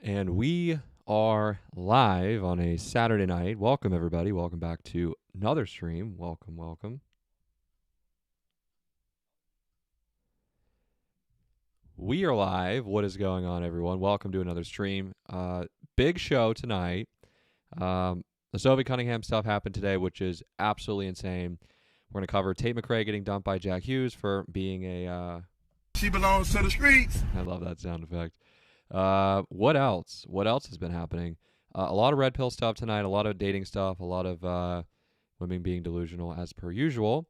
And we are live on a Saturday night. Welcome, everybody. Welcome back to another stream. Welcome. We are live. What is going on, everyone? Welcome to another stream. Big show tonight. The Sophie Cunningham stuff happened today, which is absolutely insane. We're going to cover Tate McRae getting dumped by Jack Hughes for being a... She belongs to the streets. I love that sound effect. What else? What else has been happening? A lot of red pill stuff tonight, a lot of dating stuff, a lot of women being delusional as per usual.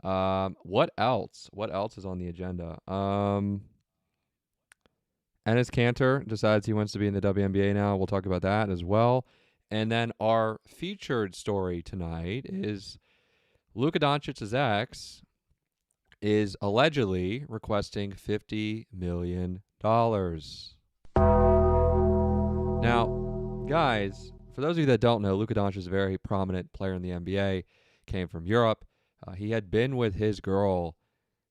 What else? What else is on the agenda? Enes Kanter decides he wants to be in the WNBA now. We'll talk about that as well. And then our featured story tonight is Luka Dončić's ex is allegedly requesting $50 million. Now, guys, for those of you that don't know, Luka Dončić is a very prominent player in the NBA, came from Europe. He had been with his girl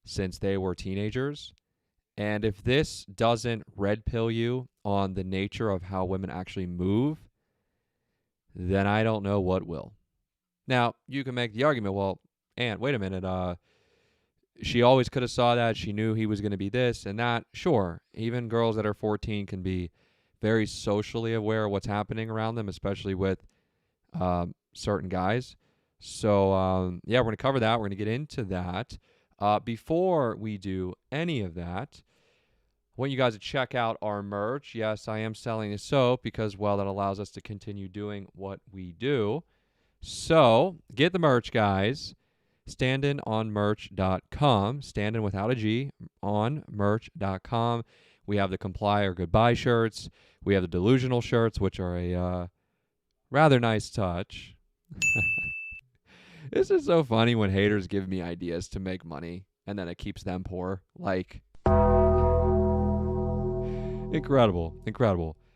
since they were teenagers. And if this doesn't red pill you on the nature of how women actually move, then I don't know what will. Now, you can make the argument, well, Aunt, wait a minute, she always could have saw that. She knew he was going to be this and that. Sure, even girls that are 14 can be very socially aware of what's happening around them, especially with certain guys. So, yeah, we're going to cover that. We're going to get into that. Before we do any of that, I want you guys to check out our merch. Yes, I am selling the soap because, well, that allows us to continue doing what we do. So, get the merch, guys. Standinonmerch.com. Standin without a G on merch.com. We have the comply or goodbye shirts. We have the delusional shirts, which are a rather nice touch. This is so funny when haters give me ideas to make money and then it keeps them poor. Like, incredible.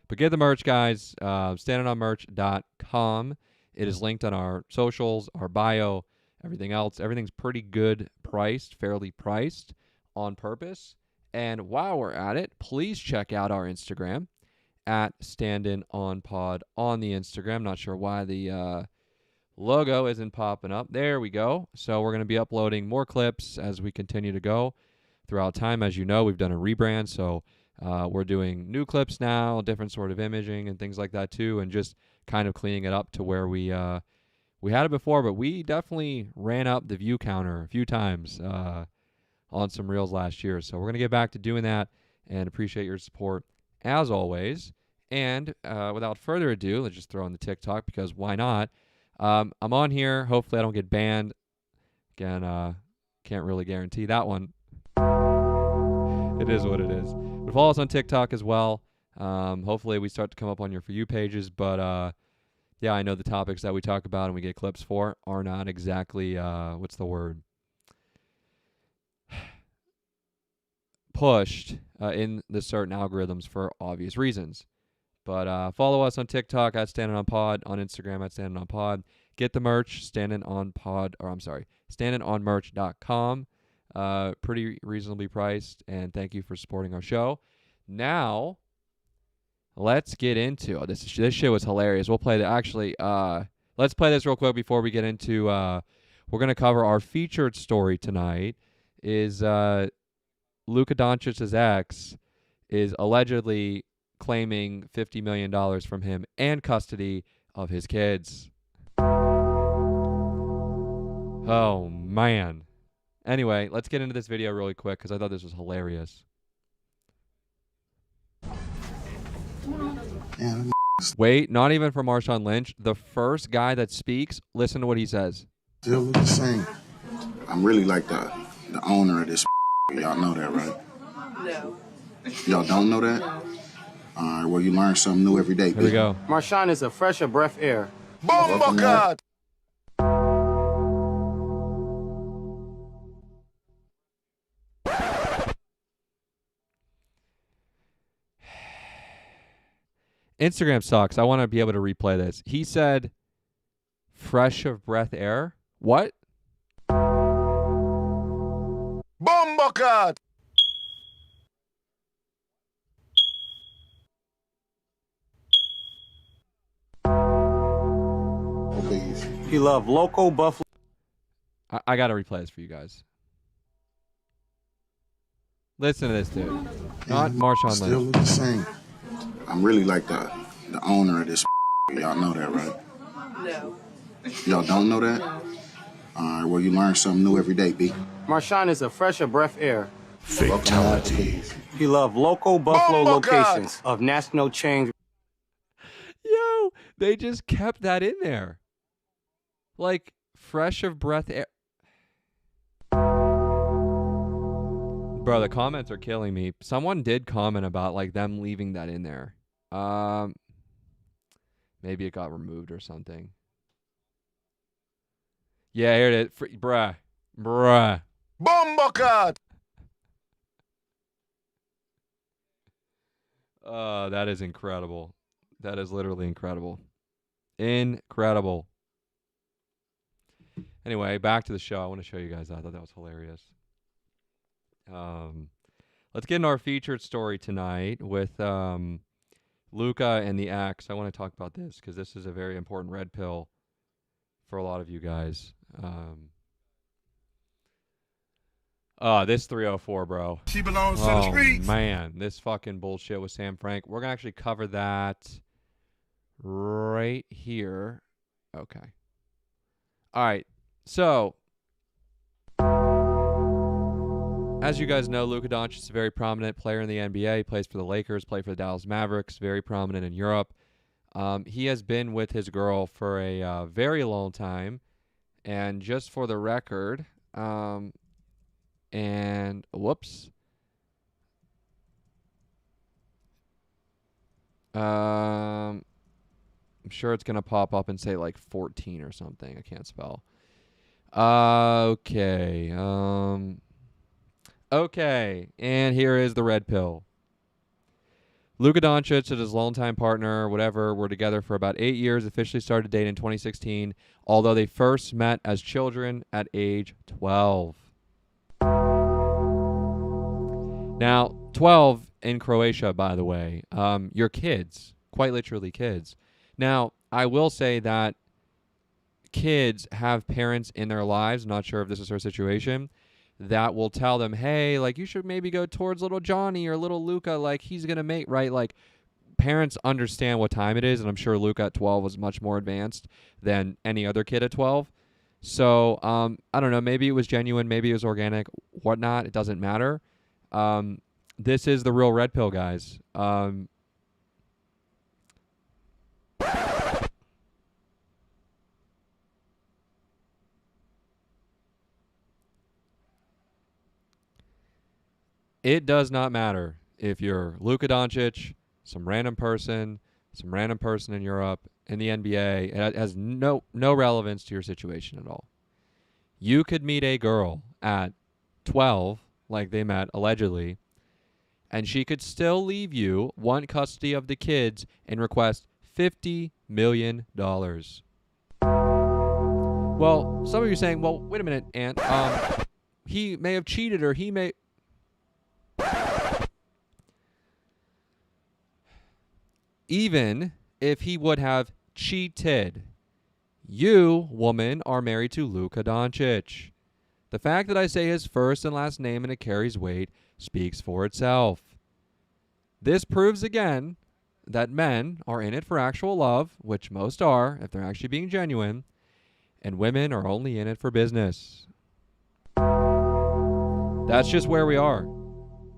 But get the merch, guys. Standinonmerch.com. It is linked on our socials, our bio, everything else. Everything's pretty good priced, fairly priced on purpose. And while we're at it, please check out our Instagram at StandinOnPod on the Instagram. Not sure why the logo isn't popping up. There we go. So we're going to be uploading more clips as we continue to go throughout time. As you know, we've done a rebrand, so we're doing new clips now, different sort of imaging and things like that too, and just kind of cleaning it up to where we had it before, but we definitely ran up the view counter a few times on some reels last year. So we're going to get back to doing that and appreciate your support as always. And without further ado, let's just throw in the TikTok because why not? I'm on here. Hopefully I don't get banned. Again, can't really guarantee that one. It is what it is. But follow us on TikTok as well. Hopefully we start to come up on your For You pages. But yeah, I know the topics that we talk about and we get clips for are not exactly, what's the word? Pushed in the certain algorithms for obvious reasons. But follow us on TikTok at StandinOnPod, on Instagram at StandinOnPod. Get the merch, StandinOnmerch.com. Pretty reasonably priced, and thank you for supporting our show. Now, let's get into this shit was hilarious. We'll play let's play this real quick before we get into we're going to cover our featured story tonight is Luka Dončić's ex is allegedly claiming $50 million from him and custody of his kids. Oh, man. Anyway, let's get into this video really quick because I thought this was hilarious. Yeah, Wait, not even from Marshawn Lynch. The first guy that speaks, listen to what he says. still the same. I'm really like the owner of this. Y'all know that, right? No. Y'all don't know that? No. All right, well, you learn something new every day. Here we go. Marshawn is a fresher breath air. Welcome, God. Instagram sucks. I want to be able to replay this. He said, fresh of breath air. What? Bombakat. He loved local buffalo. I got to replay this for you guys. Listen to this, dude. Not Marshawn Still Lynch. look the same. I'm really like the owner of this. Y'all know that, right? No. Y'all don't know that? All right, well, you learn something new every day, B. Marshawn is a fresher breath air. Fatality. He loved local buffalo locations of national chain. Yo, they just kept that in there. Like, fresh of breath air. Bro, the comments are killing me. Someone did comment about, like, them leaving that in there. Maybe it got removed or something. Yeah, here it is. Bruh. Bombocat! That is incredible. That is literally incredible. Incredible. Anyway, back to the show. I want to show you guys that. I thought that was hilarious. Let's get into our featured story tonight with Luka and the ex. I want to talk about this because this is a very important red pill for a lot of you guys. This 304, bro. She belongs to the streets. Man, this fucking bullshit with Sam Frank. We're gonna actually cover that right here. Okay. All right. So, as you guys know, Luka Dončić is a very prominent player in the NBA. He plays for the Lakers, played for the Dallas Mavericks, very prominent in Europe. He has been with his girl for a very long time. And just for the record, and whoops. I'm sure it's going to pop up and say like 14 or something. I can't spell. Okay. Okay. And here is the red pill. Luka Dončić and his longtime partner, whatever, were together for about 8 years, officially started dating in 2016, although they first met as children at age 12. Now, 12 in Croatia, by the way, you're kids, quite literally kids. Now, I will say that kids have parents in their lives, I'm not sure if this is her situation, that will tell them, hey, like, you should maybe go towards little Johnny or little Luka, like, he's going to make, right? Like, parents understand what time it is, and I'm sure Luka at 12 was much more advanced than any other kid at 12. So, I don't know, maybe it was genuine, maybe it was organic, whatnot, it doesn't matter. This is the real red pill, guys. It does not matter if you're Luka Dončić, some random person in Europe, in the NBA. It has no relevance to your situation at all. You could meet a girl at 12, like they met allegedly, and she could still leave you, want custody of the kids, and request $50 million. Well, some of you are saying, well, wait a minute, Aunt. He may have cheated, or he may... Even if he would have cheated, you, woman, are married to Luka Dončić. The fact that I say his first and last name and it carries weight speaks for itself. This proves again that men are in it for actual love, which most are, if they're actually being genuine, and women are only in it for business. That's just where we are.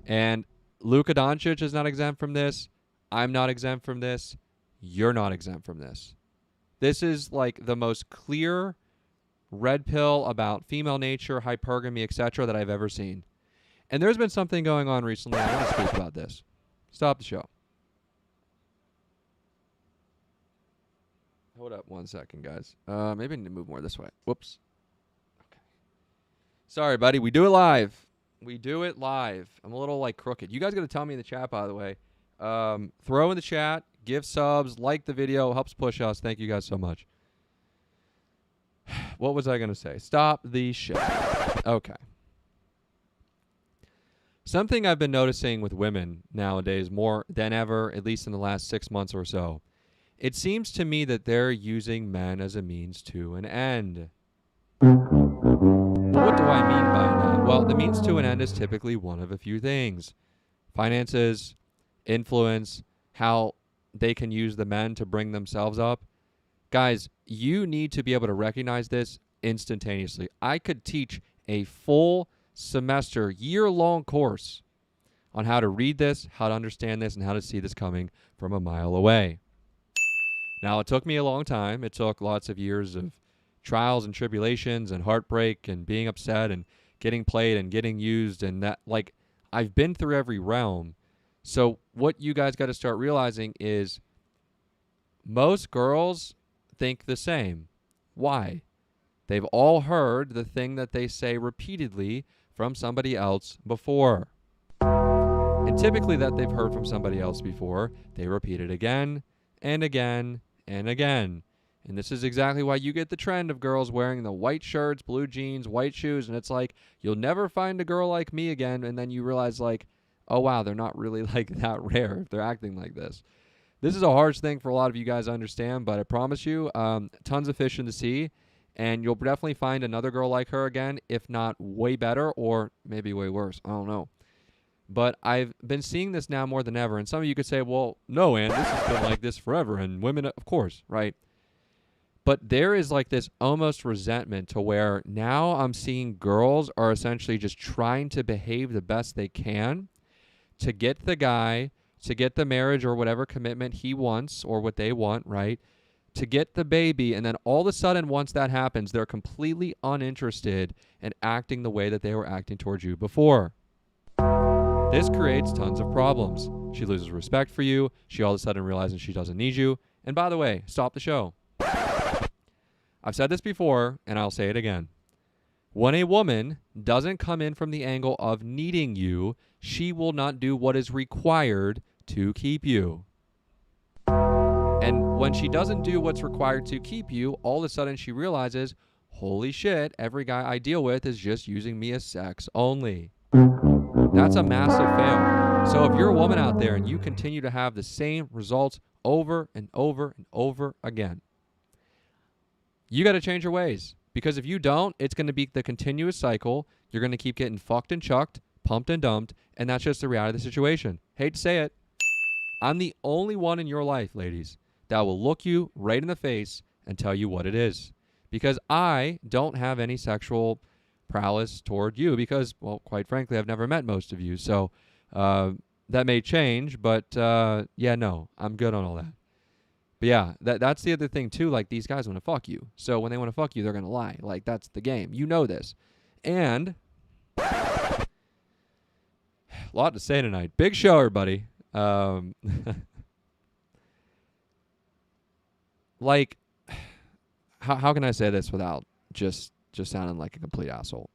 And Luka Dončić is not exempt from this. I'm not exempt from this. You're not exempt from this. This is like the most clear red pill about female nature, hypergamy, etc. that I've ever seen. And there's been something going on recently. I want to speak about this. Stop the show. Hold up 1 second, guys. Maybe I need to move more this way. Whoops. Okay. Sorry, buddy. We do it live. We do it live. I'm a little like crooked. You guys got to tell me in the chat, by the way. Throw in the chat, give subs, like the video, helps push us. Thank you guys so much. What was I going to say? Stop the show. Okay. Something I've been noticing with women nowadays more than ever, at least in the last 6 months or so, It seems to me that they're using men as a means to an end. What do I mean by that? Well, the means to an end is typically one of a few things. Finances, influence, how they can use the men to bring themselves up. Guys, you need to be able to recognize this instantaneously. I could teach a full semester, year-long course on how to read this, how to understand this, and how to see this coming from a mile away. Now, it took me a long time. It took lots of years of trials and tribulations and heartbreak and being upset and getting played and getting used, and that, like, I've been through every realm. So what you guys got to start realizing is most girls think the same. Why? They've all heard the thing that they say repeatedly from somebody else before. And typically that they've heard from somebody else before, they repeat it again and again and again. And this is exactly why you get the trend of girls wearing the white shirts, blue jeans, white shoes, and it's like, you'll never find a girl like me again, and then you realize, like, oh wow, they're not really like that rare if they're acting like this. This is a harsh thing for a lot of you guys to understand, but I promise you, tons of fish in the sea, and you'll definitely find another girl like her again, if not way better, or maybe way worse. I don't know. But I've been seeing this now more than ever, and some of you could say, well, no, Ann, this has been like this forever, and women, of course, right? But there is like this almost resentment to where now I'm seeing girls are essentially just trying to behave the best they can to get the guy, to get the marriage or whatever commitment he wants or what they want, right? To get the baby, and then all of a sudden once that happens, they're completely uninterested in acting the way that they were acting towards you before. This creates tons of problems. She loses respect for you. She all of a sudden realizes she doesn't need you. And by the way, stop the show. I've said this before, and I'll say it again. When a woman doesn't come in from the angle of needing you, she will not do what is required to keep you. And when she doesn't do what's required to keep you, all of a sudden she realizes, holy shit, every guy I deal with is just using me as sex only. That's a massive fail. So if you're a woman out there and you continue to have the same results over and over and over again, you got to change your ways, because if you don't, it's going to be the continuous cycle. You're going to keep getting fucked and chucked, pumped and dumped, and that's just the reality of the situation. Hate to say it. I'm the only one in your life, ladies, that will look you right in the face and tell you what it is, because I don't have any sexual prowess toward you because, well, quite frankly, I've never met most of you. So that may change, but yeah, no, I'm good on all that. But yeah, that's the other thing too. Like, these guys want to fuck you. So when they want to fuck you, they're going to lie. Like, that's the game. You know this. And a lot to say tonight. Big show, everybody. Like, how can I say this without just sounding like a complete asshole?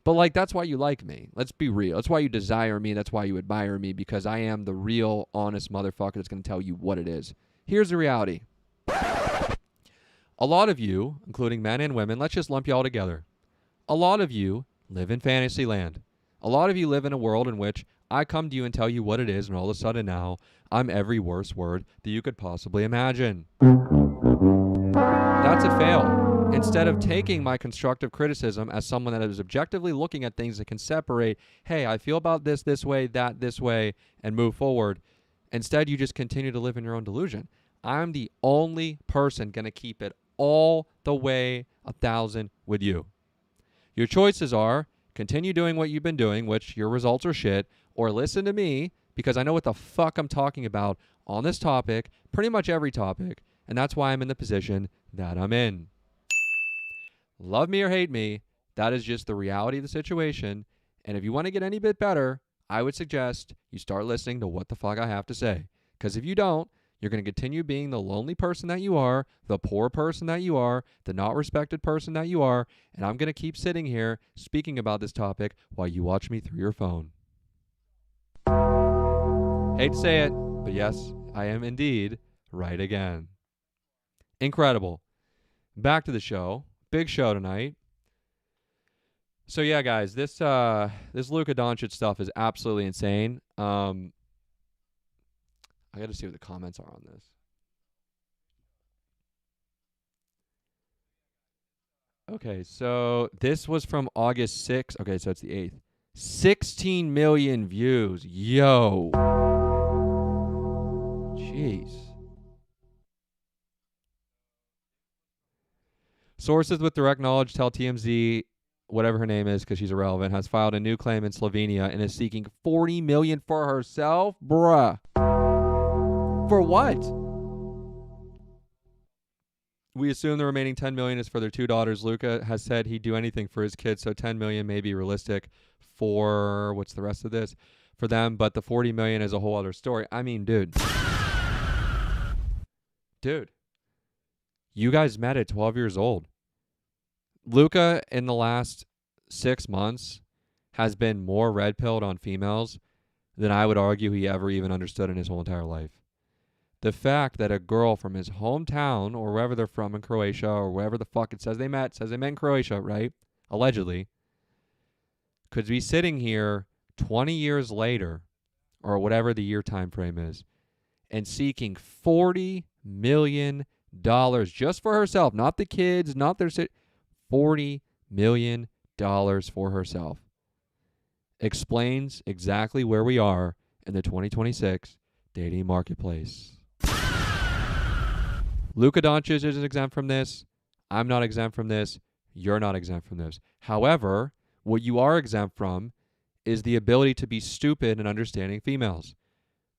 But, like, that's why you like me. Let's be real. That's why you desire me. That's why you admire me, because I am the real, honest motherfucker that's going to tell you what it is. Here's the reality. A lot of you, including men and women, let's just lump you all together. A lot of you live in fantasy land. A lot of you live in a world in which I come to you and tell you what it is, and all of a sudden now, I'm every worse word that you could possibly imagine. That's a fail. Instead of taking my constructive criticism as someone that is objectively looking at things that can separate, hey, I feel about this way, that this way, and move forward, instead you just continue to live in your own delusion. I'm the only person going to keep it all the way 1,000 with you. Your choices are continue doing what you've been doing, which your results are shit, or listen to me because I know what the fuck I'm talking about on this topic, pretty much every topic, and that's why I'm in the position that I'm in. Love me or hate me, that is just the reality of the situation, and if you want to get any bit better, I would suggest you start listening to what the fuck I have to say, because if you don't, you're going to continue being the lonely person that you are, the poor person that you are, the not respected person that you are, and I'm going to keep sitting here speaking about this topic while you watch me through your phone. Hate to say it, but yes, I am indeed right again. Incredible. Back to the show. Big show tonight. So yeah, guys, this Luka Dončić stuff is absolutely insane. I got to see what the comments are on this. Okay, so this was from August 6th. Okay, so it's the 8th. 16 million views. Yo. Jeez. Sources with direct knowledge tell TMZ, whatever her name is because she's irrelevant, has filed a new claim in Slovenia and is seeking $40 million for herself. Bruh. For what? We assume the remaining $10 million is for their 2 daughters. Luka has said he'd do anything for his kids, so $10 million may be realistic for, what's the rest of this? For them, but the $40 million is a whole other story. I mean, dude. Dude. You guys met at 12 years old. Luka, in the last 6 months, has been more red-pilled on females than I would argue he ever even understood in his whole entire life. The fact that a girl from his hometown, or wherever they're from in Croatia, or wherever the fuck it says they met in Croatia, right? Allegedly, could be sitting here 20 years later, or whatever the year time frame is, and seeking $40 million just for herself, not the kids, not their $40 million for herself. Explains exactly where we are in the 2026 dating marketplace. Luka Dončić isn't exempt from this. I'm not exempt from this. You're not exempt from this. However, what you are exempt from is the ability to be stupid and understanding females.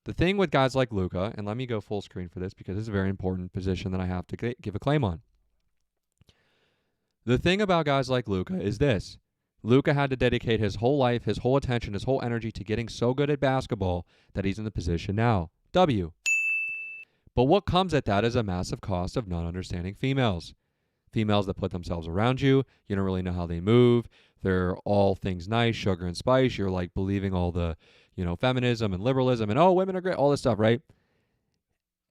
The thing with guys like Luka, and let me go full screen for this because this is a very important position that I have to give a claim on. The thing about guys like Luka is this. Luka had to dedicate his whole life, his whole attention, his whole energy to getting so good at basketball that he's in the position now. W. But what comes at that is a massive cost of not understanding females. Females that put themselves around you. You don't really know how they move. They're all things nice, sugar and spice. You're like believing all the, feminism and liberalism and, oh, women are great, all this stuff, right?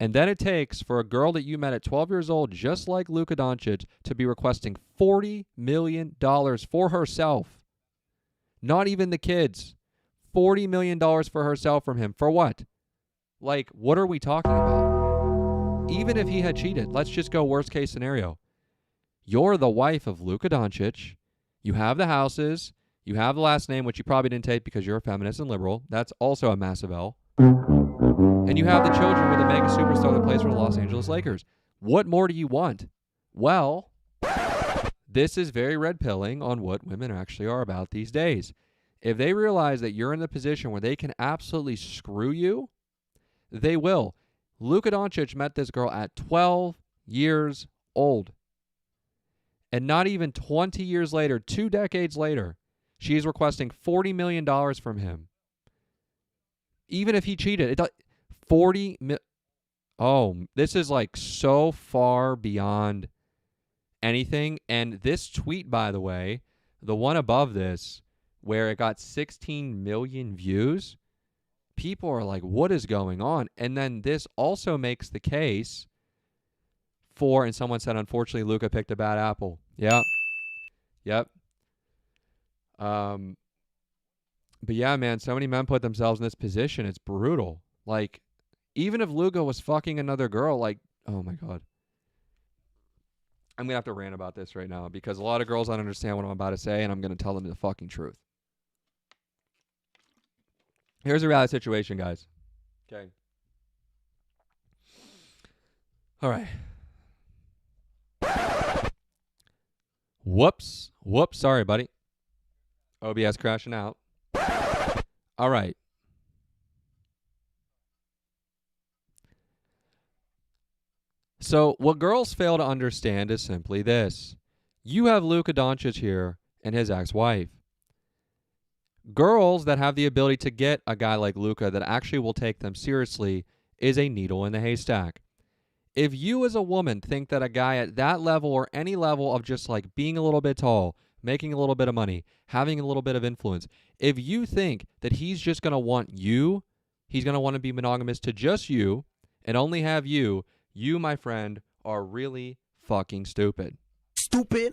And then it takes for a girl that you met at 12 years old, just like Luka Dončić, to be requesting $40 million for herself. Not even the kids. $40 million for herself from him. For what? Like, what are we talking about? Even if he had cheated, let's just go worst case scenario. You're the wife of Luka Dončić. You have the houses. You have the last name, which you probably didn't take because you're a feminist and liberal. That's also a massive L. And you have the children with a mega superstar that plays for the Los Angeles Lakers. What more do you want? Well, this is very red-pilling on what women actually are about these days. If they realize that you're in the position where they can absolutely screw you, they will. Luka Dončić met this girl at 12 years old. And not even 20 years later, 2 decades later, she is requesting $40 million from him. Even if he cheated, this is like so far beyond anything. And this tweet, by the way, the one above this, where it got 16 million views, people are like, what is going on? And then this also makes the case for, and someone said, unfortunately, Luka picked a bad apple. Yep. But yeah, man, so many men put themselves in this position. It's brutal. Like, even if Luka was fucking another girl, like, oh my God. I'm going to have to rant about this right now because a lot of girls don't understand what I'm about to say, and I'm going to tell them the fucking truth. Here's a reality situation, guys. Okay. All right. Whoops. Sorry, buddy. OBS crashing out. All right. So what girls fail to understand is simply this. You have Luka Dončić here and his ex-wife. Girls that have the ability to get a guy like Luka that actually will take them seriously is a needle in the haystack. If you as a woman think that a guy at that level or any level of just like being a little bit tall, making a little bit of money, having a little bit of influence, if you think that he's just going to want you, he's going to want to be monogamous to just you and only have you, my friend, are really fucking stupid. Stupid.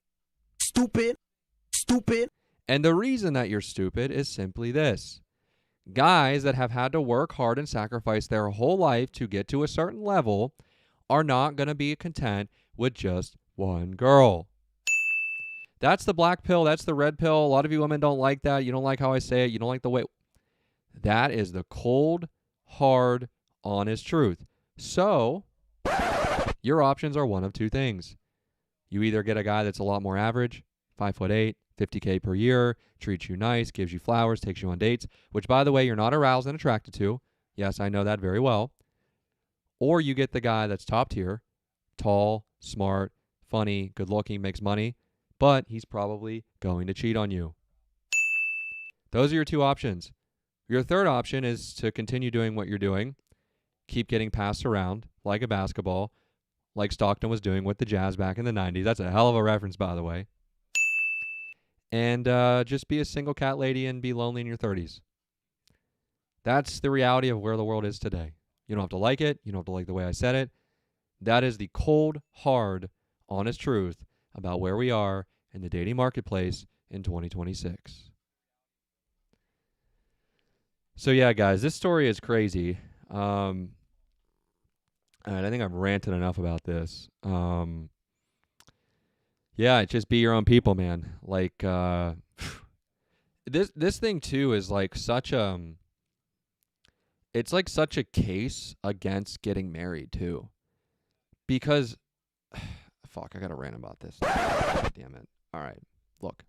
And the reason that you're stupid is simply this. Guys that have had to work hard and sacrifice their whole life to get to a certain level are not going to be content with just one girl. That's the black pill. That's the red pill. A lot of you women don't like that. You don't like how I say it. You don't like the way. That is the cold, hard, honest truth. So your options are one of two things. You either get a guy that's a lot more average, 5'8", $50K per year, treats you nice, gives you flowers, takes you on dates, which, by the way, you're not aroused and attracted to. Yes, I know that very well. Or you get the guy that's top tier, tall, smart, funny, good looking, makes money, but he's probably going to cheat on you. Those are your two options. Your third option is to continue doing what you're doing, keep getting passed around like a basketball, like Stockton was doing with the Jazz back in the 90s. That's a hell of a reference, by the way. And just be a single cat lady and be lonely in your 30s. That's the reality of where the world is today. You don't have to like it. You don't have to like the way I said it. That is the cold, hard, honest truth about where we are in the dating marketplace in 2026. So yeah, guys, this story is crazy. And I think I've ranted enough about this. Yeah, just be your own people, man. Like this thing too is like such it's like such a case against getting married too. Because fuck, I got to rant about this. God damn it. All right. Look.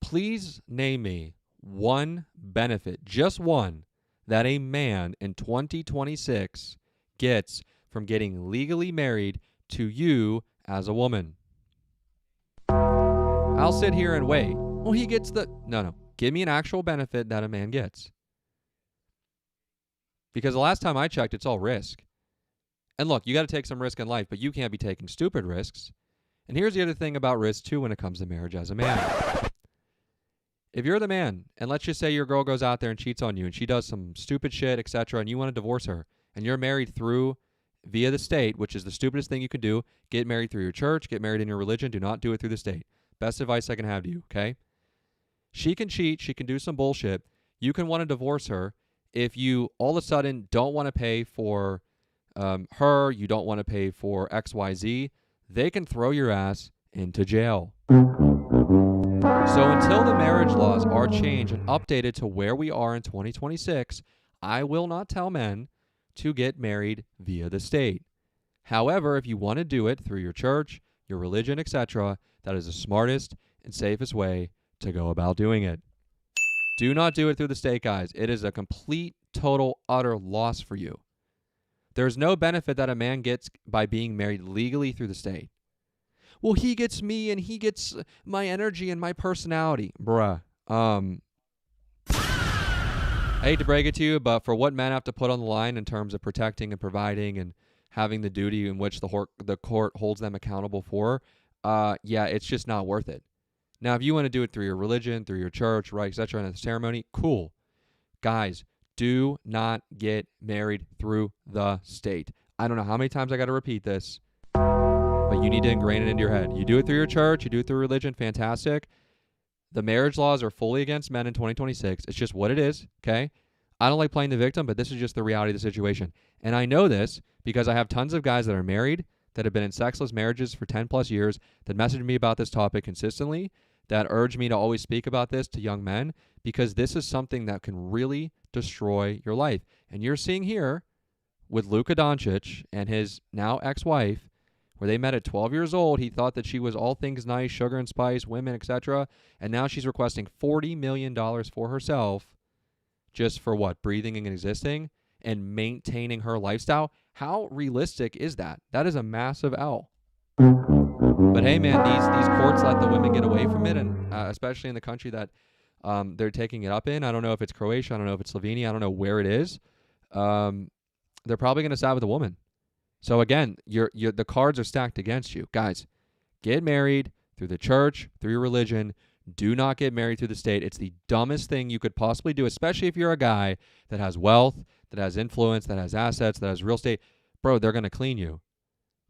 Please name me one benefit, just one, that a man in 2026 gets from getting legally married to you as a woman. I'll sit here and wait. Well, he gets the... No. Give me an actual benefit that a man gets. Because the last time I checked, it's all risk. And look, you got to take some risk in life, but you can't be taking stupid risks. And here's the other thing about risk, too, when it comes to marriage as a man. If you're the man, and let's just say your girl goes out there and cheats on you, and she does some stupid shit, etc., and you want to divorce her, and you're married via the state, which is the stupidest thing you could do, get married through your church, get married in your religion, do not do it through the state. Best advice I can have to you, okay? She can cheat, she can do some bullshit. You can want to divorce her if you all of a sudden don't want to pay for her, you don't want to pay for XYZ, they can throw your ass into jail. So until the marriage laws are changed and updated to where we are in 2026, I will not tell men to get married via the state. However, if you want to do it through your church, your religion, etc., that is the smartest and safest way to go about doing it. Do not do it through the state, guys. It is a complete, total, utter loss for you. There's no benefit that a man gets by being married legally through the state. Well, he gets me and he gets my energy and my personality. Bruh. I hate to break it to you, but for what men have to put on the line in terms of protecting and providing and having the duty in which the court holds them accountable for, yeah, it's just not worth it. Now, if you want to do it through your religion, through your church, right, etc., and a ceremony, cool. Guys, do not get married through the state. I don't know how many times I got to repeat this, but you need to ingrain it into your head. You do it through your church, you do it through religion, fantastic. The marriage laws are fully against men in 2026. It's just what it is, okay? I don't like playing the victim, but this is just the reality of the situation. And I know this because I have tons of guys that are married, that have been in sexless marriages for 10 plus years, that message me about this topic consistently, that urge me to always speak about this to young men, because this is something that can really destroy your life. And you're seeing here with Luka Dončić and his now ex-wife, where they met at 12 years old, he thought that she was all things nice, sugar and spice, women, etc., and now she's requesting $40 million for herself just for what? Breathing and existing and maintaining her lifestyle? How realistic is that? That is a massive L. But hey, man, these courts let the women get away from it, and especially in the country that they're taking it up in. I don't know if it's Croatia. I don't know if it's Slovenia. I don't know where it is. They're probably going to side with the woman. So again, the cards are stacked against you. Guys, get married through the church, through your religion. Do not get married through the state. It's the dumbest thing you could possibly do, especially if you're a guy that has wealth, that has influence, that has assets, that has real estate. Bro, they're going to clean you.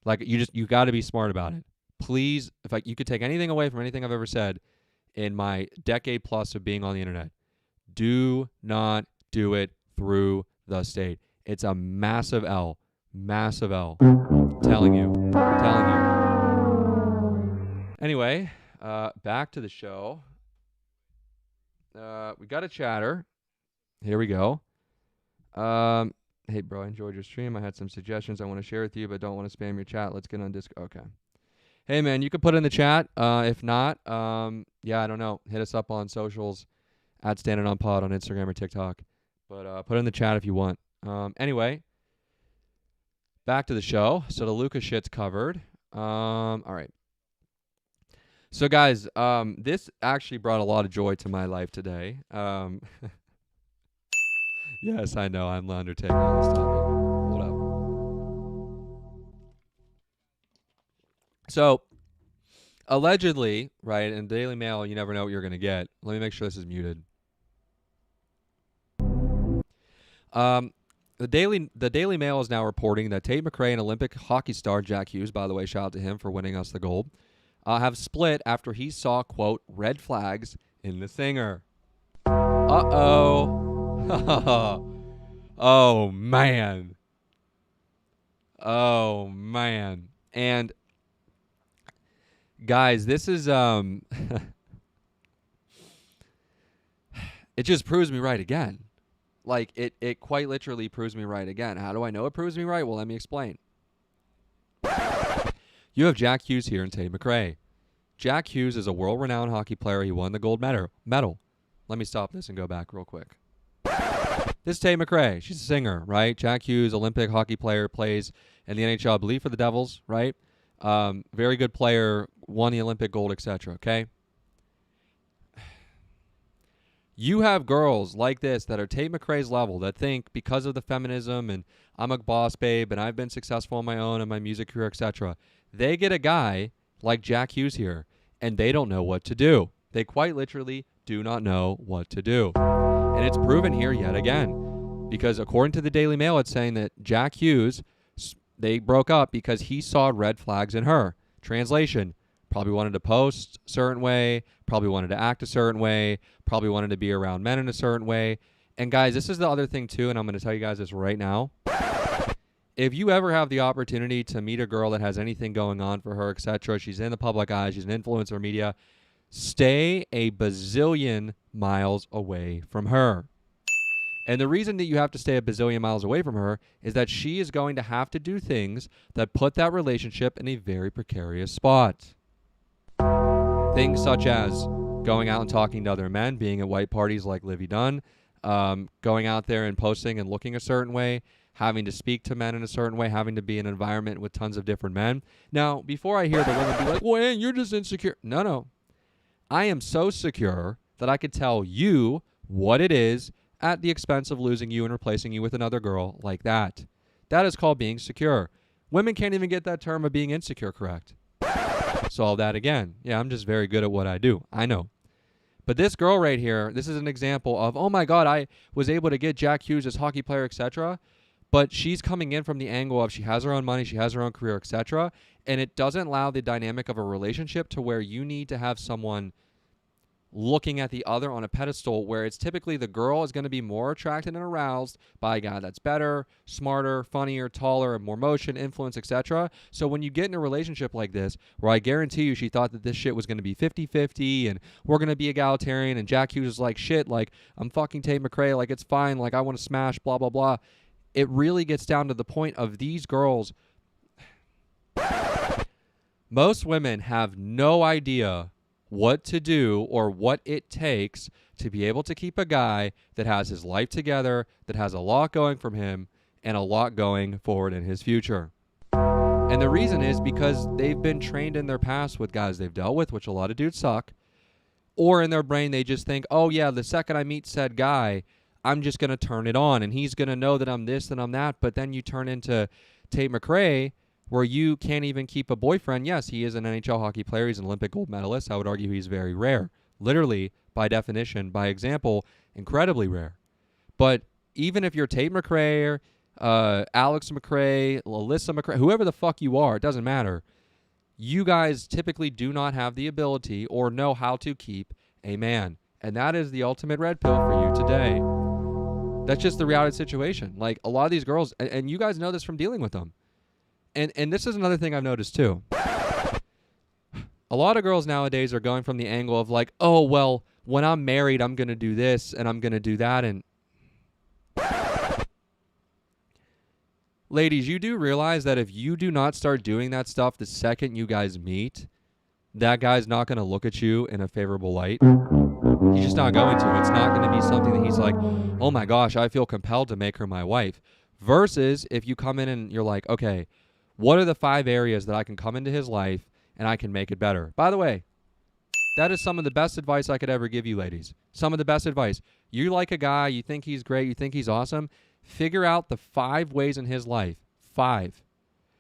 Like, you got to be smart about it. Please, if you could take anything away from anything I've ever said in my decade plus of being on the internet, do not do it through the state. It's a massive L. Massive L. I'm telling you. Anyway, back to the show. We got a chatter. Here we go. Hey, bro, I enjoyed your stream. I had some suggestions I want to share with you, but don't want to spam your chat. Let's get on Discord. Okay. Hey, man, you can put it in the chat. If not, yeah, I don't know. Hit us up on socials at Standin on Pod on Instagram or TikTok. But put it in the chat if you want. Anyway, back to the show. So the Luka shit's covered. All right. So, guys, this actually brought a lot of joy to my life today. Yes, I know. I'm the Undertaker on this topic. Hold up. So, allegedly, right, in Daily Mail, you never know what you're going to get. Let me make sure this is muted. The Daily Mail is now reporting that Tate McRae and Olympic hockey star Jack Hughes, by the way, shout out to him for winning us the gold, have split after he saw, quote, red flags in the singer. Uh-oh. Oh, man. Oh, man. And, guys, this is, it just proves me right again. Like, it quite literally proves me right again. How do I know it proves me right? Well, let me explain. You have Jack Hughes here and Tate McRae. Jack Hughes is a world-renowned hockey player. He won the gold medal. Let me stop this and go back real quick. This is Tate McRae. She's a singer, right? Jack Hughes, Olympic hockey player, plays in the NHL, I believe, for the Devils, right? Very good player, won the Olympic gold, etc., okay? You have girls like this that are Tate McRae's level that think because of the feminism and I'm a boss babe and I've been successful on my own in my music career, etc., they get a guy like Jack Hughes here and they don't know what to do. They quite literally do not know what to do. And it's proven here yet again because according to the Daily Mail, it's saying that Jack Hughes, they broke up because he saw red flags in her. Translation, probably wanted to post a certain way, probably wanted to act a certain way, probably wanted to be around men in a certain way. And guys, this is the other thing too, and I'm going to tell you guys this right now. If you ever have the opportunity to meet a girl that has anything going on for her, etc., she's in the public eye, she's an influencer media, stay a bazillion miles away from her. And the reason that you have to stay a bazillion miles away from her is that she is going to have to do things that put that relationship in a very precarious spot. Things such as going out and talking to other men, being at white parties like Livy Dunn, going out there and posting and looking a certain way, having to speak to men in a certain way, having to be in an environment with tons of different men. Now, before I hear the women be like, well, you're just insecure. No. I am so secure that I could tell you what it is at the expense of losing you and replacing you with another girl like that. That is called being secure. Women can't even get that term of being insecure correct. Solve that again. Yeah, I'm just very good at what I do. I know. But this girl right here, this is an example of, oh my God, I was able to get Jack Hughes as hockey player, etc. But she's coming in from the angle of she has her own money, she has her own career, etc. And it doesn't allow the dynamic of a relationship to where you need to have someone looking at the other on a pedestal where it's typically the girl is going to be more attracted and aroused by a guy that's better, smarter, funnier, taller, more motion, influence, etc. So when you get in a relationship like this, where I guarantee you she thought that this shit was going to be 50-50 and we're going to be egalitarian and Jack Hughes is like, shit, like, I'm fucking Tate McRae, like, it's fine, like, I want to smash, blah, blah, blah. It really gets down to the point of these girls. Most women have no idea what to do or what it takes to be able to keep a guy that has his life together, that has a lot going from him, and a lot going forward in his future. And the reason is because they've been trained in their past with guys they've dealt with, which a lot of dudes suck, or in their brain they just think, oh yeah, the second I meet said guy, I'm just going to turn it on, and he's going to know that I'm this and I'm that, but then you turn into Tate McRae, where you can't even keep a boyfriend. Yes, he is an NHL hockey player. He's an Olympic gold medalist. I would argue he's very rare. Literally, by definition, by example, incredibly rare. But even if you're Tate McRae, Alex McRae, Alyssa McRae, whoever the fuck you are, it doesn't matter. You guys typically do not have the ability or know how to keep a man. And that is the ultimate red pill for you today. That's just the reality situation. Like, a lot of these girls, and you guys know this from dealing with them. And this is another thing I've noticed too. A lot of girls nowadays are going from the angle of like, oh, well, when I'm married, I'm going to do this and I'm going to do that. And ladies, you do realize that if you do not start doing that stuff the second you guys meet, that guy's not going to look at you in a favorable light. He's just not going to. It's not going to be something that he's like, oh my gosh, I feel compelled to make her my wife. Versus if you come in and you're like, okay, what are the 5 areas that I can come into his life and I can make it better? By the way, that is some of the best advice I could ever give you, ladies. Some of the best advice. You like a guy, you think he's great, you think he's awesome. Figure out the 5 ways in his life, 5,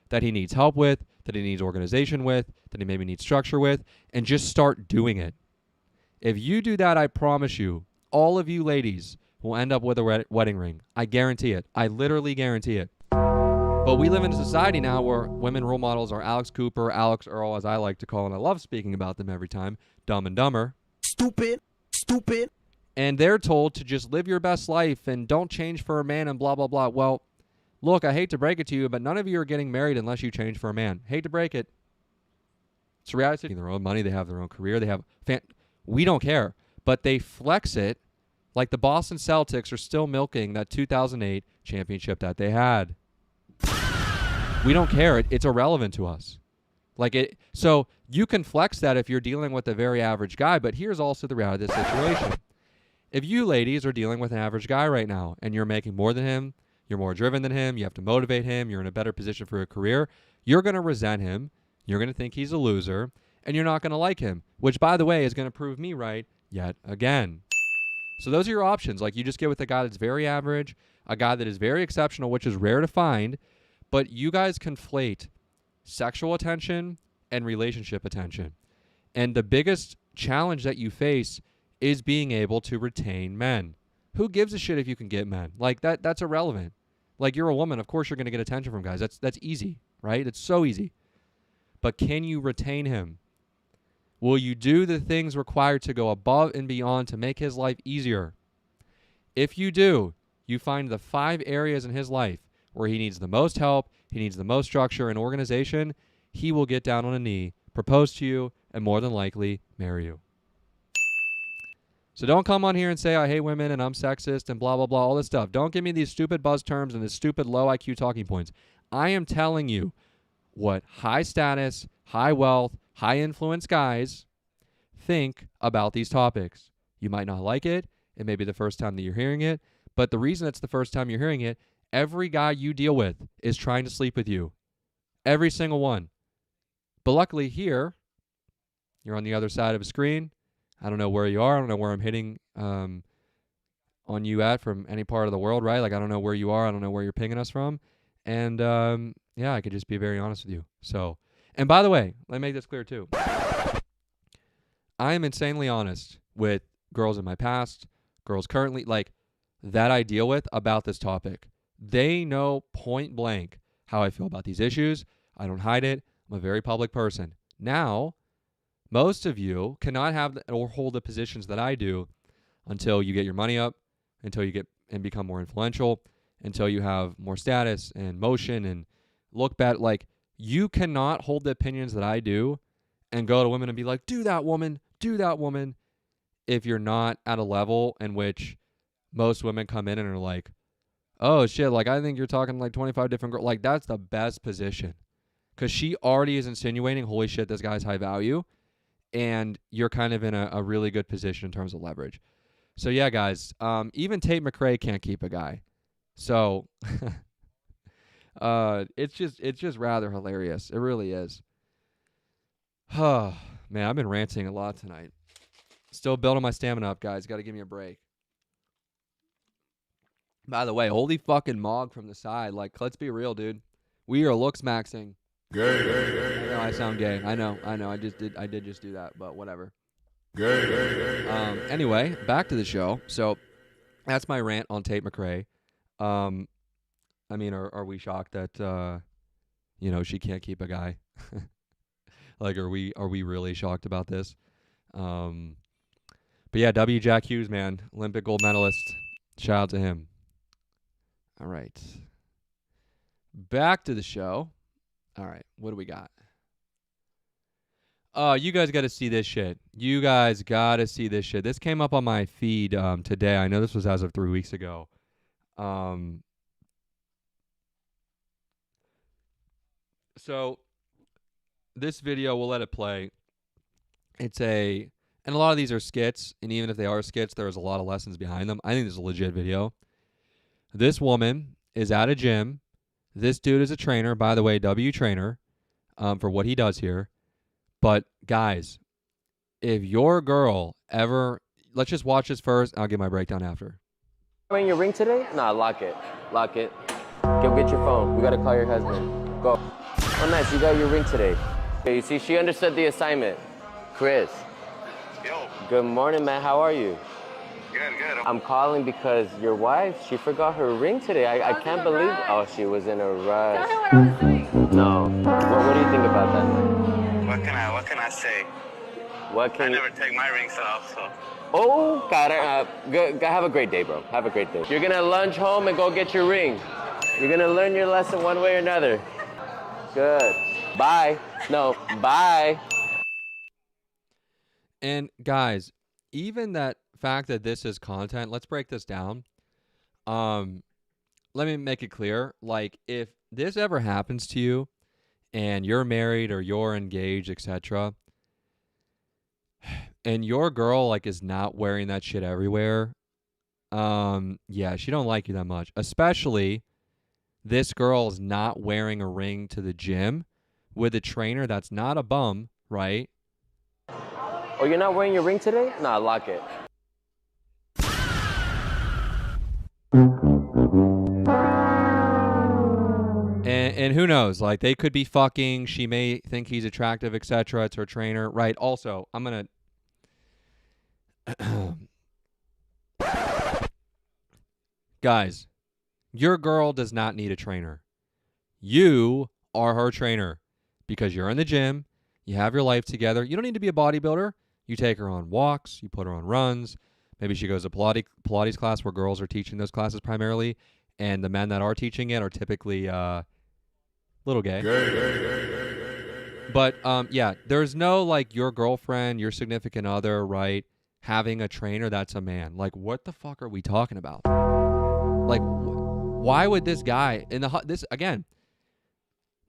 that he needs help with, that he needs organization with, that he maybe needs structure with, and just start doing it. If you do that, I promise you, all of you ladies will end up with a wedding ring. I guarantee it. I literally guarantee it. But we live in a society now where women role models are Alex Cooper, Alex Earl, as I like to call, and I love speaking about them every time, Dumb and Dumber. Stupid. And they're told to just live your best life and don't change for a man and blah, blah, blah. Well, look, I hate to break it to you, but none of you are getting married unless you change for a man. Hate to break it. It's reality. They have their own money. They have their own career. They have we don't care. But they flex it like the Boston Celtics are still milking that 2008 championship that they had. We don't care. It's irrelevant to us. So you can flex that if you're dealing with a very average guy, but here's also the reality of the situation. If you ladies are dealing with an average guy right now and you're making more than him, you're more driven than him, you have to motivate him, you're in a better position for your career, you're going to resent him, you're going to think he's a loser, and you're not going to like him, which, by the way, is going to prove me right yet again. So those are your options. Like, you just get with a guy that's very average, a guy that is very exceptional, which is rare to find, but you guys conflate sexual attention and relationship attention. And the biggest challenge that you face is being able to retain men. Who gives a shit if you can get men? Like, that's irrelevant. Like, you're a woman, of course you're going to get attention from guys. That's easy, right? It's so easy. But can you retain him? Will you do the things required to go above and beyond to make his life easier? If you do, you find the 5 areas in his life where he needs the most help, he needs the most structure and organization, he will get down on a knee, propose to you, and more than likely marry you. So don't come on here and say I hate women and I'm sexist and blah, blah, blah, all this stuff. Don't give me these stupid buzz terms and these stupid low IQ talking points. I am telling you what high status, high wealth, high influence guys think about these topics. You might not like it. It may be the first time that you're hearing it. But the reason it's the first time you're hearing it, every guy you deal with is trying to sleep with you. Every single one. But luckily here, you're on the other side of a screen. I don't know where you are. I don't know where I'm hitting on you at from any part of the world, right? Like, I don't know where you are. I don't know where you're pinging us from. And, yeah, I could just be very honest with you. So, and by the way, let me make this clear too. I am insanely honest with girls in my past, girls currently, like, that I deal with about this topic. They know point blank how I feel about these issues. I don't hide it. I'm a very public person. Now, most of you cannot have or hold the positions that I do until you get your money up, until you get and become more influential, until you have more status and motion and look bad. Like, you cannot hold the opinions that I do and go to women and be like, do that woman, if you're not at a level in which most women come in and are like, oh shit, like, I think you're talking like 25 different girls. Like, that's the best position. Because she already is insinuating, holy shit, this guy's high value. And you're kind of in a really good position in terms of leverage. So yeah, guys, even Tate McRae can't keep a guy. So it's just rather hilarious. It really is. Man, I've been ranting a lot tonight. Still building my stamina up, guys. Got to give me a break. By the way, holy fucking Mog from the side. Like, let's be real, dude. We are looks maxing. Gay. I know I sound gay. I know. I did just do that, but whatever. Gay. Anyway, back to the show. So that's my rant on Tate McRae. I mean, are we shocked that she can't keep a guy? Like, are we really shocked about this? But yeah, W. Jack Hughes, man, Olympic gold medalist. Shout out to him. All right. Back to the show. All right, what do we got? Oh, you guys got to see this shit. You guys got to see this shit. This came up on my feed today. I know this was as of 3 weeks ago. So this video, we'll let it play. And a lot of these are skits, and even if they are skits, there's a lot of lessons behind them. I think this is a legit video. This woman is at a gym. This dude is a trainer, by the way, W trainer, for what he does here. But guys, if your girl ever, let's just watch this first. I'll give my breakdown after. Wearing your ring today? Nah, lock it. Lock it. Go get your phone. We gotta call your husband. Go. Oh, nice. You got your ring today. Okay, you see, she understood the assignment. Chris. Yo. Good morning, man. How are you? Good. I'm calling because your wife, she forgot her ring today. I can't believe. Oh, she was in a rush. Tell her what I was doing. No. What do you think about that? What can I say? What can I never take my rings off, so. Oh, got it. Have a great day, bro. Have a great day. You're gonna lunge home and go get your ring. You're gonna learn your lesson one way or another. Good. Bye. No, bye. And guys, even that fact that this is content, let's break this down. Let me make it clear. Like, if this ever happens to you and you're married or you're engaged, etc., and your girl like is not wearing that shit everywhere, yeah, she don't like you that much. Especially this girl is not wearing a ring to the gym with a trainer that's not a bum, right? Oh, you're not wearing your ring today? Nah, lock it. And who knows? Like, they could be fucking. She may think he's attractive, etc. It's her trainer, right? Also, I'm gonna. Guys, your girl does not need a trainer. You are her trainer because you're in the gym. You have your life together. You don't need to be a bodybuilder. You take her on walks. You put her on runs. Maybe she goes to Pilates class where girls are teaching those classes primarily, and the men that are teaching it are typically little gay. But yeah, there's no like your girlfriend, your significant other, right, having a trainer that's a man. Like, what the fuck are we talking about? Like, why would this guy in this again?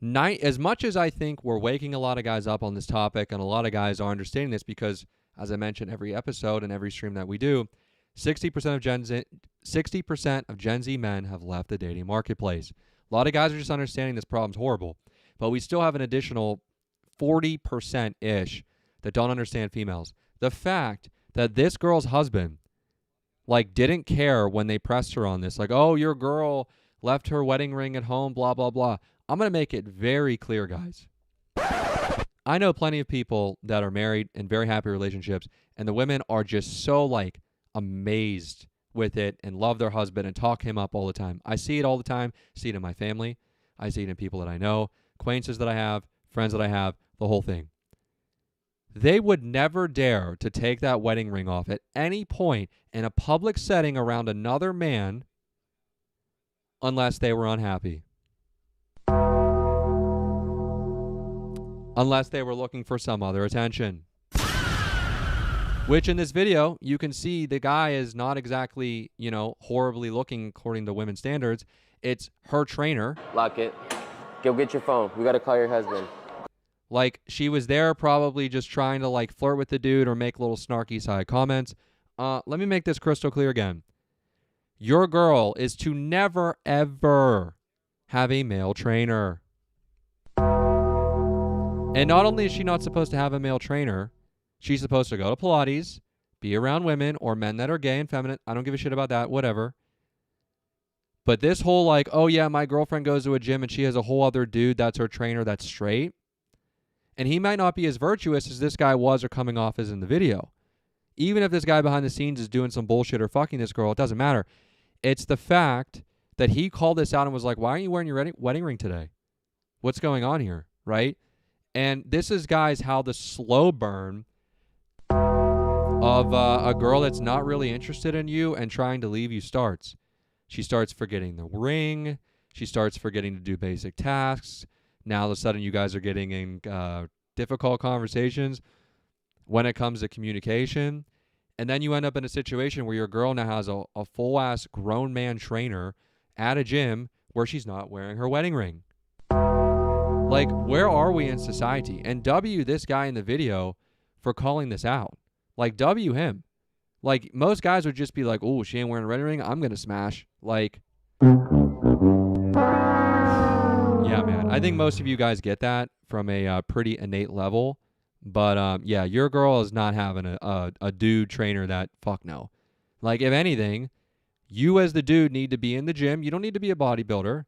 As much as I think we're waking a lot of guys up on this topic, and a lot of guys are understanding this because, as I mentioned every episode and every stream that we do, 60% of Gen Z men have left the dating marketplace. A lot of guys are just understanding this problem's horrible, but we still have an additional 40%-ish that don't understand females. The fact that this girl's husband like didn't care when they pressed her on this, like, oh, your girl left her wedding ring at home, blah, blah, blah. I'm going to make it very clear, guys. I know plenty of people that are married in very happy relationships, and the women are just so, like, amazed with it and love their husband and talk him up all the time. I see it all the time. I see it in my family. I see it in people that I know, acquaintances that I have, friends that I have, the whole thing. They would never dare to take that wedding ring off at any point in a public setting around another man unless they were unhappy. Unless they were looking for some other attention. Which in this video, you can see the guy is not exactly, horribly looking according to women's standards. It's her trainer. Lock it. Go get your phone. We gotta call your husband. Like, she was there probably just trying to, like, flirt with the dude or make little snarky side comments. Let me make this crystal clear again. Your girl is to never, ever have a male trainer. And not only is she not supposed to have a male trainer, she's supposed to go to Pilates, be around women or men that are gay and feminine. I don't give a shit about that, whatever. But this whole like, oh yeah, my girlfriend goes to a gym and she has a whole other dude that's her trainer that's straight. And he might not be as virtuous as this guy was or coming off as in the video. Even if this guy behind the scenes is doing some bullshit or fucking this girl, it doesn't matter. It's the fact that he called this out and was like, why aren't you wearing your wedding ring today? What's going on here, right? And this is, guys, how the slow burn of a girl that's not really interested in you and trying to leave you starts. She starts forgetting the ring. She starts forgetting to do basic tasks. Now, all of a sudden, you guys are getting in difficult conversations when it comes to communication. And then you end up in a situation where your girl now has a full-ass grown man trainer at a gym where she's not wearing her wedding ring. Like, where are we in society? And W this guy in the video for calling this out. Like, W him. Like, most guys would just be like, oh, she ain't wearing a wedding ring, I'm going to smash. Like, yeah, man. I think most of you guys get that from a pretty innate level. But, yeah, your girl is not having a dude trainer that, fuck no. Like, if anything, you as the dude need to be in the gym. You don't need to be a bodybuilder,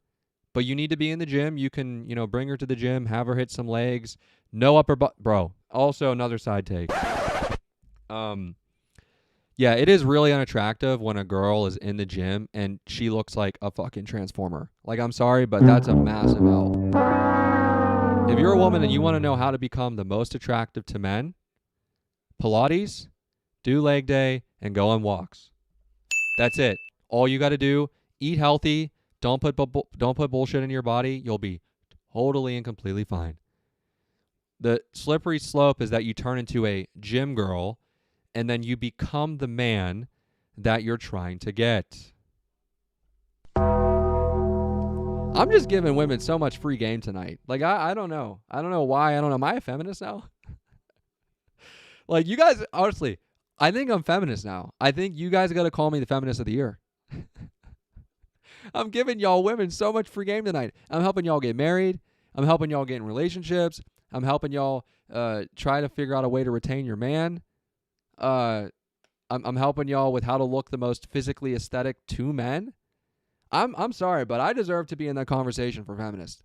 but you need to be in the gym. You can, bring her to the gym, have her hit some legs. No upper butt. Bro, also another side take. Yeah, it is really unattractive when a girl is in the gym and she looks like a fucking transformer. Like, I'm sorry, but that's a massive L. If you're a woman and you want to know how to become the most attractive to men, Pilates, do leg day, and go on walks. That's it. All you got to do, eat healthy, don't put bullshit in your body. You'll be totally and completely fine. The slippery slope is that you turn into a gym girl and then you become the man that you're trying to get. I'm just giving women so much free game tonight. Like, I don't know. I don't know why. I don't know. Am I a feminist now? Like, you guys, honestly, I think I'm feminist now. I think you guys got to call me the feminist of the year. I'm giving y'all women so much free game tonight. I'm helping y'all get married. I'm helping y'all get in relationships. I'm helping y'all try to figure out a way to retain your man. I'm helping y'all with how to look the most physically aesthetic to men. I'm sorry, but I deserve to be in that conversation for feminists.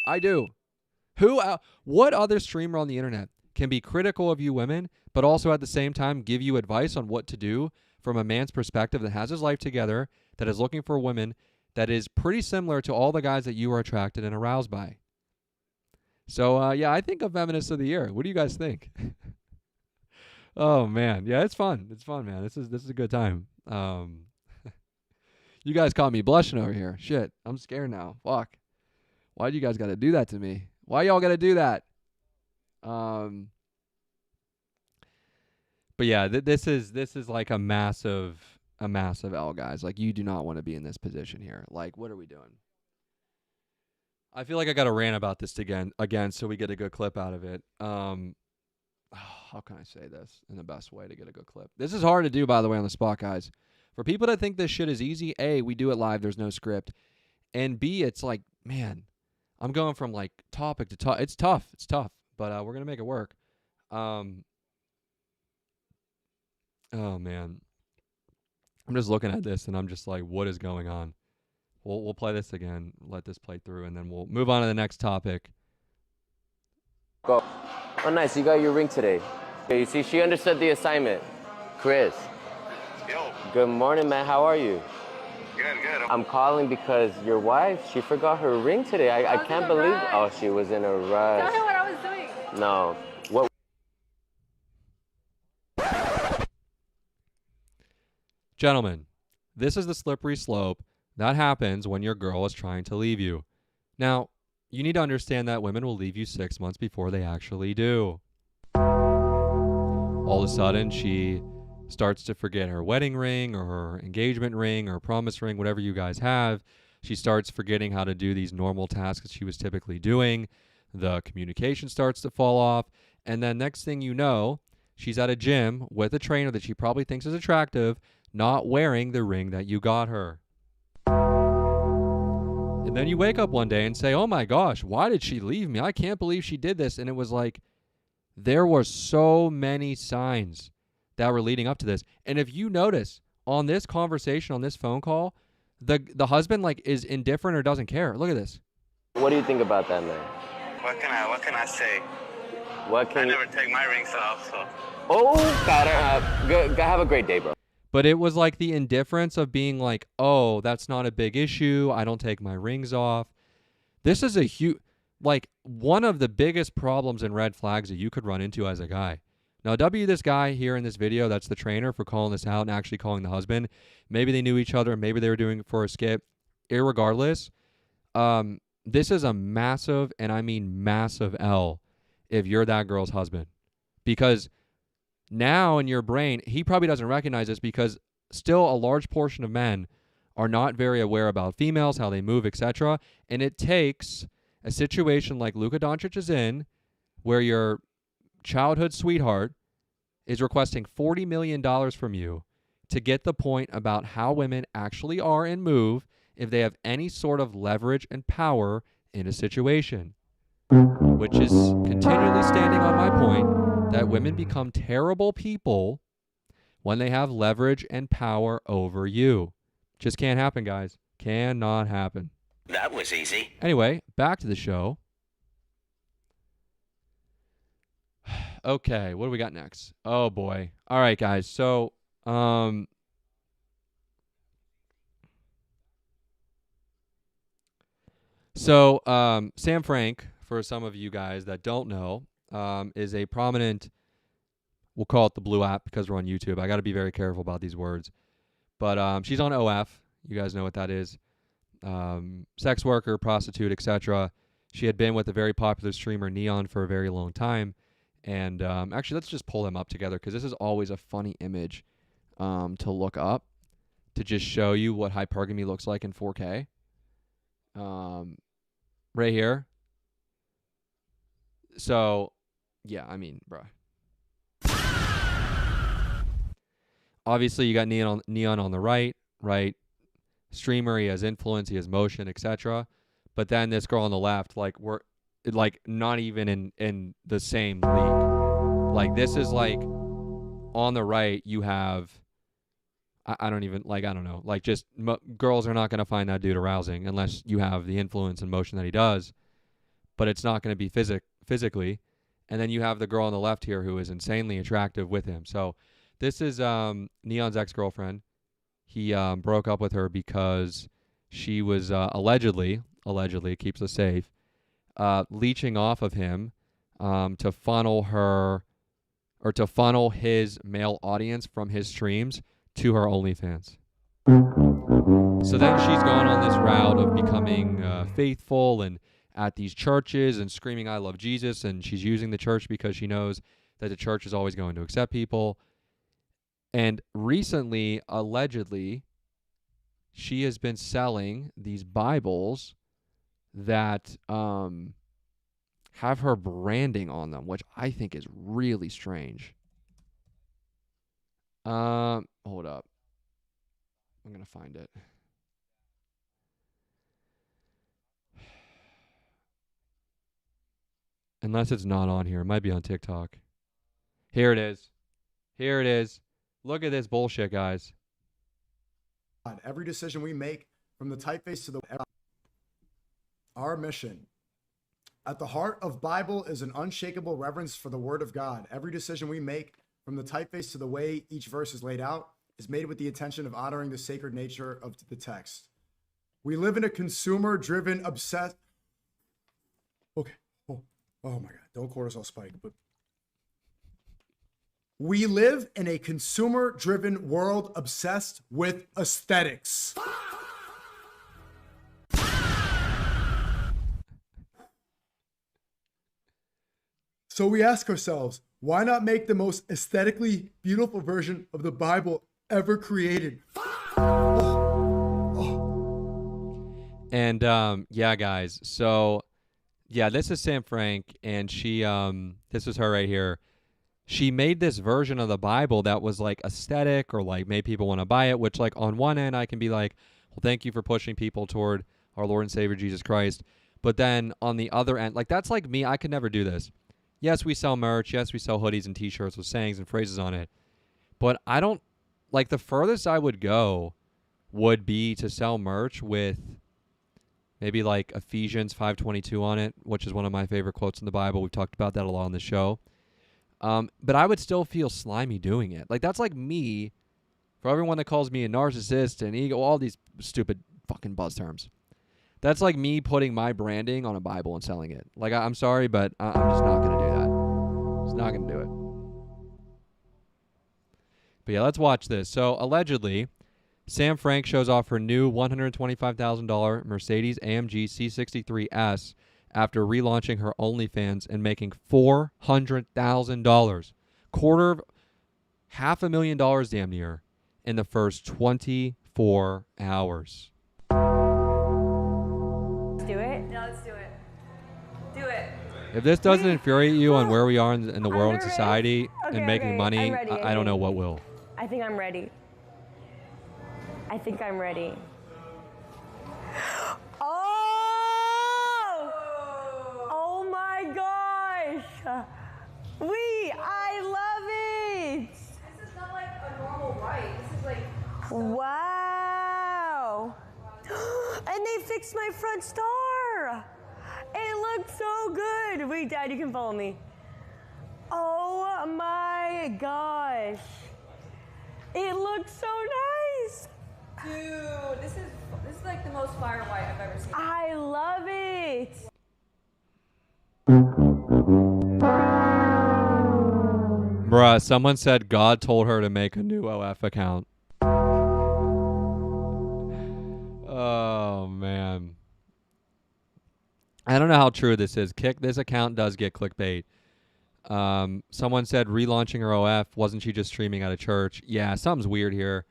I do. What other streamer on the internet can be critical of you women, but also at the same time give you advice on what to do from a man's perspective that has his life together, that is looking for women, that is pretty similar to all the guys that you are attracted and aroused by? So, yeah, I think I'm feminist of the year. What do you guys think? Oh, man. Yeah, it's fun. It's fun, man. This is a good time. You guys caught me blushing over here. Shit, I'm scared now. Fuck. Why'd you guys got to do that to me? Why y'all got to do that? But yeah, this is like a massive L, guys. Like, you do not want to be in this position here. Like, what are we doing? I feel like I got to rant about this again, so we get a good clip out of it. How can I say this in the best way to get a good clip? This is hard to do, by the way, on the spot, guys. For people that think this shit is easy, A, we do it live. There's no script. And B, it's like, man, I'm going from like topic to topic. It's tough. But we're going to make it work. Oh, man. I'm just looking at this and I'm just like, what is going on? We'll play this again. Let this play through and then we'll move on to the next topic. Go. Oh, nice. You got your ring today. Okay, you see, she understood the assignment. Chris. Yo, Good morning, man. How are you? good. I'm calling because your wife, she forgot her ring today. I can't believe. Oh, she was in a rush. Tell her what I was doing. No. What? Gentlemen, this is the slippery slope that happens when your girl is trying to leave you. Now, you need to understand that women will leave you 6 months before they actually do. All of a sudden, she starts to forget her wedding ring or her engagement ring or promise ring, whatever you guys have. She starts forgetting how to do these normal tasks that she was typically doing. The communication starts to fall off. And then next thing you know, she's at a gym with a trainer that she probably thinks is attractive, not wearing the ring that you got her. And then you wake up one day and say, oh my gosh, why did she leave me? I can't believe she did this. And it was like, there were so many signs that were leading up to this. And if you notice on this conversation, on this phone call, the husband like is indifferent or doesn't care. Look at this. What do you think about that, man? What can I say? What can I never take my rings off, so. Oh, got her. Good. Have a great day, bro. But it was like the indifference of being like, oh, that's not a big issue. I don't take my rings off. This is a huge, like one of the biggest problems and red flags that you could run into as a guy. Now, W this guy here in this video, that's the trainer for calling this out and actually calling the husband. Maybe they knew each other. Maybe they were doing it for a skip. Irregardless, this is a massive, and I mean massive L if you're that girl's husband. Because now in your brain, he probably doesn't recognize this because still a large portion of men are not very aware about females, how they move, etc. And it takes a situation like Luka Dončić is in, where your childhood sweetheart is requesting $40 million from you to get the point about how women actually are and move if they have any sort of leverage and power in a situation. Which is continually standing on my point that women become terrible people when they have leverage and power over you. Just can't happen, guys. Cannot happen. That was easy. Anyway, back to the show. Okay, what do we got next? Oh boy. All right, guys. So, Sam Frank, for some of you guys that don't know, is a prominent, we'll call it the Blue app because we're on YouTube. I got to be very careful about these words. But she's on OF. You guys know what that is. Sex worker, prostitute, etc. She had been with a very popular streamer, Neon, for a very long time. And actually, let's just pull them up together because this is always a funny image to look up to just show you what hypergamy looks like in 4K. Right here. So, yeah, I mean, bruh. Obviously, you got Neon on the right? Streamer, he has influence, he has motion, etc. But then this girl on the left, like, we're like not even in the same league. Like, this is like on the right, you have, I don't even, like, I don't know. Like, just girls are not going to find that dude arousing unless you have the influence and motion that he does. But it's not going to be physically. And then you have the girl on the left here who is insanely attractive with him. So this is Neon's ex-girlfriend. He broke up with her because she was allegedly, keeps us safe, leeching off of him to funnel her, or to funnel his male audience from his streams to her OnlyFans. So then she's gone on this route of becoming faithful and at these churches and screaming, "I love Jesus," and she's using the church because she knows that the church is always going to accept people. And recently, allegedly, she has been selling these Bibles that have her branding on them, which I think is really strange. Hold up. I'm going to find it. Unless it's not on here. It might be on TikTok. Here it is. Here it is. Look at this bullshit, guys. Every decision we make, from the typeface to the... Our mission. At the heart of Bible is an unshakable reverence for the Word of God. Every decision we make, from the typeface to the way each verse is laid out, is made with the intention of honoring the sacred nature of the text. We live in a consumer-driven, obsessed... Okay. Oh my God. Don't cortisol spike, but... We live in a consumer-driven world obsessed with aesthetics. So we ask ourselves, why not make the most aesthetically beautiful version of the Bible ever created? And yeah, guys. So yeah, this is Sam Frank, and she this is her right here. She made this version of the Bible that was like aesthetic or like made people want to buy it, which like on one end I can be like, well, thank you for pushing people toward our Lord and Savior Jesus Christ. But then on the other end, like that's like me, I could never do this. Yes, we sell merch. Yes, we sell hoodies and t-shirts with sayings and phrases on it. But I don't, like the furthest I would go would be to sell merch with maybe like Ephesians 5:22 on it, which is one of my favorite quotes in the Bible. We've talked about that a lot on the show. But I would still feel slimy doing it. Like, that's like me, for everyone that calls me a narcissist and ego, all these stupid fucking buzz terms. That's like me putting my branding on a Bible and selling it. Like, I'm sorry, but I'm just not going to do that. Just not going to do it. But yeah, let's watch this. So, allegedly, Sam Frank shows off her new $125,000 Mercedes AMG C63S after relaunching her OnlyFans and making $400,000, $250,000 damn near, in the first 24 hours. Let's do it. No, let's do it. Do it. If this doesn't infuriate you on where we are in the world and nervous. society and making money, I'm ready, I don't know what will. I think I'm ready. I think I'm ready. Oh! Oh my gosh! I love it! This is not like a normal right. This is like. Wow! And they fixed my front star! It looks so good! Wait, Dad, you can follow me. Oh my gosh! It looks so nice! Dude, this is like the most fire white I've ever seen. I love it! Bruh, someone said God told her to make a new OF account. Oh, man. I don't know how true this is. This account does get clickbait. Someone said relaunching her OF. Wasn't she just streaming at a church? Yeah, something's weird here.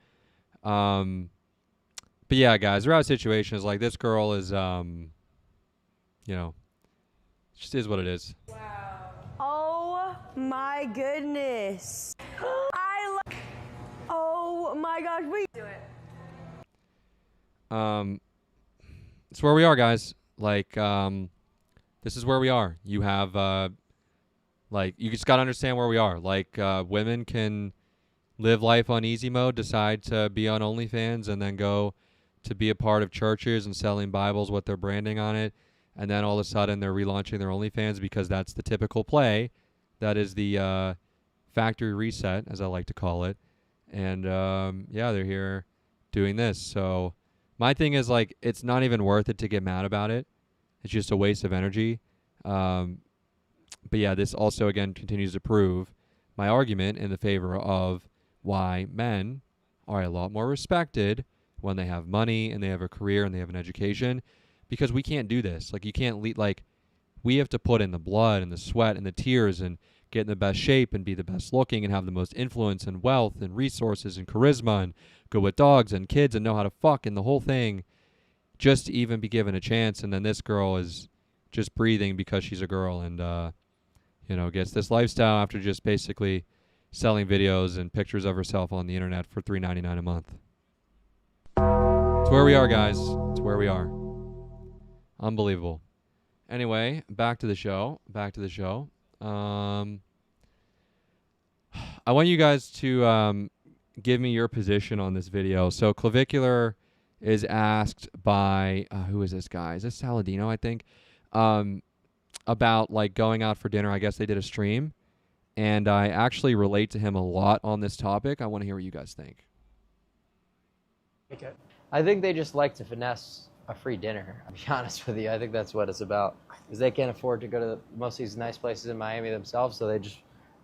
But yeah, guys, the real situation is like this girl is, you know, just is what it is. Oh my goodness! Oh my gosh! Wait. Do it. It's where we are, guys. Like, this is where we are. You have, like, you just gotta understand where we are. Like, women can live life on easy mode, decide to be on OnlyFans, and then go to be a part of churches and selling Bibles with their branding on it. And then all of a sudden they're relaunching their OnlyFans because that's the typical play. That is the factory reset, as I like to call it. And, yeah, they're here doing this. So my thing is, like, it's not even worth it to get mad about it. It's just a waste of energy. But, yeah, this also, again, continues to prove my argument in the favor of why men are a lot more respected when they have money and they have a career and they have an education, because we can't do this. Like, you can't we have to put in the blood and the sweat and the tears and get in the best shape and be the best looking and have the most influence and wealth and resources and charisma and go with dogs and kids and know how to fuck and the whole thing just to even be given a chance. And then this girl is just breathing because she's a girl and, you know, gets this lifestyle after just basically selling videos and pictures of herself on the internet for $3.99 a month. It's where we are, guys. It's where we are. Unbelievable. Anyway, back to the show. I want you guys to give me your position on this video. So Clavicular is asked by, who is this guy? Is this Saladino, I think? About, like, going out for dinner. I guess they did a stream. And I actually relate to him a lot on this topic. I want to hear what you guys think. I think they just like to finesse a free dinner. I'll be honest with you. I think that's what it's about. Because they can't afford to go to most of these nice places in Miami themselves, so they just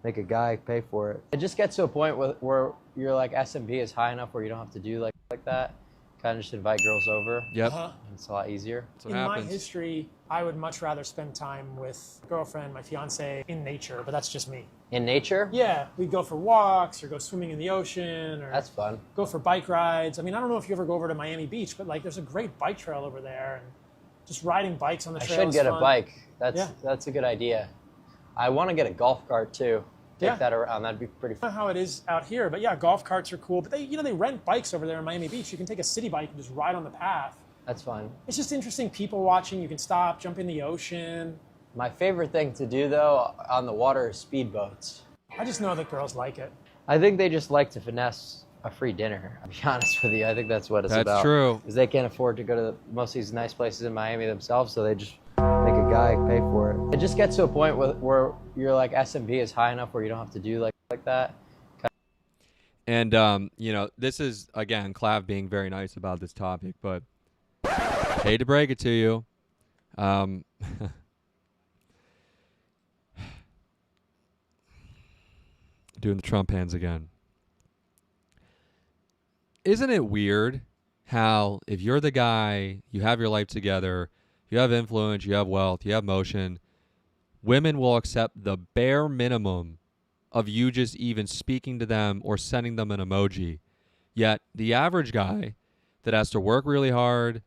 make a guy pay for it. It just gets to a point where you're like, S&B is high enough where you don't have to do like that. Kind of just invite girls over. Yep. It's a lot easier. That's what in happens. my history, I would much rather spend time with a girlfriend, my fiance, in nature, but that's just me. In nature? Yeah, we'd go for walks or go swimming in the ocean or That's fun. go for bike rides. I mean, I don't know if you ever go over to Miami Beach, but like there's a great bike trail over there and just riding bikes on the I trail should is get fun. a bike. That's a good idea. I want to get a golf cart too. Take that around. That'd be pretty I fun. don't know how it is out here, but yeah, golf carts are cool. But they rent bikes over there in Miami Beach. You can take a city bike and just ride on the path. That's fun. It's just interesting people watching. You can stop, jump in the ocean. My favorite thing to do though on the water is speedboats. I just know that girls like it. I think they just like to finesse a free dinner. I'll be honest with you. I think that's what it's about. That's true. Because they can't afford to go to most of these nice places in Miami themselves, so they just make a guy pay for it. It just gets to a point where you're like, S&B is high enough where you don't have to do like that. And, you know, this is, again, Clav being very nice about this topic, but hate to break it to you. Doing the Trump hands again. Isn't it weird how if you're the guy, you have your life together, you have influence, you have wealth, you have motion. Women will accept the bare minimum of you just even speaking to them or sending them an emoji. Yet the average guy that has to work really hard,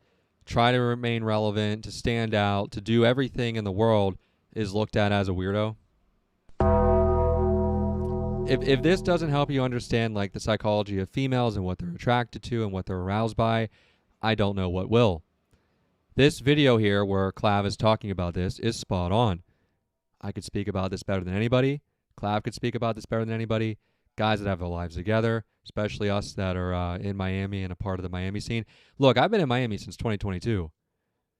try to remain relevant, to stand out, to do everything in the world is looked at as a weirdo. If this doesn't help you understand like the psychology of females and what they're attracted to and what they're aroused by, I don't know what will. This video here where Clav is talking about this is spot on. I could speak about this better than anybody. Clav could speak about this better than anybody. Guys that have their lives together, especially us that are in Miami and a part of the Miami scene. Look, I've been in Miami since 2022.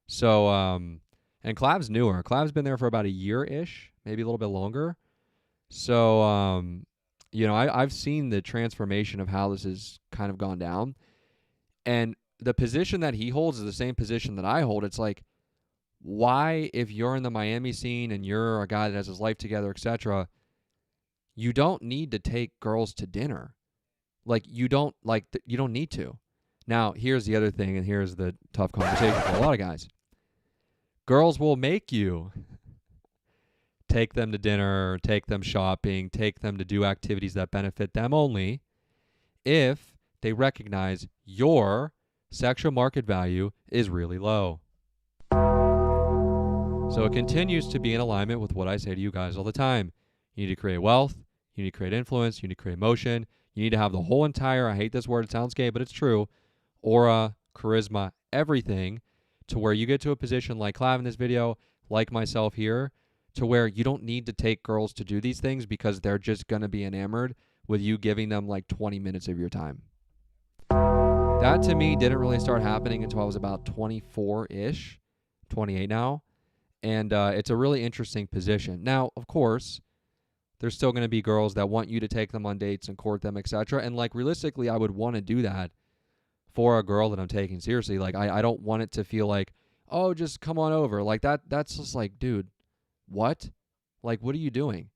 So, and Clav's newer. Clav's been there for about a year-ish, maybe a little bit longer. So, you know, I've seen the transformation of how this has kind of gone down. And the position that he holds is the same position that I hold. It's like, why, if you're in the Miami scene and you're a guy that has his life together, etc., you don't need to take girls to dinner. Like, you don't need to. Now, here's the other thing, and here's the tough conversation for a lot of guys. Girls will make you take them to dinner, take them shopping, take them to do activities that benefit them only if they recognize your sexual market value is really low. So it continues to be in alignment with what I say to you guys all the time. You need to create wealth. You need to create influence. You need to create emotion. You need to have the whole entire, I hate this word, it sounds gay, but it's true, aura, charisma, everything, to where you get to a position like Clav in this video, like myself here, to where you don't need to take girls to do these things because they're just going to be enamored with you giving them like 20 minutes of your time. That to me didn't really start happening until I was about 24-ish, 28 now. And it's a really interesting position. Now, of course, there's still going to be girls that want you to take them on dates and court them, etc. And like realistically, I would want to do that for a girl that I'm taking seriously. Like I don't want it to feel like, oh, just come on over. Like that's just like, dude, what? Like, what are you doing?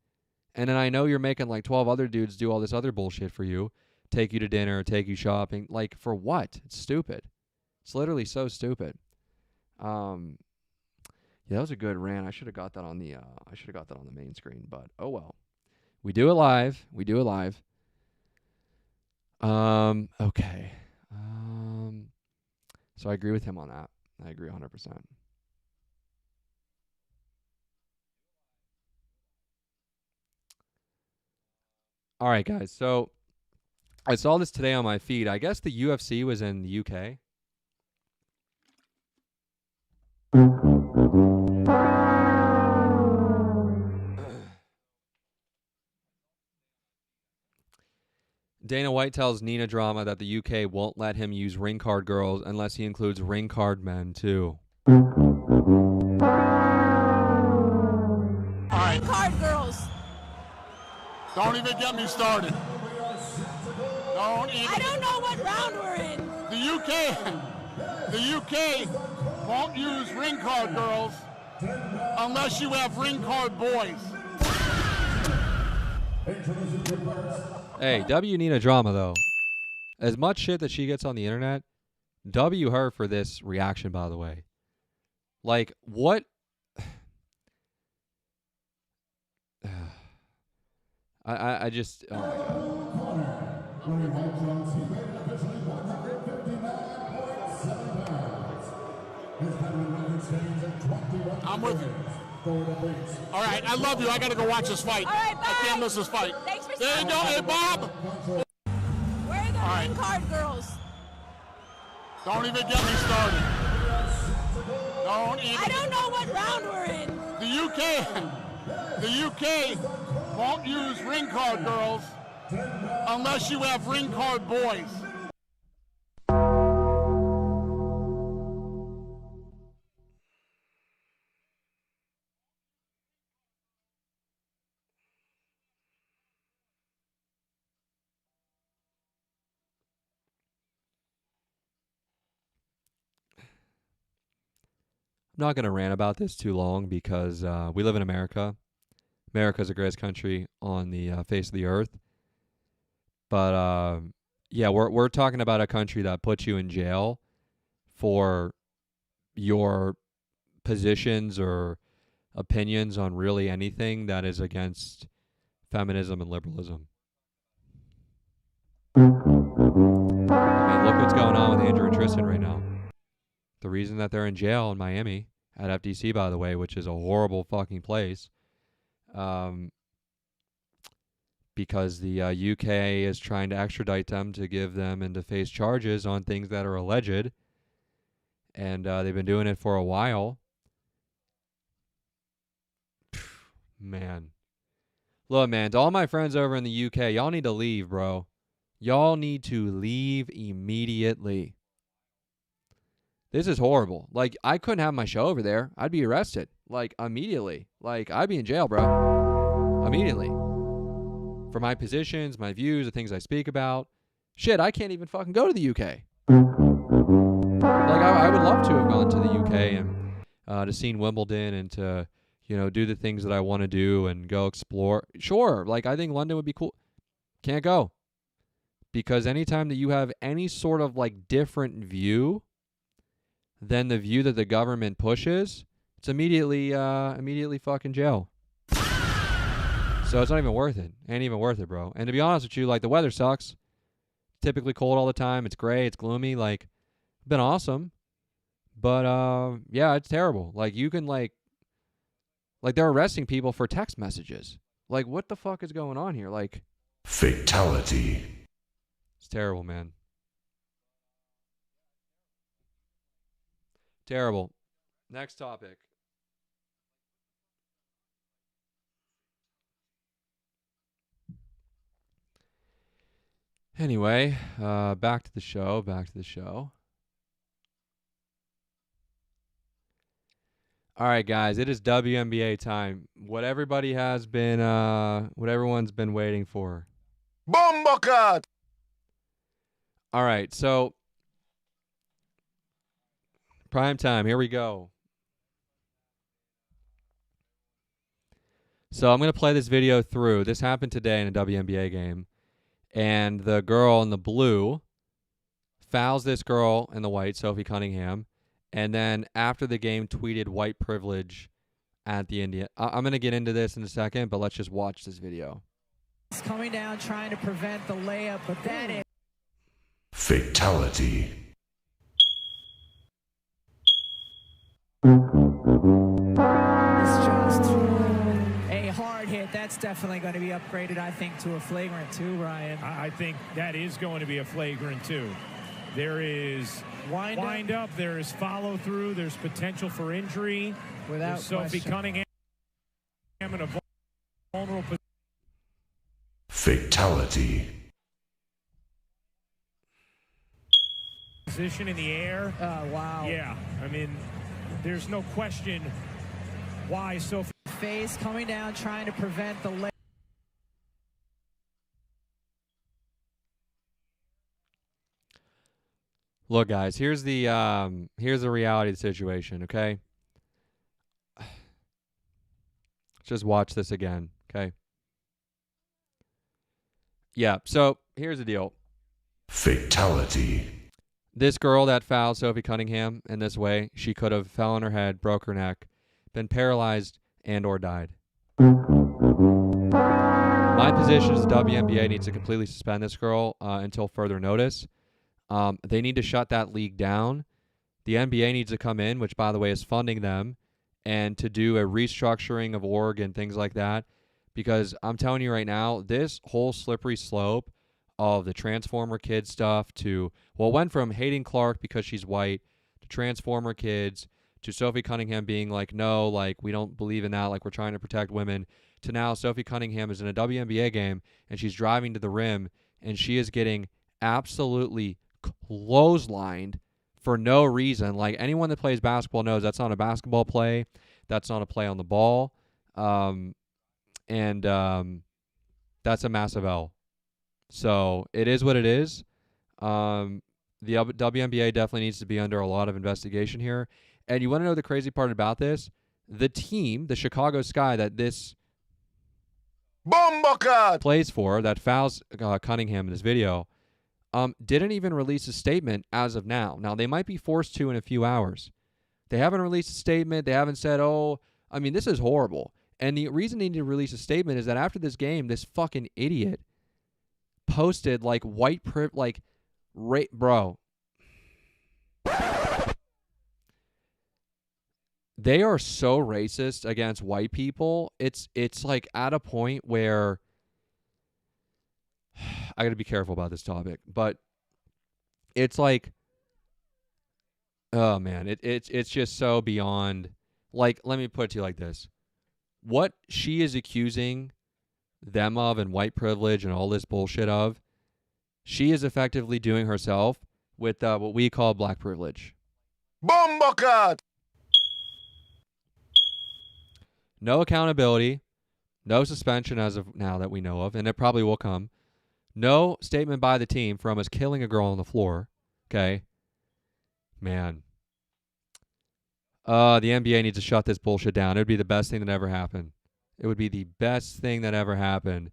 And then I know you're making like 12 other dudes do all this other bullshit for you, take you to dinner, take you shopping. Like, for what? It's stupid. It's literally so stupid. Yeah, that was a good rant. I should have got that on the main screen, but oh well. We do it live. We do it live. Okay. So I agree with him on that. I agree 100%. All right, guys. So I saw this today on my feed. I guess the UFC was in the UK. Dana White tells Nina Drama that the UK won't let him use ring card girls unless he includes ring card men too. Ring card girls. Don't even get me started. I don't know what round we're in. The UK won't use ring card girls unless you have ring card boys. Hey, W Nina Drama though. As much shit that she gets on the internet, W her for this reaction, by the way. Like, what? I just, oh my God. I'm with you. All right, I love you. I got to go watch this fight. All right, bye. I can't miss this fight. Thanks for There you go. Hey, Bob. Where are the ring card girls? Don't even get me started. I don't know what round we're in. The UK won't use ring card girls unless you have ring card boys. I'm not going to rant about this too long because we live in America. America is the greatest country on the face of the earth. But yeah, we're talking about a country that puts you in jail for your positions or opinions on really anything that is against feminism and liberalism. I mean, look what's going on with Andrew and Tristan right now. The reason that they're in jail in Miami at FTC, by the way, which is a horrible fucking place, because the UK is trying to extradite them to give them and to face charges on things that are alleged, and they've been doing it for a while. Man. Look, man, to all my friends over in the UK, y'all need to leave, bro. Y'all need to leave immediately. This is horrible. Like, I couldn't have my show over there. I'd be arrested. Like, immediately. Like, I'd be in jail, bro. Immediately. For my positions, my views, the things I speak about. Shit, I can't even fucking go to the UK. Like, I would love to have gone to the UK and to seen Wimbledon and to, you know, do the things that I want to do and go explore. Sure, like, I think London would be cool. Can't go. Because anytime that you have any sort of, like, different view than the view that the government pushes, it's immediately fucking jail. So it's not even worth it. Ain't even worth it, bro. And to be honest with you, like, the weather sucks. Typically cold all the time. It's gray. It's gloomy. Like, been awesome. But, yeah, it's terrible. Like, you can, like, they're arresting people for text messages. Like, what the fuck is going on here? Like, fatality. It's terrible, man. Terrible. Next topic. Anyway, back to the show. All right, guys, it is WNBA time. What everyone's been waiting for. Bombocat! All right, so prime time. Here we go. So I'm going to play this video through. This happened today in a WNBA game. And the girl in the blue fouls this girl in the white, Sophie Cunningham. And then after the game tweeted white privilege at the Indian. I'm going to get into this in a second, but let's just watch this video. It's coming down trying to prevent the layup, but that is fatality. It's just a hard hit. That's definitely going to be upgraded, I think, to a flagrant too, Ryan. I think that is going to be a flagrant too. There is wind up, there is follow through, there's potential for injury. Without Sophie question. Cunningham in a vulnerable Fatality. position in the air. Oh, wow. Yeah, I mean, there's no question why Sophie. Face coming down trying to prevent the layup. Look, guys, here's the reality of the situation, okay? Just watch this again, okay? Yeah, so here's the deal. Fatality. This girl that fouled Sophie Cunningham in this way, she could have fell on her head, broke her neck, been paralyzed, and or died. My position is the WNBA needs to completely suspend this girl until further notice. They need to shut that league down. The NBA needs to come in, which, by the way, is funding them, and to do a restructuring of org and things like that. Because I'm telling you right now, this whole slippery slope of the Transformer Kids stuff to, well, it went from hating Clark because she's white to Transformer Kids to Sophie Cunningham being like, no, like, we don't believe in that, like, we're trying to protect women, to now Sophie Cunningham is in a WNBA game and she's driving to the rim and she is getting absolutely clotheslined for no reason. Like, anyone that plays basketball knows that's not a basketball play. That's not a play on the ball. And that's a massive L. So it is what it is. The WNBA definitely needs to be under a lot of investigation here. And you want to know the crazy part about this? The team, the Chicago Sky that this plays for, that fouls Cunningham in this video, didn't even release a statement as of now. Now, they might be forced to in a few hours. They haven't released a statement. They haven't said, oh, I mean, this is horrible. And the reason they need to release a statement is that after this game, this fucking idiot posted like bro. They are so racist against white people. It's like at a point where I got to be careful about this topic, but it's like, oh man, it's just so beyond. Like, let me put it to you like this. What she is accusing them of and white privilege and all this bullshit of, she is effectively doing herself with what we call black privilege. Bombakat! No accountability, no suspension as of now that we know of, and it probably will come. No statement by the team from us killing a girl on the floor. Okay? Man. The NBA needs to shut this bullshit down. It would be the best thing that ever happened. It would be the best thing that ever happened.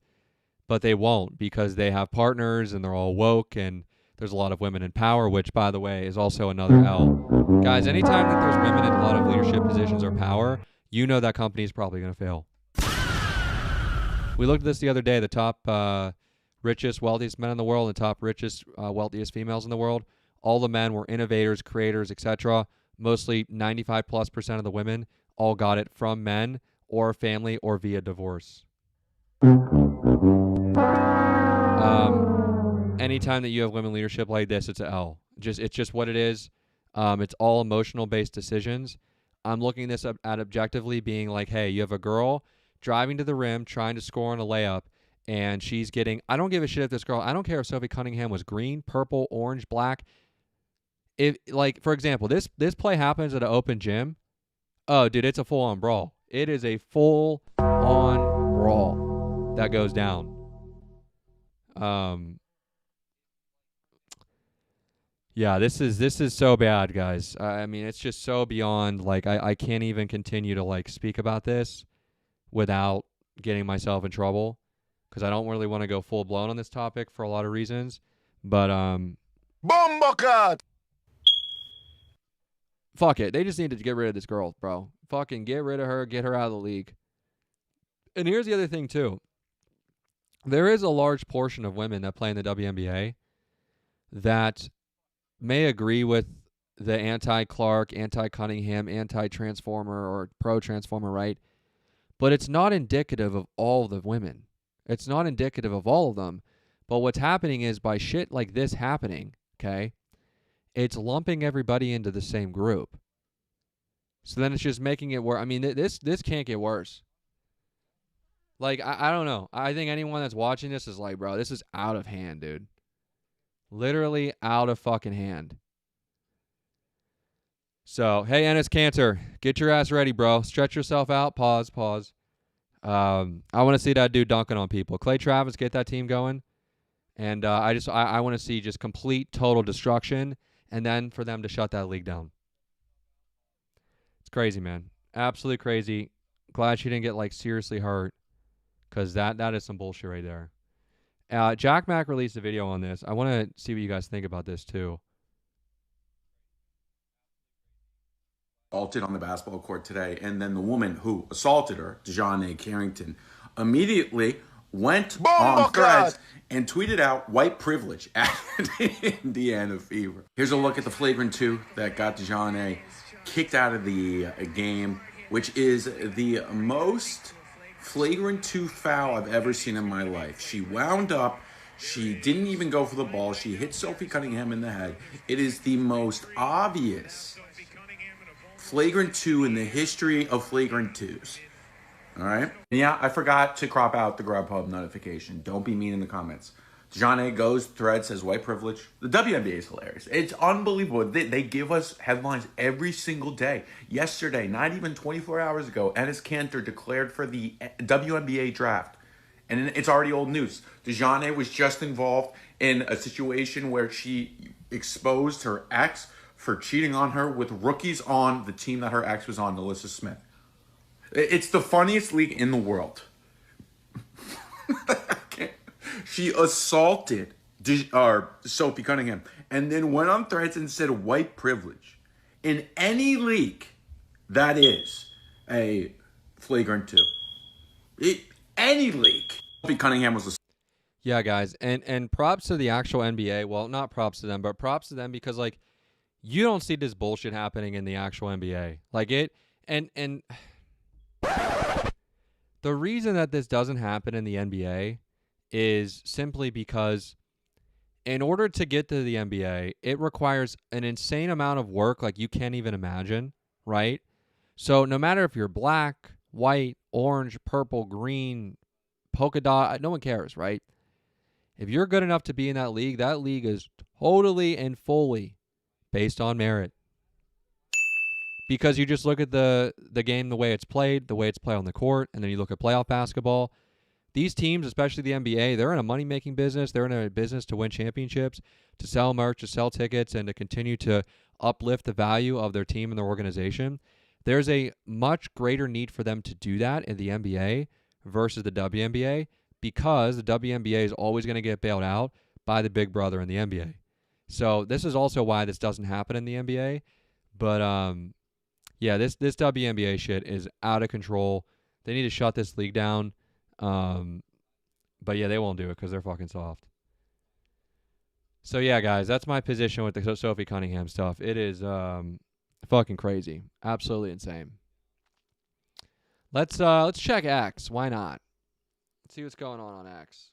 But they won't because they have partners and they're all woke and there's a lot of women in power, which, by the way, is also another L. Guys, anytime that there's women in a lot of leadership positions or power, you know that company is probably going to fail. We looked at this the other day. The top richest, wealthiest men in the world and top richest, wealthiest females in the world. All the men were innovators, creators, etc. Mostly 95+% of the women all got it from men or family or via divorce. Anytime that you have women leadership like this, it's an L. It's just what it is. It's all emotional based decisions. I'm looking this up at objectively being like, hey, you have a girl driving to the rim, trying to score on a layup, and she's getting, I don't give a shit if this girl, I don't care if Sophie Cunningham was green, purple, orange, black. If, like, for example, this play happens at an open gym. Oh, dude, it's a full-on brawl. It is a full-on brawl that goes down. Yeah, this is so bad, guys. I mean, it's just so beyond, like, I can't even continue to, like, speak about this without getting myself in trouble because I don't really want to go full-blown on this topic for a lot of reasons. But, Bombakat! fuck it. They just need to get rid of this girl, bro. Fucking get rid of her. Get her out of the league. And here's the other thing, too. There is a large portion of women that play in the WNBA that may agree with the anti-Clark, anti-Cunningham, anti-Transformer, or pro-Transformer, right? But it's not indicative of all the women. It's not indicative of all of them. But what's happening is by shit like this happening, okay, it's lumping everybody into the same group. So then it's just making it worse. I mean, this can't get worse. Like, I don't know. I think anyone that's watching this is like, bro, this is out of hand, dude. Literally out of fucking hand. So, hey, Ennis Cantor, get your ass ready, bro. Stretch yourself out. Pause. I want to see that dude dunking on people. Clay Travis, get that team going. And I want to see just complete, total destruction, and then for them to shut that league down. It's crazy, man. Absolutely crazy. Glad she didn't get, like, seriously hurt, because that is some bullshit right there. Jack Mack released a video on this. I want to see what you guys think about this, too. Assaulted on the basketball court today, and then the woman who assaulted her, DeJounte Carrington, immediately went on Threads and tweeted out white privilege at Indiana Fever. Here's a look at the flagrant 2 that got DeJounte kicked out of the game, which is the most flagrant 2 foul I've ever seen in my life. She wound up. She didn't even go for the ball. She hit Sophie Cunningham in the head. It is the most obvious flagrant 2 in the history of flagrant 2s. All right? And yeah, I forgot to crop out the Grubhub notification. Don't be mean in the comments. DeJounte goes, thread, says white privilege. The WNBA is hilarious. It's unbelievable. They give us headlines every single day. Yesterday, not even 24 hours ago, Ennis Cantor declared for the WNBA draft. And it's already old news. DeJounte was just involved in a situation where she exposed her ex for cheating on her with rookies on the team that her ex was on, Alyssa Smith. It's the funniest league in the world. She assaulted Sophie Cunningham and then went on Threads and said white privilege. in any league that is a flagrant 2. Any league. Cunningham was the Yeah, guys, and props to the actual NBA. Well, not props to them, but props to them because like you don't see this bullshit happening in the actual NBA. Like it and the reason that this doesn't happen in the NBA is simply because in order to get to the NBA, it requires an insane amount of work like you can't even imagine, right? So no matter if you're black, white, orange, purple, green, polka dot, no one cares, right? If you're good enough to be in that league is totally and fully based on merit. Because you just look at the game the way it's played on the court, and then you look at playoff basketball. These teams, especially the NBA, they're in a money-making business. They're in a business to win championships, to sell merch, to sell tickets, and to continue to uplift the value of their team and their organization. There's a much greater need for them to do that in the NBA versus the WNBA because the WNBA is always going to get bailed out by the big brother in the NBA. So this is also why this doesn't happen in the NBA. But yeah, this WNBA shit is out of control. They need to shut this league down. But yeah, they won't do it because they're fucking soft. So yeah, guys, that's my position with the Sophie Cunningham stuff. It is fucking crazy, absolutely insane. Let's check X. Why not? Let's see what's going on X.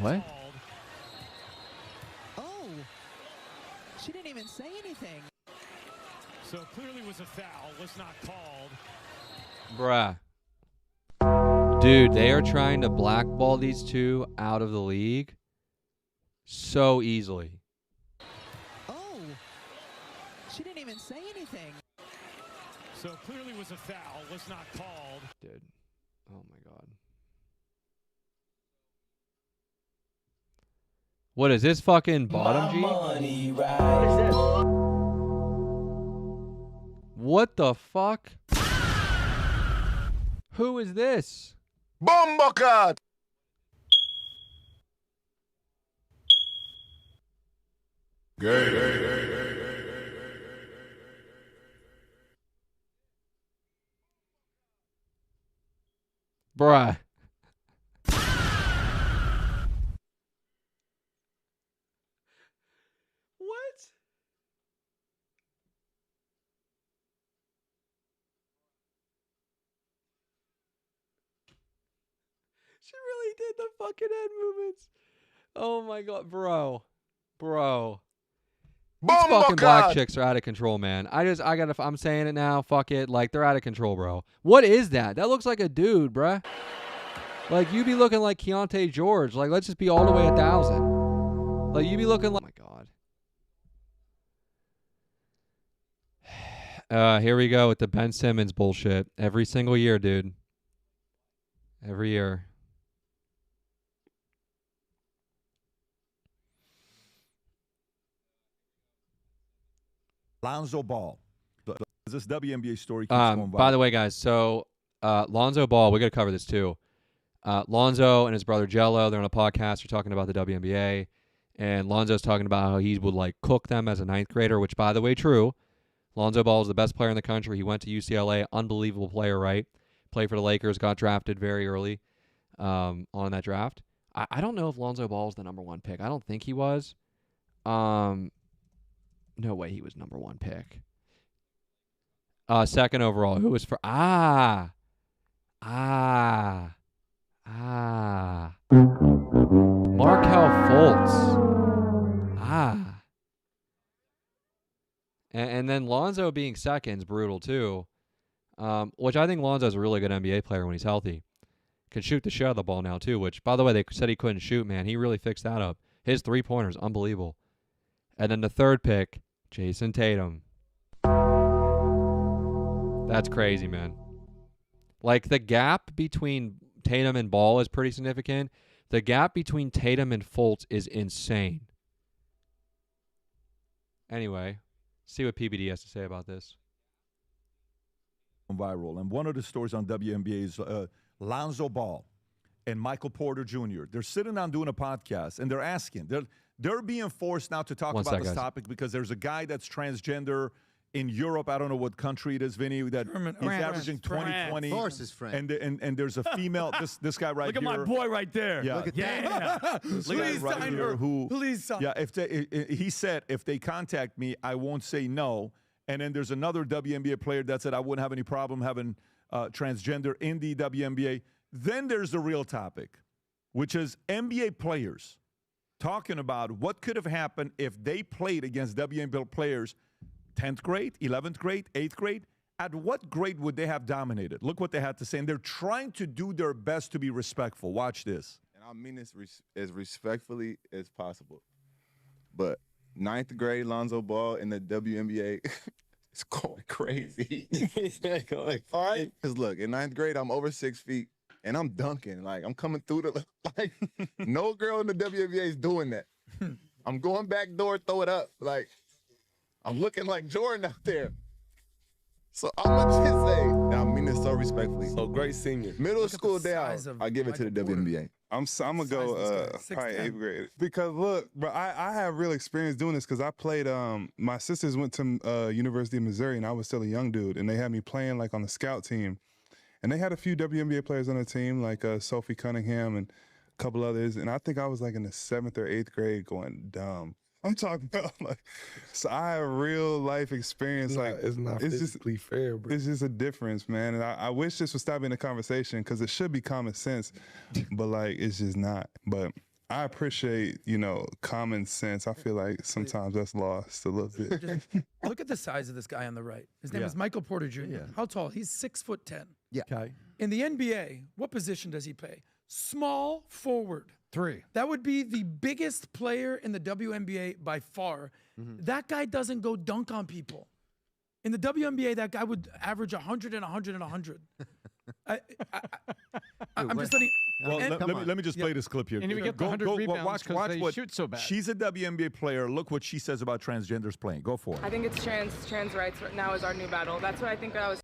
What? Oh, she didn't even say anything. So clearly was a foul, was not called. Bruh. Dude, they are trying to blackball these two out of the league so easily. Oh, she didn't even say anything. So clearly was a foul, was not called. Dude, oh my God. What is this fucking bottom G? Money, right? What is this? What the fuck? Who is this? Bombocat! Bruh. What? She really did the fucking head movements. Oh my God, bro. These fucking black chicks are out of control, man. I'm saying it now. Fuck it. Like, they're out of control, bro. What is that? That looks like a dude, bruh. Like, you be looking like Keontae George. Like, let's just be all the way 1,000. Like, you be looking like... Oh, my God. Here we go with the Ben Simmons bullshit. Every single year, dude. Every year. Lonzo Ball. This WNBA story keeps going viral. By the way, guys, so Lonzo Ball, we got to cover this too. Lonzo and his brother Jello, they're on a podcast. They're talking about the WNBA. And Lonzo's talking about how he would like cook them as a 9th grader, which, by the way, true. Lonzo Ball is the best player in the country. He went to UCLA. Unbelievable player, right? Played for the Lakers, got drafted very early on that draft. I don't know if Lonzo Ball is the number 1 pick. I don't think he was. No way he was number 1 pick. 2nd overall. Who was for... Markel Fultz. And then Lonzo being 2nd is brutal too. Which I think Lonzo's a really good NBA player when he's healthy. Can shoot the shit out of the ball now too, which, by the way, they said he couldn't shoot, man. He really fixed that up. His 3-pointers, unbelievable. And then the 3rd pick, Jason Tatum. That's crazy, man. Like, the gap between Tatum and Ball is pretty significant. The gap between Tatum and Fultz is insane. Anyway, see what PBD has to say about this. Viral. And one of the stories on WNBA is Lonzo Ball. and Michael Porter Jr. They're sitting down doing a podcast, and they're asking. They're being forced now to talk about this topic because there's a guy that's transgender in Europe. I don't know what country it is, Vinny. That he's averaging 20. Of course, his friend. And there's a female. This guy right here. Look at my boy right there. Yeah. Look at that. This guy right here who. Please sign. Yeah. He said if they contact me, I won't say no. And then there's another WNBA player that said I wouldn't have any problem having transgender in the WNBA. Then there's the real topic, which is NBA players talking about what could have happened if they played against WNBA players 10th grade, 11th grade, 8th grade. At what grade would they have dominated? Look what they had to say. And they're trying to do their best to be respectful. Watch this. And I mean this as respectfully as possible. But 9th grade Lonzo Ball in the WNBA is going crazy. All right? Because look, in 9th grade, I'm over 6 feet. And I'm dunking. Like, I'm coming through the, like, no girl in the WNBA is doing that. I'm going back door, throw it up. Like, I'm looking like Jordan out there. So I'm going to just say, now, I mean this so respectfully. So great senior. Middle school down, I give it to the WNBA. I'm going to go probably 8th grade. Because, look, bro, I have real experience doing this because I played, my sisters went to University of Missouri, and I was still a young dude, and they had me playing, like, on the scout team. And they had a few WNBA players on the team, like Sophie Cunningham and a couple others. And I think I was like in the 7th or 8th grade going dumb. I'm talking about like, so I have real life experience. It's not physically fair, bro. It's just a difference, man. And I wish this would stop being a conversation because it should be common sense, but like it's just not. But I appreciate, common sense. I feel like sometimes that's lost a little bit. Look at the size of this guy on the right. His name is Michael Porter Jr. Yeah. How tall? He's 6'10". Yeah. Okay. In the NBA, what position does he play? Small forward. 3. That would be the biggest player in the WNBA by far. That guy doesn't go dunk on people. In the WNBA, that guy would average 100 and 100 and 100. I'm just letting. Well, let me just play this clip here. And you get the 100 rebounds watch because they what shoot so bad. She's a WNBA player. Look what she says about transgenders playing. Go for it. I think it's trans rights right now is our new battle. That's what I think I was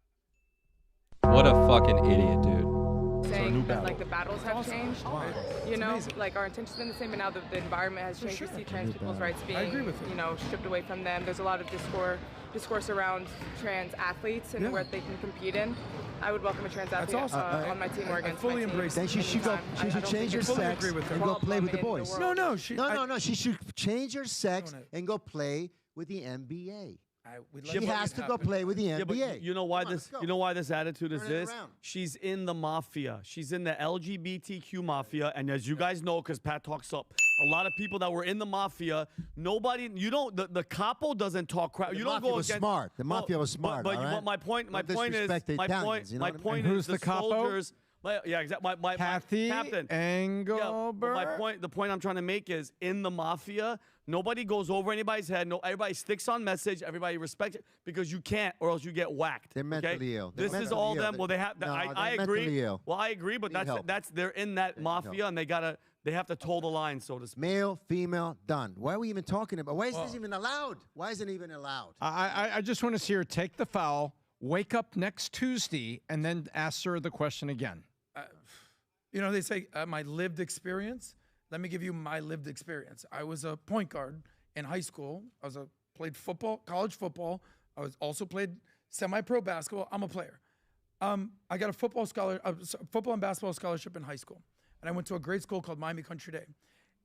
What a fucking idiot, dude. saying, that like the battles have changed. You know, like our intentions have been the same, but now the environment has changed. We see trans people's rights being, stripped away from them. There's a lot of discourse around trans athletes and what they can compete in. I would welcome a trans athlete on my team or against fully my team. embrace Then she should change her sex and go play with the boys. No, She should change her sex and go play with the NBA. She has to go play with the NBA. Yeah, but you know why this attitude is this? She's in the mafia. She's in the LGBTQ mafia, and as you guys know, because Pat talks up a lot of people that were in the mafia. The capo doesn't talk crap. You don't go against. Smart. The mafia was smart. But my point is the soldiers. Yeah, exactly. My captain. Engelbert. Yeah, the point I'm trying to make is in the mafia, nobody goes over anybody's head. No, everybody sticks on message. Everybody respects it because you can't, or else you get whacked. They're mentally ill. This is all them. Well, they have. I agree. Well, I agree, but that's they're in that mafia, and they have to toe the line, so to speak. Male, female, done. Why are we even talking about? Why is this even allowed? Why isn't it even allowed? I just want to see her take the foul, wake up next Tuesday, and then ask her the question again. They say my lived experience. Let me give you my lived experience. I was a point guard in high school. Played football, college football. I also played semi-pro basketball. I'm a player. I got a football and basketball scholarship in high school, and I went to a great school called Miami Country Day.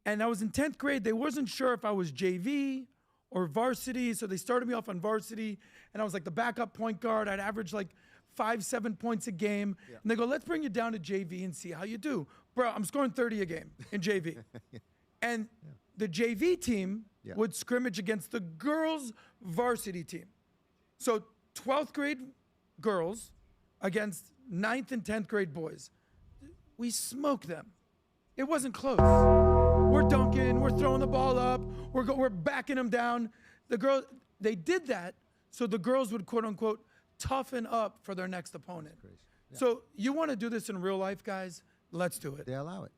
And I was in 10th grade. They wasn't sure if I was JV or varsity, so they started me off on varsity, and I was like the backup point guard. I'd average like 5-7 points a game. Yeah. And they go, let's bring you down to JV and see how you do. Bro, I'm scoring 30 a game in JV. And the JV team would scrimmage against the girls' varsity team. So 12th grade girls against 9th and 10th grade boys. We smoked them. It wasn't close. We're dunking, we're throwing the ball up, we're backing them down. They did that so the girls would, quote unquote, toughen up for their next opponent. Yeah. So you want to do this in real life, guys? Let's do it. They allow it.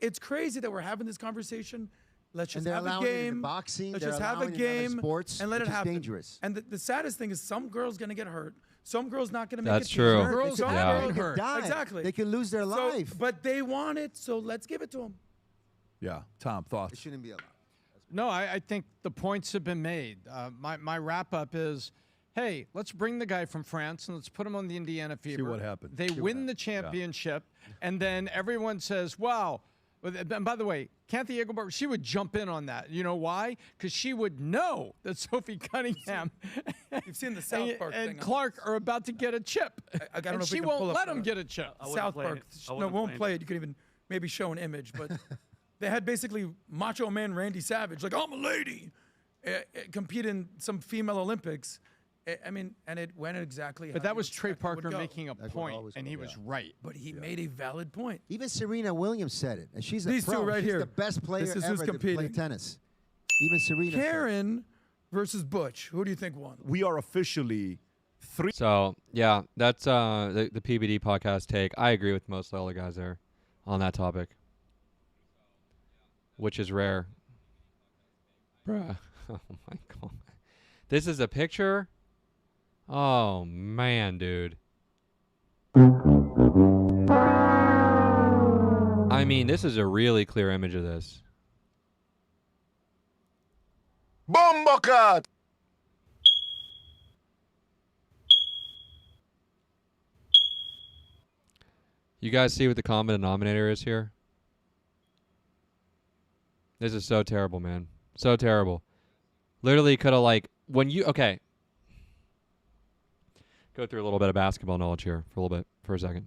It's crazy that we're having this conversation. Let's just they're have a allowing it in game. boxing. Let's they're just have a allowing it in other game sports, and let which it is happen. dangerous. And the saddest thing is some girls gonna get hurt. Some girls not gonna make That's it. true. Some girls They are could hurt. die. Exactly. They can lose their life. But they want it, so let's give it to them. Yeah, Tom, thoughts? It shouldn't be allowed. No, I think the points have been made. My wrap up is, hey, let's bring the guy from France and let's put him on the Indiana Fever. what happens. They win the championship, and then everyone says, wow. And by the way, Kathy Egelbart, she would jump in on that. You know why? Because she would know that Sophie Cunningham You've seen the South Park and thing. Clark are about to get a chip. I don't know and if we she can pull won't up let the them get a chip. South Park. No, won't play it. You could even maybe show an image, but they had basically Macho Man Randy Savage, like I'm a lady, compete in some female Olympics. I mean, and it went exactly. But how that you was Trey expect it would Parker go. making a point, and he was right. But he made a valid point. Even Serena Williams said it, and she's a These pro. two right She's here. the best player This is ever who's to play competing. tennis. Even Serena. said it. Karen versus Butch. Who do you think won? We are officially 3. So yeah, that's the PBD podcast take. I agree with most of the other guys there on that topic, which is rare. Bruh. Oh my god. This is a picture. Oh man, dude. I mean, this is a really clear image of this. Bombocat! You guys see what the common denominator is here? This is so terrible, man. So terrible. Literally could have okay. Go through a little bit of basketball knowledge here for a second.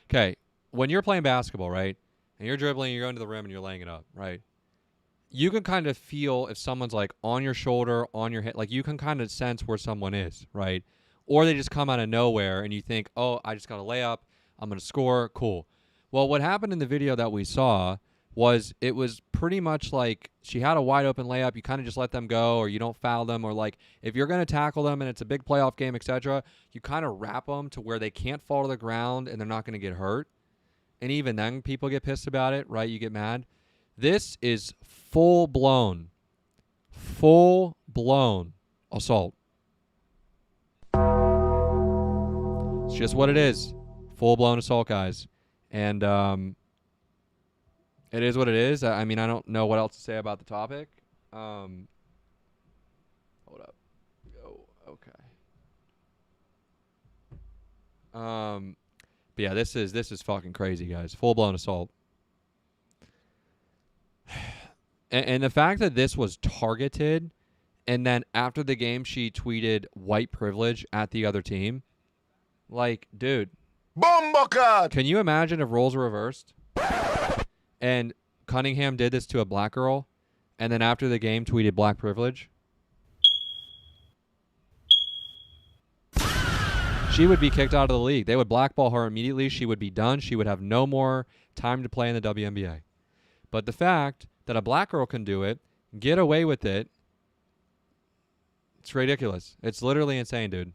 Okay, when you're playing basketball, right, and you're dribbling, you're going to the rim and you're laying it up, right, you can kind of feel if someone's like on your shoulder, on your head, like you can kind of sense where someone is, right? Or they just come out of nowhere and you think, oh, I just got a layup, I'm going to score, cool. Well, what happened in the video that we saw was it was pretty much like she had a wide open layup. You kind of just let them go, or you don't foul them, or like if you're going to tackle them and it's a big playoff game, etc., you kind of wrap them to where they can't fall to the ground and they're not going to get hurt. And even then people get pissed about it, right? You get mad. This is full-blown assault. It's just what it is. Full-blown assault, guys. And it is what it is. I mean, I don't know what else to say about the topic. Hold up. Okay. But yeah, this is fucking crazy, guys. Full-blown assault. And the fact that this was targeted, and then after the game she tweeted white privilege at the other team. Like, dude. Bombocat! Can you imagine if roles were reversed? And Cunningham did this to a black girl, and then after the game tweeted black privilege. She would be kicked out of the league. They would blackball her immediately. She would be done. She would have no more time to play in the WNBA. But the fact that a black girl can do it, get away with it, it's ridiculous. It's literally insane, dude.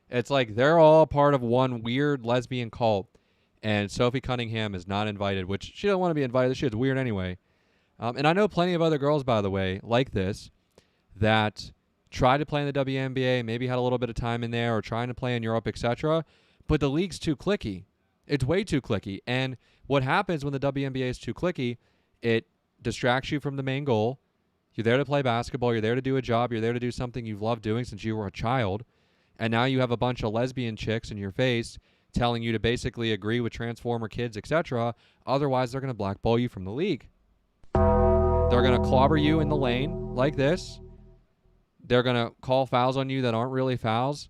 It's like they're all part of one weird lesbian cult. And Sophie Cunningham is not invited, which she don't want to be invited. This shit's weird anyway. And I know plenty of other girls, by the way, like this, that tried to play in the WNBA, maybe had a little bit of time in there, or trying to play in Europe, etc. But the league's too cliquey. It's way too cliquey. And what happens when the WNBA is too cliquey, it distracts you from the main goal. You're there to play basketball. You're there to do a job. You're there to do something you've loved doing since you were a child. And now you have a bunch of lesbian chicks in your face telling you to basically agree with Transformer kids, etc. Otherwise, they're going to blackball you from the league. They're going to clobber you in the lane like this. They're going to call fouls on you that aren't really fouls.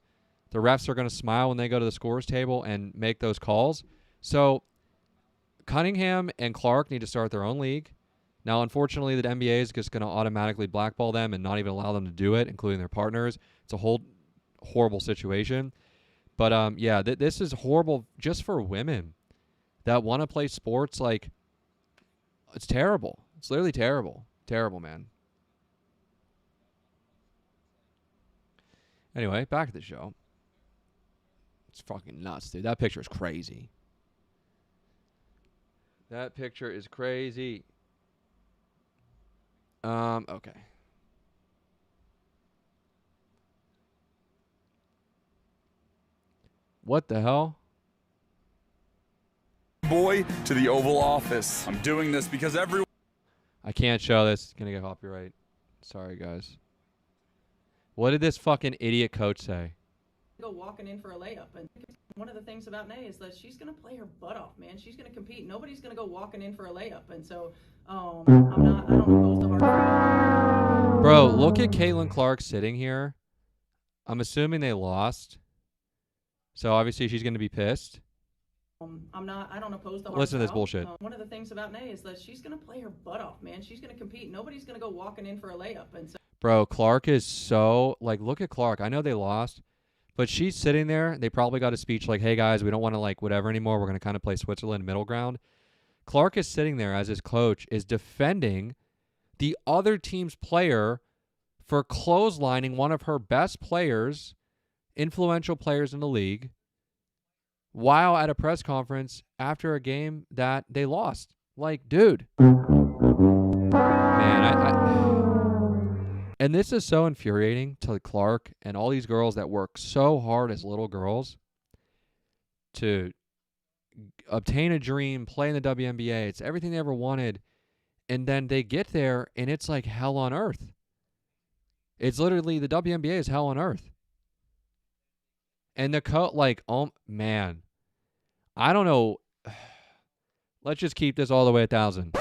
The refs are going to smile when they go to the scores table and make those calls. So Cunningham and Clark need to start their own league. Now, unfortunately, the NBA is just going to automatically blackball them and not even allow them to do it, including their partners. It's a whole horrible situation. But, yeah, this is horrible just for women that want to play sports. Like, it's terrible. It's literally terrible. Terrible, man. Anyway, back to the show. It's fucking nuts, dude. That picture is crazy. That picture is crazy. Okay. What the hell? Boy to the Oval Office. I'm doing this because everyone. I can't show this. It's gonna get copyright. Sorry, guys. What did this fucking idiot coach say? Go walking in for a layup, and one of the things about Nay is that she's gonna play her butt off, man. She's gonna compete. Nobody's gonna go walking in for a layup, and so I don't oppose the hard. Bro, look at Caitlin Clark sitting here. I'm assuming they lost, so obviously she's gonna be pissed. I don't oppose the hard. Listen to this bullshit. One of the things about Nay is that she's gonna play her butt off, man. She's gonna compete. Nobody's gonna go walking in for a layup, and so. Bro, Clark is so like. Look at Clark. I know they lost. But she's sitting there. They probably got a speech like, hey, guys, we don't want to like whatever anymore. We're going to kind of play Switzerland middle ground. Clark is sitting there as his coach is defending the other team's player for clotheslining one of her best players, influential players in the league, while at a press conference after a game that they lost. Like, dude. Man, and this is so infuriating to Clark and all these girls that work so hard as little girls to obtain a dream, play in the WNBA. It's everything they ever wanted. And then they get there, and it's like hell on earth. It's literally the WNBA is hell on earth. And the oh, man. I don't know. Let's just keep this all the way 1,000.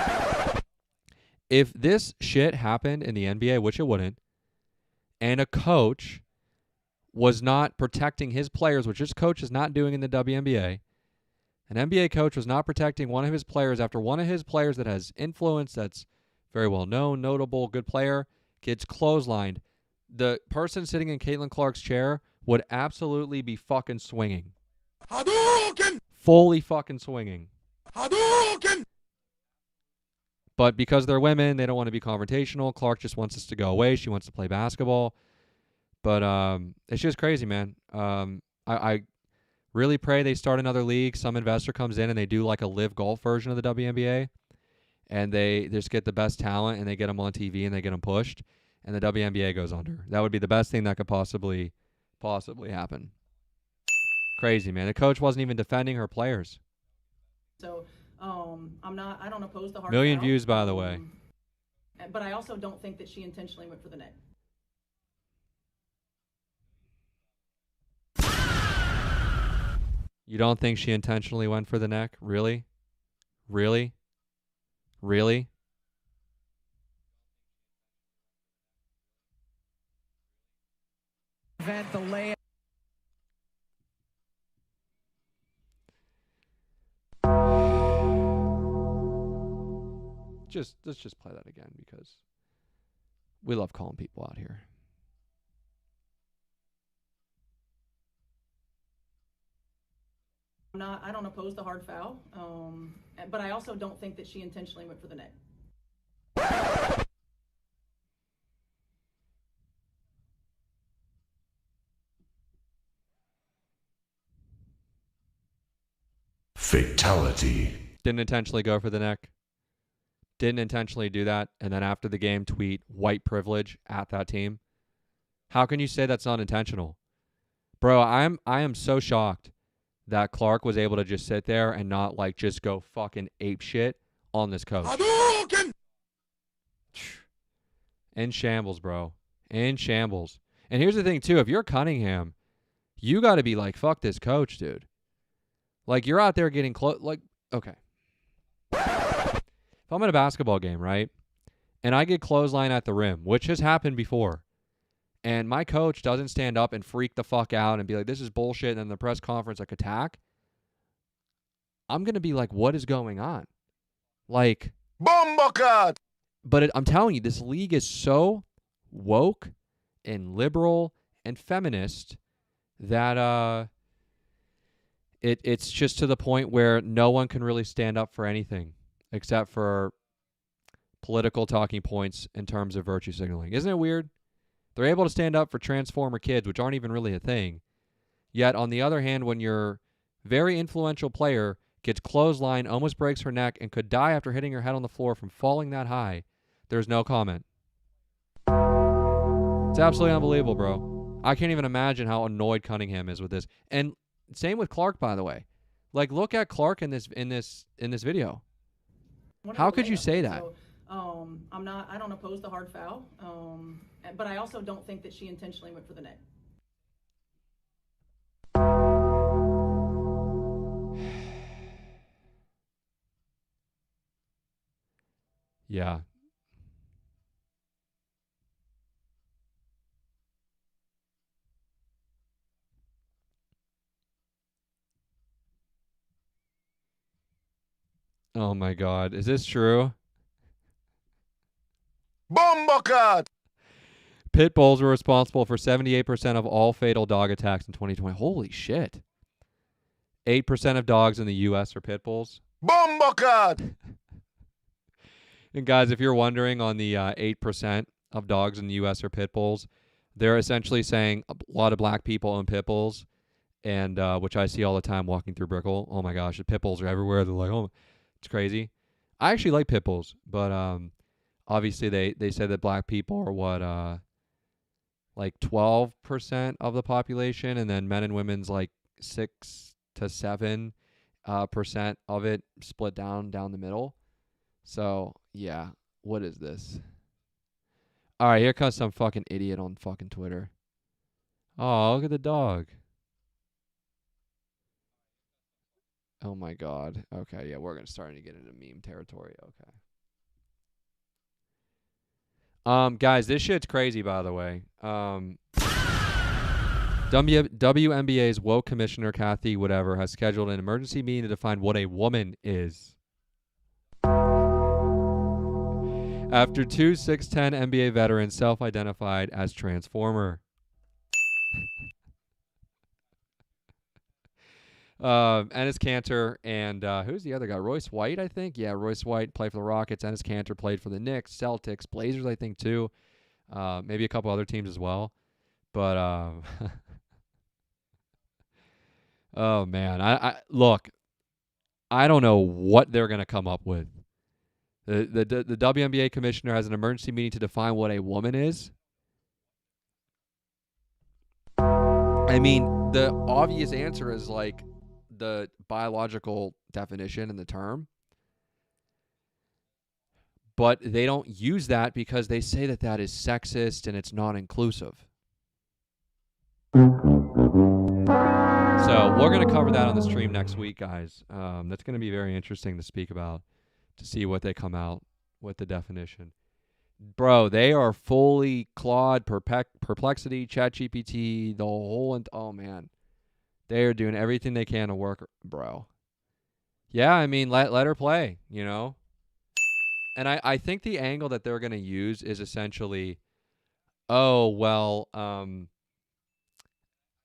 If this shit happened in the NBA, which it wouldn't, and a coach was not protecting his players, which this coach is not doing in the WNBA, an NBA coach was not protecting one of his players after one of his players that has influence, that's very well known, notable, good player, gets clotheslined, the person sitting in Caitlin Clark's chair would absolutely be fucking swinging. Hadouken! Fully fucking swinging. Hadouken! But because they're women, they don't want to be confrontational. Clark just wants us to go away. She wants to play basketball. But it's just crazy, man. I really pray they start another league. Some investor comes in and they do like a live golf version of the WNBA. And they just get the best talent and they get them on TV and they get them pushed. And the WNBA goes under. That would be the best thing that could possibly happen. Crazy, man. The coach wasn't even defending her players. So I don't oppose the hard. Million views, by the way. But I also don't think that she intentionally went for the net. You don't think she intentionally went for the neck? Really? Really? Really? Event the layup. Let's just play that again because we love calling people out here. I don't oppose the hard foul, but I also don't think that she intentionally went for the net. Fatality. Didn't intentionally go for the neck. Didn't intentionally do that, and then after the game tweet white privilege at that team. How can you say that's not intentional? Bro, I am so shocked that Clark was able to just sit there and not like just go fucking ape shit on this coach. In shambles, bro. In shambles. And here's the thing too, if you're Cunningham, you got to be like, fuck this coach, dude. Like, you're out there getting close. Like, okay. If I'm in a basketball game, right, and I get clothesline at the rim, which has happened before, and my coach doesn't stand up and freak the fuck out and be like, this is bullshit, and then the press conference, like, attack, I'm going to be like, what is going on? Like, Bombocat! But I'm telling you, this league is so woke and liberal and feminist that it's just to the point where no one can really stand up for anything except for political talking points in terms of virtue signaling. Isn't it weird? They're able to stand up for transformer kids, which aren't even really a thing. Yet, on the other hand, when your very influential player gets clotheslined, almost breaks her neck, and could die after hitting her head on the floor from falling that high, there's no comment. It's absolutely unbelievable, bro. I can't even imagine how annoyed Cunningham is with this. And same with Clark, by the way. Like, look at Clark in this video. How could you say that? So, I don't oppose the hard foul, but I also don't think that she intentionally went for the net. Yeah. Oh my God. Is this true? Bombocat! Pit bulls were responsible for 78% of all fatal dog attacks in 2020. Holy shit. 8% of dogs in the U.S. are pit bulls. Bombocat! And guys, if you're wondering on the 8% of dogs in the U.S. are pit bulls, they're essentially saying a lot of black people own pit bulls, and which I see all the time walking through Brickell. Oh my gosh, the pit bulls are everywhere. They're like, oh, it's crazy. I actually like pit bulls, but obviously they said that black people are what like 12% of the population, and then men and women's like 6 to 7% of it split down the middle. So yeah, what is this? All right, here comes some fucking idiot on fucking Twitter. Oh, look at the dog. Oh my God. Okay, yeah, we're gonna start to get into meme territory. Okay. Guys, this shit's crazy, by the way. WNBA's woke commissioner, Kathy whatever, has scheduled an emergency meeting to define what a woman is. After two 6'10" NBA veterans self-identified as Transformer. Enes Kanter and who's the other guy? Royce White, I think. Yeah, Royce White played for the Rockets. Enes Kanter played for the Knicks, Celtics, Blazers, I think too. Maybe a couple other teams as well. But oh man, I look. I don't know what they're gonna come up with. The WNBA commissioner has an emergency meeting to define what a woman is. I mean, the obvious answer is like the biological definition and the term. But they don't use that because they say that that is sexist and it's not inclusive. So we're going to cover that on the stream next week, guys. That's going to be very interesting to speak about, to see what they come out with the definition. Bro, they are fully Claude, Perplexity, ChatGPT, the whole, oh man. They are doing everything they can to work, bro. Yeah, I mean, let her play, you know? And I think the angle that they're going to use is essentially, oh, well, and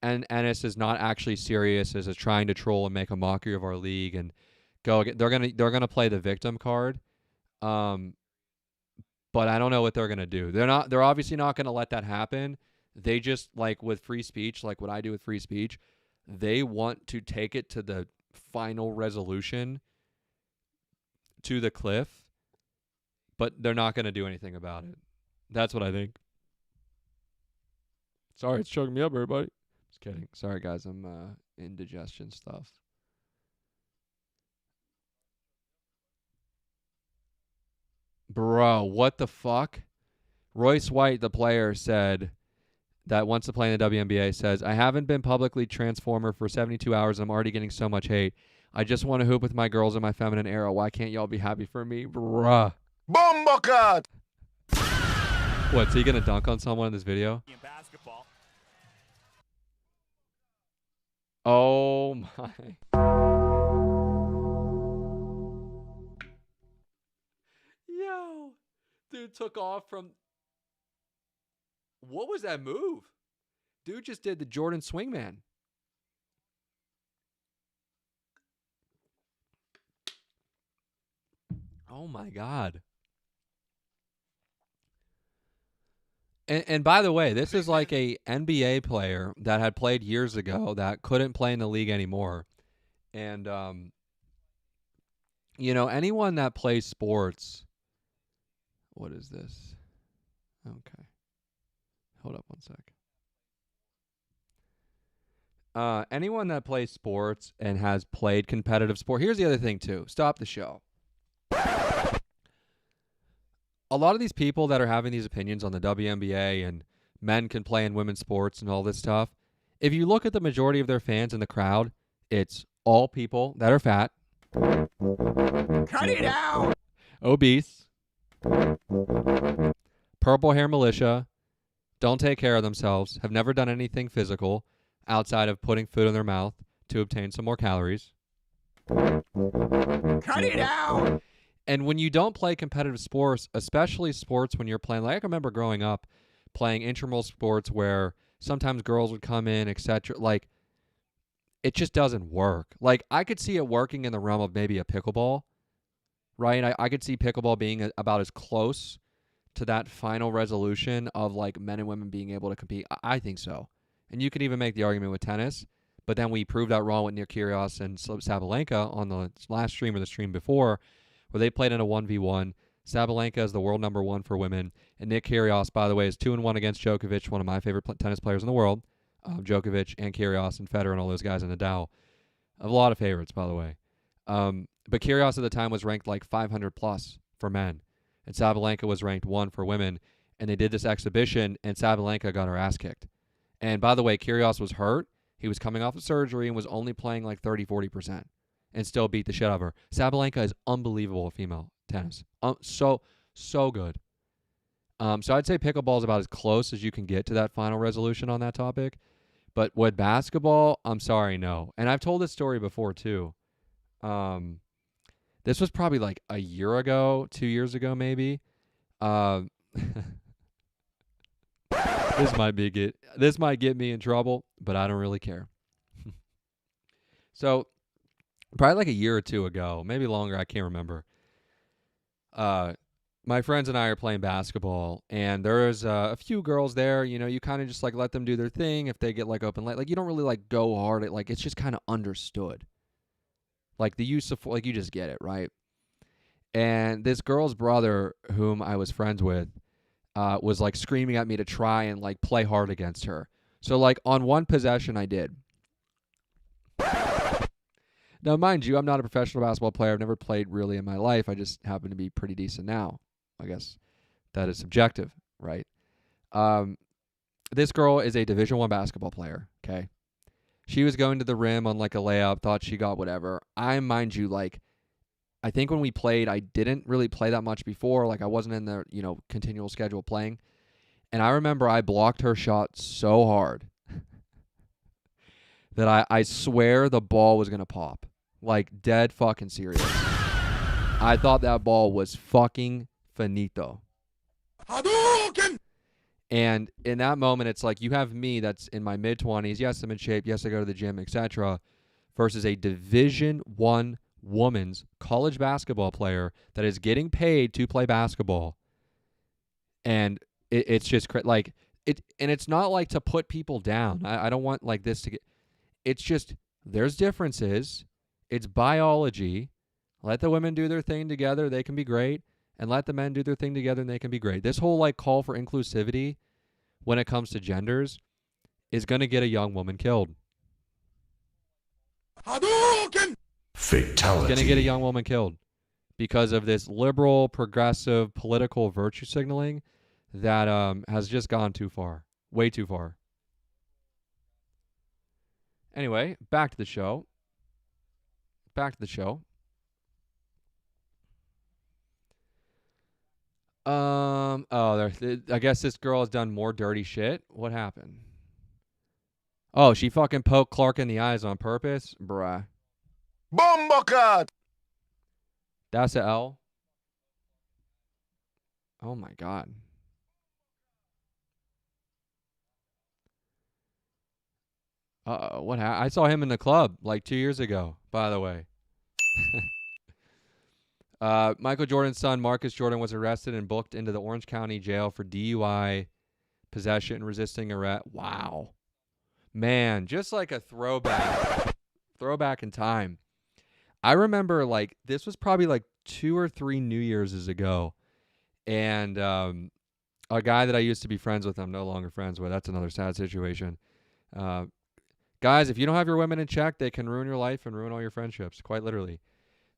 Enes is not actually serious, is trying to troll and make a mockery of our league, and they're gonna play the victim card. But I don't know what they're gonna do. They're obviously not gonna let that happen. They just, like with free speech, like what I do with free speech, they want to take it to the final resolution, to the cliff, but they're not gonna do anything about it. That's what I think. Sorry, it's choking me up, everybody. Just kidding. Sorry, guys. I'm indigestion stuff. Bro, what the fuck? Royce White, the player, said that wants to play in the WNBA, says, I haven't been publicly Transformer for 72 hours and I'm already getting so much hate. I just want to hoop with my girls in my feminine era. Why can't y'all be happy for me? Bruh. Bombocat! What's he going to dunk on someone in this video? Oh my. Yo. Dude took off from... What was that move? Dude just did the Jordan swingman. Oh my God. And by the way, this is like a NBA player that had played years ago that couldn't play in the league anymore. And, you know, anyone that plays sports... What is this? Okay. Hold up one sec. Anyone that plays sports and has played competitive sport. Here's the other thing too. Stop the show. A lot of these people that are having these opinions on the WNBA and men can play in women's sports and all this stuff, if you look at the majority of their fans in the crowd, it's all people that are fat. Cut it out! Obese. Purple hair militia. Don't take care of themselves. Have never done anything physical outside of putting food in their mouth to obtain some more calories. Cut it out! And when you don't play competitive sports, especially sports when you're playing, like I remember growing up playing intramural sports where sometimes girls would come in, etc. Like, it just doesn't work. Like, I could see it working in the realm of maybe a pickleball, right? I could see pickleball being about as close to that final resolution of, like, men and women being able to compete. I think so. And you can even make the argument with tennis, but then we proved that wrong with Nick Kyrgios and Sabalenka on the last stream or the stream before, where they played in a 1v1. Sabalenka is the world number 1 for women, and Nick Kyrgios, by the way, is 2-1 against Djokovic, one of my favorite tennis players in the world. Djokovic and Kyrgios and Federer and all those guys in Nadal. I have a lot of favorites, by the way. But Kyrgios at the time was ranked like 500 plus for men, and Sabalenka was ranked 1 for women. And they did this exhibition, and Sabalenka got her ass kicked. And by the way, Kyrgios was hurt. He was coming off of surgery and was only playing like 30-40%, and still beat the shit out of her. Sabalenka is unbelievable at female tennis. So good. So I'd say pickleball is about as close as you can get to that final resolution on that topic. But with basketball, I'm sorry, no. And I've told this story before too. This was probably like a year ago, 2 years ago maybe. This might get me in trouble, but I don't really care. So probably like a year or two ago, maybe longer, I can't remember. My friends and I are playing basketball, and there's a few girls there. You know, you kind of just like let them do their thing. If they get like open late, like you don't really like go hard at, like, it's just kind of understood. Like the use of, like, you just get it, right? And this girl's brother, whom I was friends with, was like screaming at me to try and like play hard against her. So like on one possession I did. Now mind you, I'm not a professional basketball player. I've never played really in my life. I just happen to be pretty decent now. I guess that is subjective, right? This girl is a Division I basketball player, okay? She was going to the rim on like a layup, thought she got whatever. Mind you, like, I think when we played, I didn't really play that much before. Like, I wasn't in the, continual schedule playing. And I remember I blocked her shot so hard that I swear the ball was going to pop. Like, dead fucking serious. I thought that ball was fucking finito. Hadouken! And in that moment, it's like you have me that's in my mid-20s. Yes, I'm in shape. Yes, I go to the gym, etc. Versus a Division I woman's college basketball player that is getting paid to play basketball. And it's just like it, and it's not like to put people down. I don't want like this to get. It's just there's differences. It's biology. Let the women do their thing together. They can be great. And let the men do their thing together and they can be great. This whole like call for inclusivity when it comes to genders is going to get a young woman killed. Hadouken! Fatality. It's going to get a young woman killed because of this liberal, progressive, political virtue signaling that has just gone too far. Way too far. Anyway, back to the show. I guess this girl has done more dirty shit. What happened? Oh, she fucking poked Clark in the eyes on purpose? Bruh. Bombocat! That's a L? Oh my god. Uh-oh, what happened? I saw him in the club like 2 years ago, by the way. Michael Jordan's son, Marcus Jordan, was arrested and booked into the Orange County jail for DUI, possession, resisting arrest. Wow. Man, just like a throwback in time. I remember, like, this was probably like 2 or 3 New Year's ago. And a guy that I used to be friends with, I'm no longer friends with. That's another sad situation. Guys, if you don't have your women in check, they can ruin your life and ruin all your friendships, quite literally.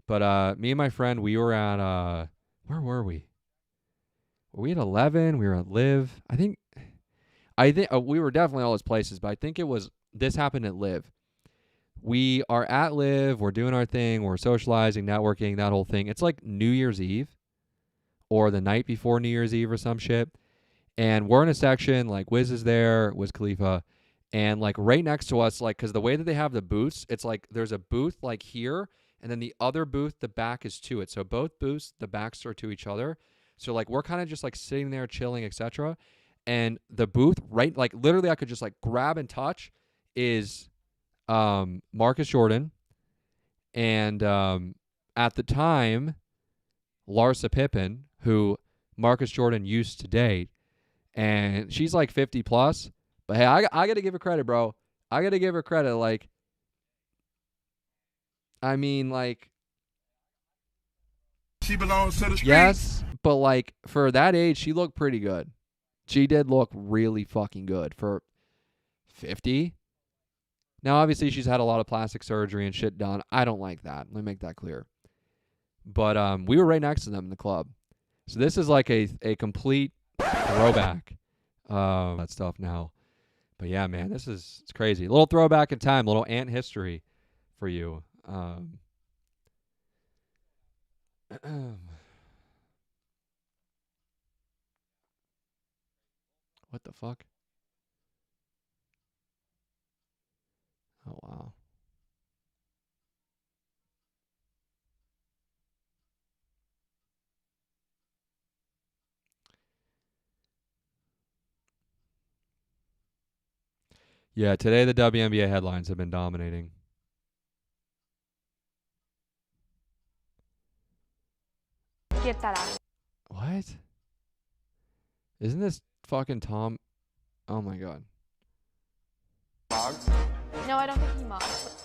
But me and my friend, we were at, where were we? Were we at 11? We were at Live. I think we were definitely all those places, but I think this happened at Live. We are at Live. We're doing our thing. We're socializing, networking, that whole thing. It's like New Year's Eve or the night before New Year's Eve or some shit. And we're in a section, like Wiz is there, Wiz Khalifa. And like right next to us, like, because the way that they have the booths, it's like there's a booth like here, and then the other booth, the back is to it. So both booths, the backs are to each other. So like we're kind of just like sitting there chilling, etc. And the booth, right, like literally I could just like grab and touch, is Marcus Jordan. And at the time, Larsa Pippen, who Marcus Jordan used to date. And she's like 50 plus. But hey, I got to give her credit, bro. I got to give her credit. Like, I mean, like, she belongs to the streets. yes, but like for that age, she looked pretty good. She did look really fucking good for 50. Now, obviously, she's had a lot of plastic surgery and shit done. I don't like that. Let me make that clear. But we were right next to them in the club. So this is like a complete throwback. That stuff now. But yeah, man, it's crazy. A little throwback in time, a little ant history for you. What the fuck? Oh, wow. Yeah, today the WNBA headlines have been dominating. Get that out. What? Isn't this fucking Tom? Oh my god. No, I don't think he mocked.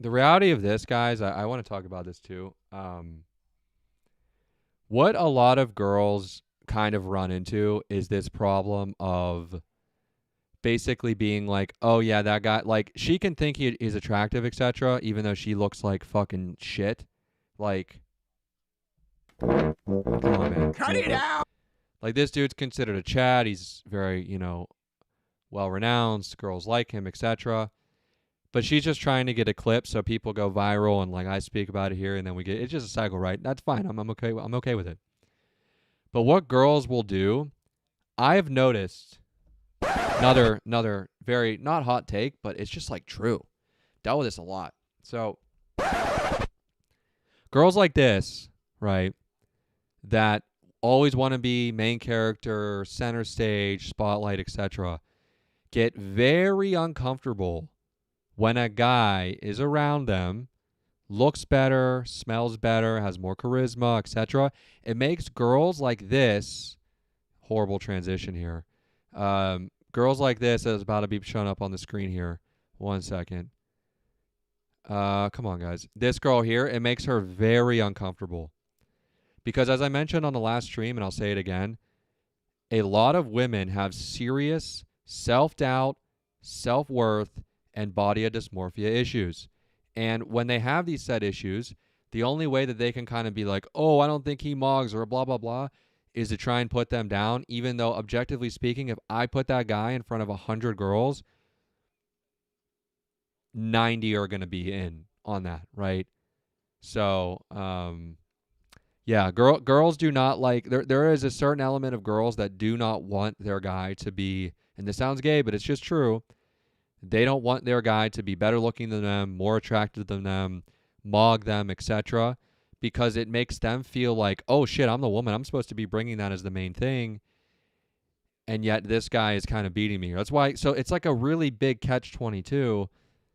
The reality of this, guys, I want to talk about this too. What a lot of girls kind of run into is this problem of basically being like, oh yeah, that guy, like, she can think he is attractive, etc., even though she looks like fucking shit. Like, come on, man. Cut it out. Like, this dude's considered a Chad. He's very, well-renowned. Girls like him, etc. But she's just trying to get a clip so people go viral, and like I speak about it here, and then we get, it's just a cycle, right? That's fine. I'm okay. I'm okay with it. But what girls will do, I've noticed, another very, not hot take, but it's just like true. Dealt with this a lot. So girls like this, right, that always want to be main character, center stage, spotlight, etc., get very uncomfortable when a guy is around them, looks better, smells better, has more charisma, etc. It makes girls like this, horrible transition here, girls like this is about to be shown up on the screen here. 1 second. Come on, guys. This girl here, it makes her very uncomfortable. Because as I mentioned on the last stream, and I'll say it again, a lot of women have serious self-doubt, self-worth, and body dysmorphia issues. And when they have these set issues, the only way that they can kind of be like, oh, I don't think he mogs or blah, blah, blah, is to try and put them down, even though objectively speaking, if I put that guy in front of 100 girls, 90 are going to be in on that, right? So, yeah, girls do not like, there is a certain element of girls that do not want their guy to be, and this sounds gay, but it's just true, they don't want their guy to be better looking than them, more attractive than them, mog them, etc., because it makes them feel like, oh shit, I'm the woman, I'm supposed to be bringing that as the main thing, and yet this guy is kind of beating me. That's why, so it's like a really big catch-22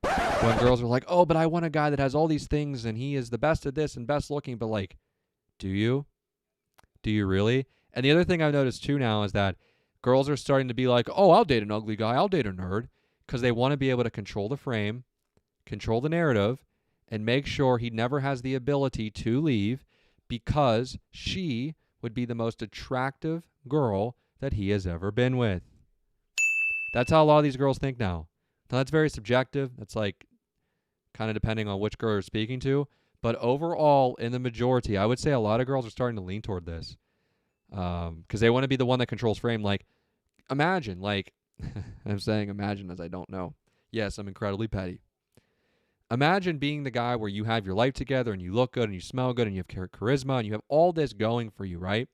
when girls are like, oh, but I want a guy that has all these things and he is the best at this and best looking, but like, do you? Do you really? And the other thing I've noticed too now is that girls are starting to be like, oh, I'll date an ugly guy, I'll date a nerd, because they want to be able to control the frame, control the narrative, and make sure he never has the ability to leave because she would be the most attractive girl that he has ever been with. That's how a lot of these girls think now. Now, that's very subjective. That's like kind of depending on which girl you're speaking to. But overall, in the majority, I would say a lot of girls are starting to lean toward this because they want to be the one that controls frame. Like, imagine, like, I'm saying imagine as I don't know. Yes, I'm incredibly petty. Imagine being the guy where you have your life together and you look good and you smell good and you have charisma and you have all this going for you, right?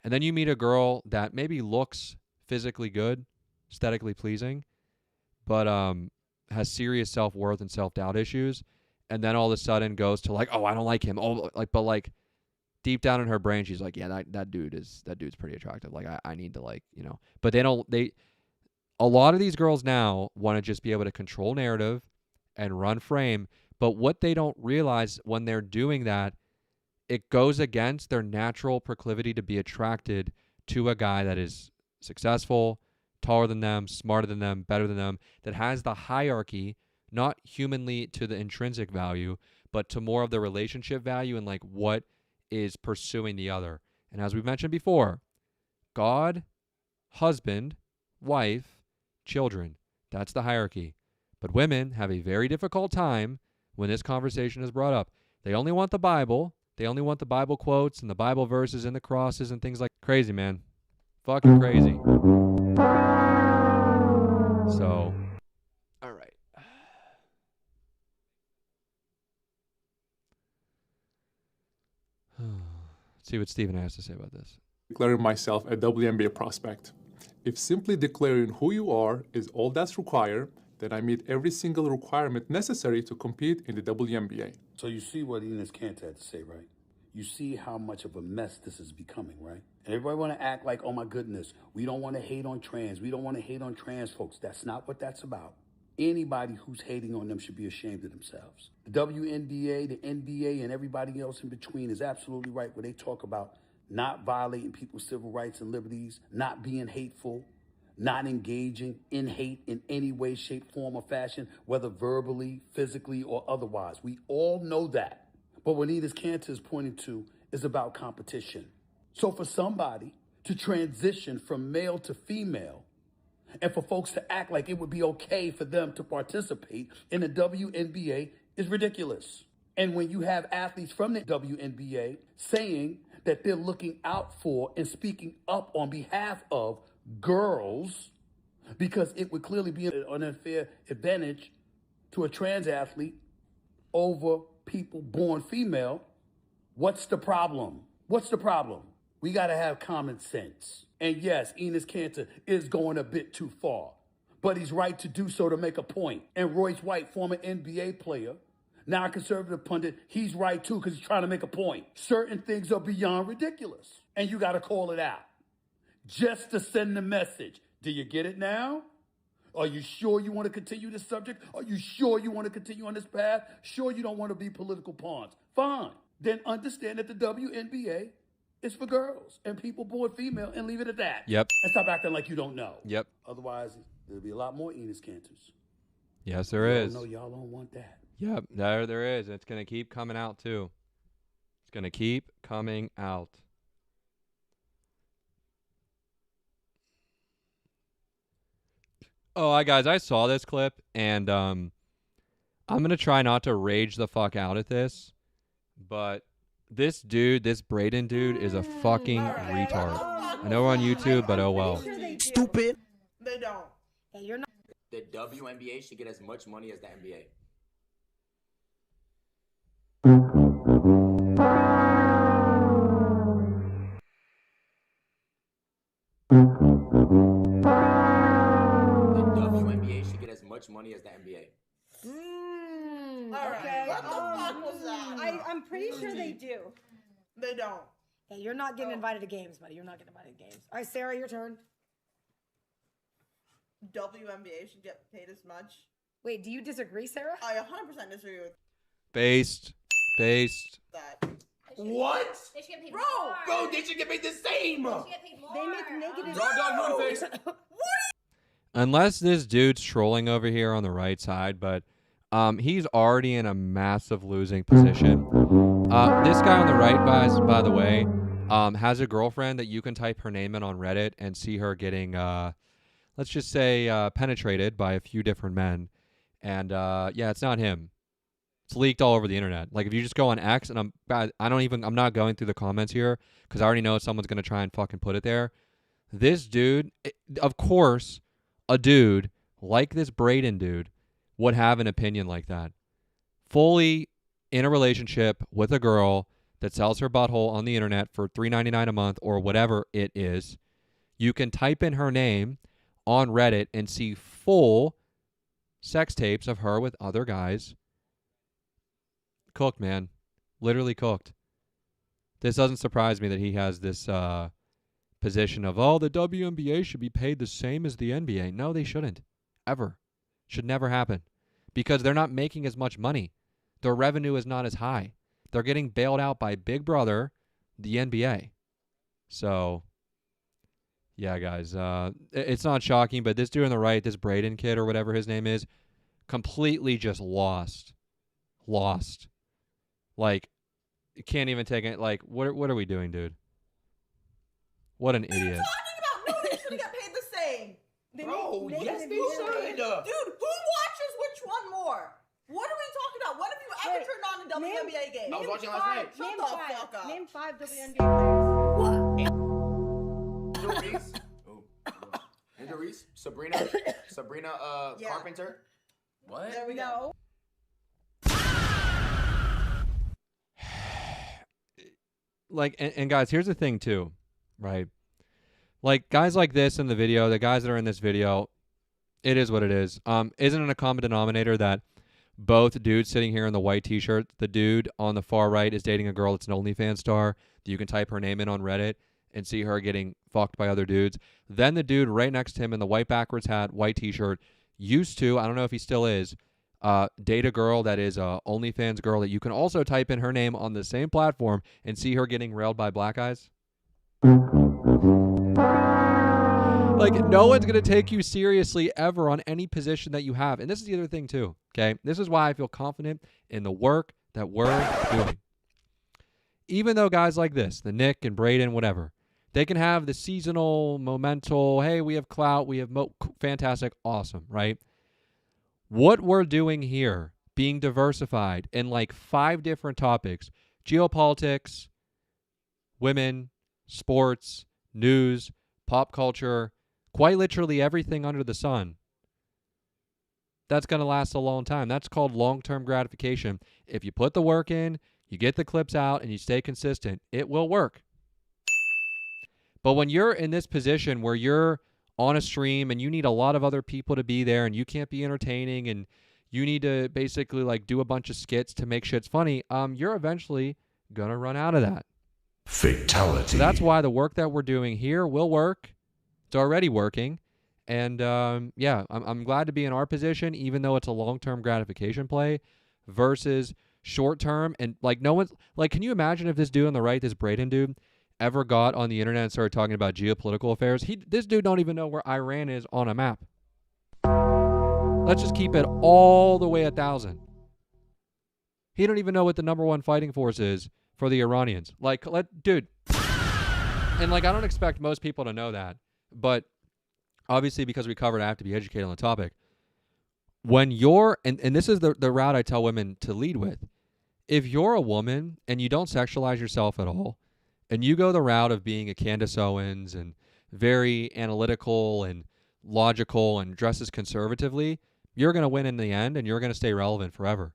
And then you meet a girl that maybe looks physically good, aesthetically pleasing, but has serious self-worth and self-doubt issues, and then all of a sudden goes to like, oh, I don't like him. Oh, like, but like deep down in her brain, she's like, yeah, that dude's pretty attractive. Like, I need to, like, you know. But a lot of these girls now want to just be able to control narrative and run frame. But what they don't realize when they're doing that, it goes against their natural proclivity to be attracted to a guy that is successful, taller than them, smarter than them, better than them, that has the hierarchy, not humanly to the intrinsic value, but to more of the relationship value and like what is pursuing the other. And as we've mentioned before, God, husband, wife, children. That's the hierarchy. But women have a very difficult time when this conversation is brought up. They only want the Bible. They only want the Bible quotes and the Bible verses and the crosses and things like crazy, man. Fucking crazy. So, all right. Let's see what Steven has to say about this. Declaring myself a WNBA prospect. If simply declaring who you are is all that's required, then I meet every single requirement necessary to compete in the WNBA. So you see what Enes Kanter had to say, right? You see how much of a mess this is becoming, right? And everybody want to act like, oh my goodness, we don't want to hate on trans. We don't want to hate on trans folks. That's not what that's about. Anybody who's hating on them should be ashamed of themselves. The WNBA, the NBA, and everybody else in between is absolutely right where they talk about not violating people's civil rights and liberties, not being hateful, not engaging in hate in any way, shape, form, or fashion, whether verbally, physically, or otherwise. We all know that. But what Enes Kanter is pointing to is about competition. So for somebody to transition from male to female, and for folks to act like it would be okay for them to participate in the WNBA is ridiculous. And when you have athletes from the WNBA saying that they're looking out for and speaking up on behalf of girls, because it would clearly be an unfair advantage to a trans athlete over people born female, what's the problem? What's the problem? We got to have common sense. And yes, Enes Kanter is going a bit too far, but he's right to do so to make a point. And Royce White, former NBA player, now a conservative pundit, he's right too because he's trying to make a point. Certain things are beyond ridiculous, and you got to call it out just to send the message. Do you get it now? Are you sure you want to continue this subject? Are you sure you want to continue on this path? Sure you don't want to be political pawns? Fine. Then understand that the WNBA is for girls and people born female and leave it at that. Yep. And stop acting like you don't know. Yep. Otherwise, there'll be a lot more Enes Kanters. Yes, there is. No, y'all don't want that. Yep, there is. It's going to keep coming out, too. It's going to keep coming out. Oh, guys, I saw this clip, and I'm going to try not to rage the fuck out at this, but this dude, this Braden dude, is a fucking retard. I know we're on YouTube, but oh well. Stupid. They don't. Hey, you're not. The WNBA should get as much money as the NBA. The WNBA should get as much money as the NBA. Okay. What the fuck was that? I'm pretty sure they do. They don't. Hey, you're not getting invited to games, buddy. You're not getting invited to games. All right, Sarah, your turn. WNBA should get paid as much. Wait, do you disagree, Sarah? I 100% disagree with Based. that. What? They should get paid Bro, they should get paid the same. They should get paid more. They make negative. Dog, moon face. Unless this dude's trolling over here on the right side, but He's already in a massive losing position. This guy on the right, guys, by the way, has a girlfriend that you can type her name in on Reddit and see her getting, let's just say, penetrated by a few different men. And yeah, it's not him. It's leaked all over the internet. Like, if you just go on X, and I'm not going through the comments here because I already know someone's gonna try and fucking put it there. This dude, of course, a dude like this Braden dude would have an opinion like that. Fully in a relationship with a girl that sells her butthole on the internet for $3.99 a month or whatever it is. You can type in her name on Reddit and see full sex tapes of her with other guys. Cooked, man. Literally cooked. This doesn't surprise me that he has this position of, oh, the WNBA should be paid the same as the NBA. No, they shouldn't. Ever. Should never happen. Because they're not making as much money. Their revenue is not as high. They're getting bailed out by Big Brother, the NBA. So, yeah, guys. It's not shocking, but this dude on the right, this Braden kid or whatever his name is, completely just lost. Lost. Like, you can't even take it. Like, what are we doing, dude? What an idiot. No, they should get paid the same. Bro, yes, they should. Dude, who watches which one more? What are we talking about? When have you ever turned on a WNBA game? I was watching last night. Shut the fuck up. Name 5 WNBA players. Angel Reese. Angel Reese. Sabrina Carpenter. What? There we go. Like, and guys, here's the thing too, right? Like, guys like this in the video, the guys that are in this video, it is what it is. Isn't it a common denominator that both dudes sitting here in the white t-shirt, the dude on the far right is dating a girl that's an OnlyFans star, that you can type her name in on Reddit and see her getting fucked by other dudes. Then the dude right next to him in the white backwards hat, white t-shirt, used to, I don't know if he still is, date a girl that is a OnlyFans girl that you can also type in her name on the same platform and see her getting railed by black guys. Like, no one's going to take you seriously ever on any position that you have. And this is the other thing too, okay? This is why I feel confident in the work that we're doing. Even though guys like this, the Nick and Braden, whatever, they can have the seasonal, momental, hey, we have clout, we have fantastic, awesome, right? What we're doing here, being diversified in like 5 different topics, geopolitics, women, sports, news, pop culture, quite literally everything under the sun, that's going to last a long time. That's called long-term gratification. If you put the work in, you get the clips out, and you stay consistent, it will work. But when you're in this position where you're on a stream and you need a lot of other people to be there and you can't be entertaining and you need to basically like do a bunch of skits to make shit's funny, you're eventually going to run out of that. Fatality. So that's why the work that we're doing here will work. It's already working. And yeah, I'm glad to be in our position, even though it's a long-term gratification play versus short-term. And like no one's like, can you imagine if this dude on the right, this Braden dude, ever got on the internet and started talking about geopolitical affairs? This dude don't even know where Iran is on a map. Let's just keep it all the way 1,000. He don't even know what the #1 fighting force is for the Iranians. Like, dude. And like, I don't expect most people to know that, but obviously because we covered, I have to be educated on the topic. When you're, and this is the route I tell women to lead with. If you're a woman and you don't sexualize yourself at all, and you go the route of being a Candace Owens and very analytical and logical and dresses conservatively, you're going to win in the end and you're going to stay relevant forever.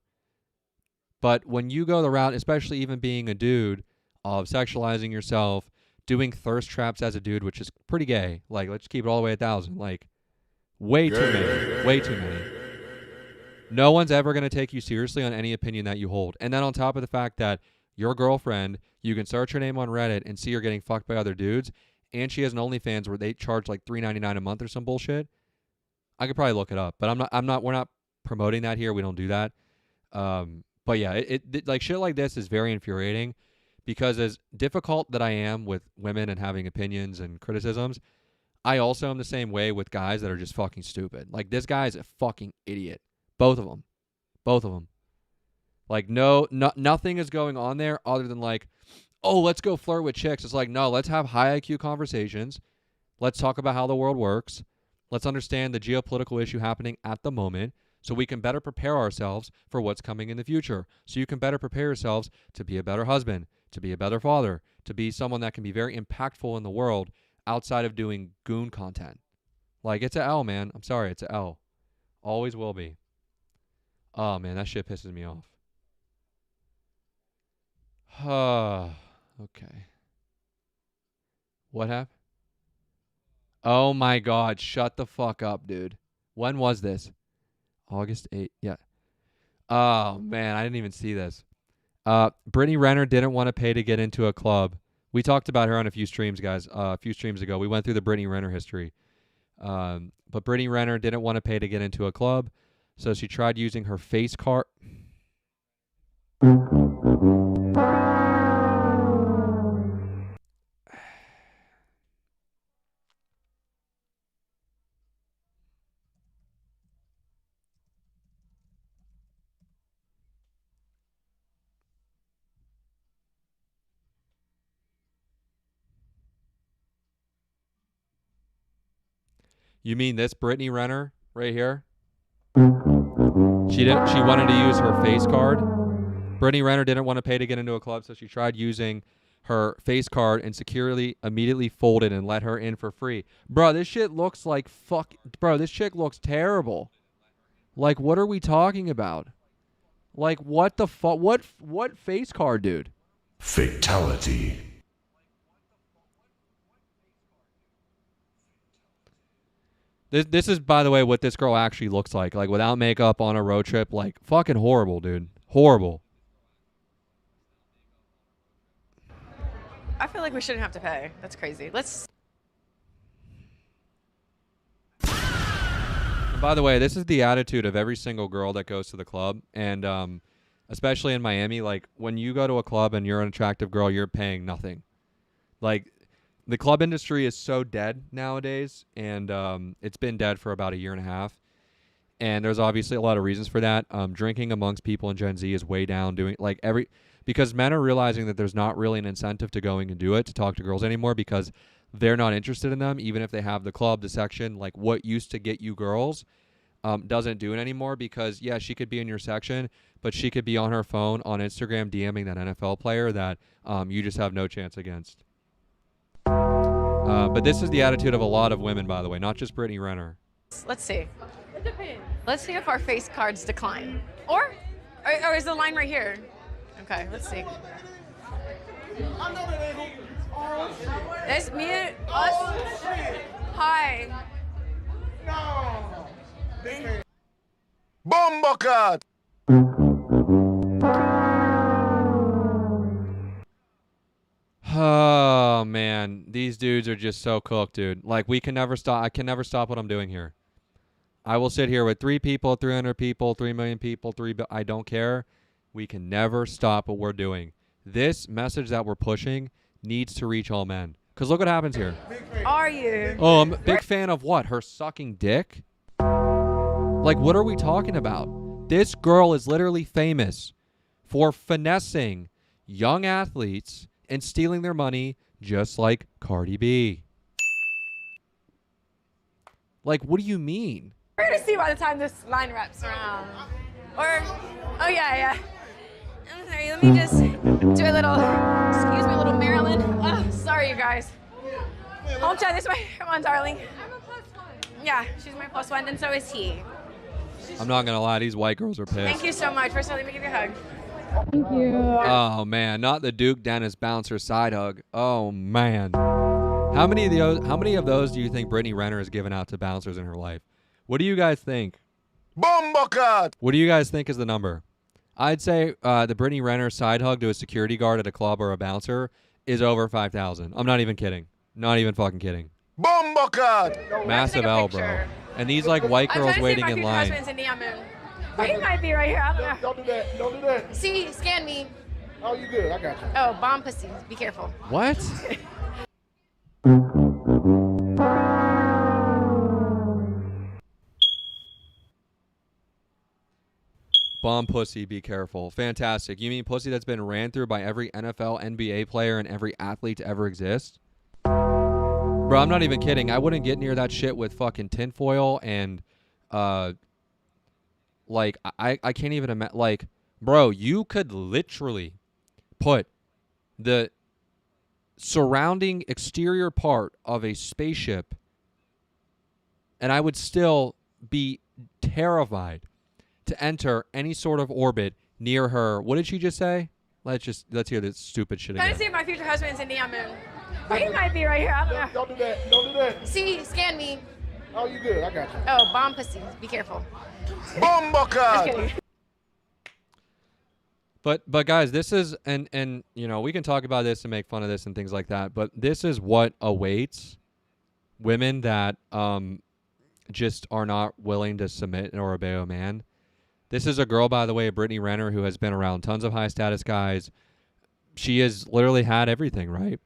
But when you go the route, especially even being a dude, of sexualizing yourself, doing thirst traps as a dude, which is pretty gay. Like, let's keep it all the way 1,000. Like, way too many. Way too many. No one's ever going to take you seriously on any opinion that you hold. And then on top of the fact that your girlfriend, you can search her name on Reddit and see her getting fucked by other dudes, and she has an OnlyFans where they charge like $3.99 a month or some bullshit. I could probably look it up, but we're not promoting that here. We don't do that. But yeah, it like shit like this is very infuriating, because as difficult that I am with women and having opinions and criticisms, I also am the same way with guys that are just fucking stupid. Like, this guy is a fucking idiot. Both of them. Both of them. Like, nothing is going on there other than like, oh, let's go flirt with chicks. It's like, no, let's have high IQ conversations. Let's talk about how the world works. Let's understand the geopolitical issue happening at the moment so we can better prepare ourselves for what's coming in the future. So you can better prepare yourselves to be a better husband, to be a better father, to be someone that can be very impactful in the world outside of doing goon content. Like, it's a L, man. I'm sorry, it's a L. Always will be. Oh, man, that shit pisses me off. Okay. What happened? Oh my God, shut the fuck up, dude. When was this? August 8th. Yeah. Oh man, I didn't even see this. Brittany Renner didn't want to pay to get into a club. We talked about her on a few streams, guys. A few streams ago. We went through the Brittany Renner history. But Brittany Renner didn't want to pay to get into a club, so she tried using her face card. You mean this Brittany Renner right here? She wanted to use her face card. Brittany Renner didn't want to pay to get into a club, so she tried using her face card and immediately folded and let her in for free. Bro, this shit looks like fuck. Bro, this chick looks terrible. Like, what are we talking about? Like, what the fuck? What face card, dude? Fatality. This is, by the way, what this girl actually looks like. Like, without makeup on a road trip. Like, fucking horrible, dude. Horrible. I feel like we shouldn't have to pay. That's crazy. Let's... And by the way, this is the attitude of every single girl that goes to the club. And especially in Miami, like, when you go to a club and you're an attractive girl, you're paying nothing. Like... The club industry is so dead nowadays, and it's been dead for about a year and a half. And there's obviously a lot of reasons for that. Drinking amongst people in Gen Z is way down. Because men are realizing that there's not really an incentive to going and do it, to talk to girls anymore, because they're not interested in them, even if they have the club, the section. Like, what used to get you girls doesn't do it anymore, because, yeah, she could be in your section, but she could be on her phone on Instagram DMing that NFL player that you just have no chance against. But this is the attitude of a lot of women, by the way, not just Brittany Renner. Let's see. It depends. Let's see if our face cards decline. Or is the line right here? Okay, let's see. It's me and us. Hi. Bombocat! Oh, man. These dudes are just so cooked, dude. Like, we can never stop. I can never stop what I'm doing here. I will sit here with 3 people, 300 people, 3 million people, I don't care. We can never stop what we're doing. This message that we're pushing needs to reach all men. Because look what happens here. Are you? Oh, I'm a big fan of what? Her sucking dick? Like, what are we talking about? This girl is literally famous for finessing young athletes and stealing their money just like Cardi B. Like, what do you mean? We're gonna see by the time this line wraps around. Or, oh yeah. I'm sorry, let me just do a little, excuse me, a little Maryland. Oh, sorry, you guys. Hold on, this way. Come on, darling. I'm a +1. Yeah, she's my +1, and so is he. I'm not gonna lie, these white girls are pissed. Thank you so much. First of all, let me give you a hug. Thank you. Oh, man. Not the Duke Dennis bouncer side hug. Oh, man. How many of those do you think Brittany Renner has given out to bouncers in her life? What do you guys think? Bombocat! What do you guys think is the number? I'd say the Brittany Renner side hug to a security guard at a club or a bouncer is over 5,000. I'm not even kidding. Not even fucking kidding. Bombocat! Massive L, bro. And these, like, white girls waiting in line. He might be right here. I don't know. Don't do that. Don't do that. See, scan me. Oh, you good. I got you. Oh, bomb pussy. Be careful. What? Bomb pussy, be careful. Fantastic. You mean pussy that's been ran through by every NFL, NBA player, and every athlete to ever exist? Bro, I'm not even kidding. I wouldn't get near that shit with fucking tinfoil and, like, I can't even imagine. Like, bro, you could literally put the surrounding exterior part of a spaceship, and I would still be terrified to enter any sort of orbit near her. What did she just say? Let's hear this stupid shit Trying again. to see if my future husband's in the moon. Or he might be right here. I don't know. Don't do that. Don't do that. See, scan me. Oh, you good. I got you. Oh, bomb pussy. Be careful. Bomb But guys, this is and you know, we can talk about this and make fun of this and things like that, but this is what awaits women that just are not willing to submit or obey a man. This is a girl, by the way, Brittany Renner, who has been around tons of high status guys. She has literally had everything, right?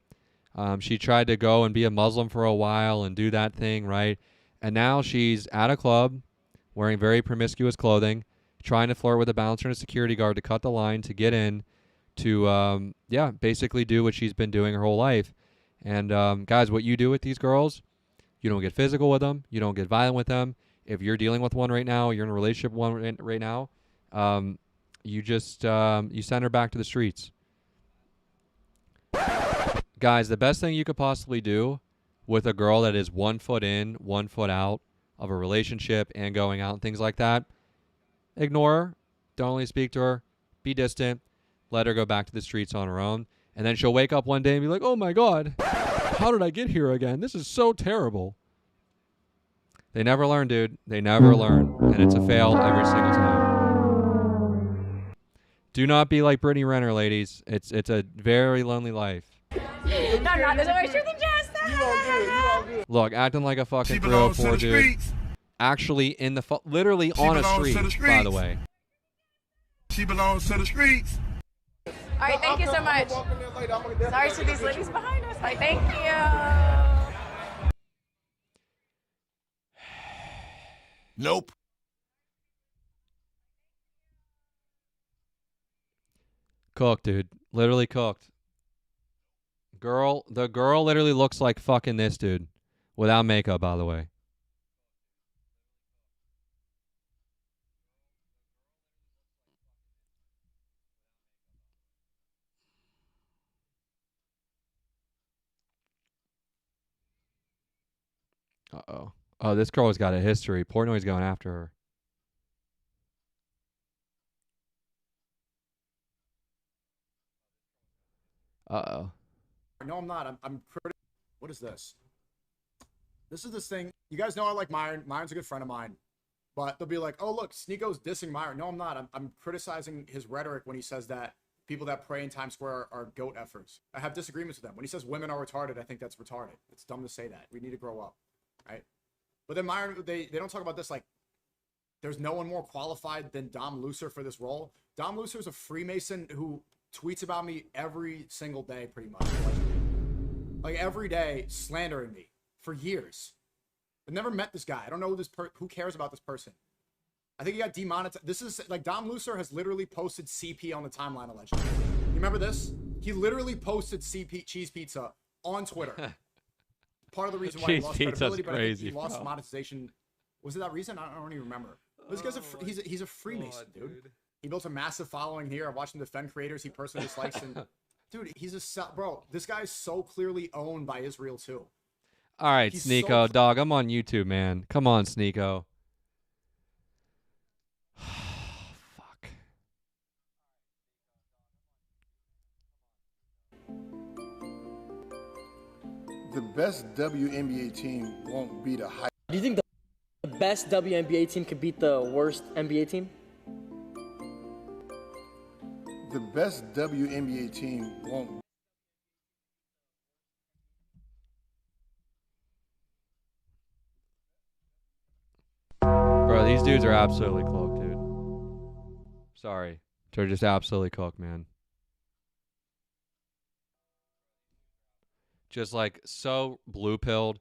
She tried to go and be a Muslim for a while and do that thing, right? And now she's at a club wearing very promiscuous clothing, trying to flirt with a bouncer and a security guard to cut the line to get in to, basically do what she's been doing her whole life. And, guys, what you do with these girls, you don't get physical with them. You don't get violent with them. If you're dealing with one right now, you're in a relationship with one right now, you just you send her back to the streets. Guys, the best thing you could possibly do with a girl that is 1 foot in, 1 foot out of a relationship and going out and things like that, ignore her. Don't only speak to her. Be distant. Let her go back to the streets on her own. And then she'll wake up one day and be like, oh, my God, how did I get here again? This is so terrible. They never learn, dude. They never learn. And it's a fail every single time. Do not be like Brittany Renner, ladies. It's a very lonely life. No, I'm not. There's always truth in jest. You all good. You all good. Look, acting like a fucking 304 dude. Actually in the literally on a street, by the way. She belongs to the streets. All right, thank you so much. Sorry to these ladies behind us. Like, thank you. Nope. Cooked, dude. Literally cooked. The girl literally looks like fucking this dude. Without makeup, by the way. Uh-oh. Oh, this girl's got a history. Portnoy's going after her. Uh-oh. No, I'm not. I'm pretty. What is this? This is this thing. You guys know I like Myron. Myron's a good friend of mine. But they'll be like, oh, look, Sneako's dissing Myron. No, I'm not. I'm criticizing his rhetoric when he says that people that pray in Times Square are goat effers. I have disagreements with them. When he says women are retarded, I think that's retarded. It's dumb to say that. We need to grow up, right? But then Myron, they don't talk about this like there's no one more qualified than Dom Lucer for this role. Dom Lucer is a Freemason who tweets about me every single day, pretty much. Like every day, slandering me for years. I've never met this guy. I don't know who cares about this person. I think he got demonetized. This is like Dom Lucer has literally posted CP on the timeline allegedly. You remember this? He literally posted CP cheese pizza on Twitter. Part of the reason why he lost credibility, but I think he lost monetization. Was it that reason? I don't even remember. This guy's he's a Freemason, dude. He built a massive following here. I watched him defend creators he personally dislikes, and dude, he's bro. This guy's so clearly owned by Israel too. All right, Sneeko, dog. I'm on YouTube, man. Come on, Sneeko. Fuck. The best WNBA team won't be the high. Do you think the best WNBA team could beat the worst NBA team? The best WNBA team won't. Bro, these dudes are absolutely cooked, dude. Sorry. They're just absolutely cooked, man. Just like so blue-pilled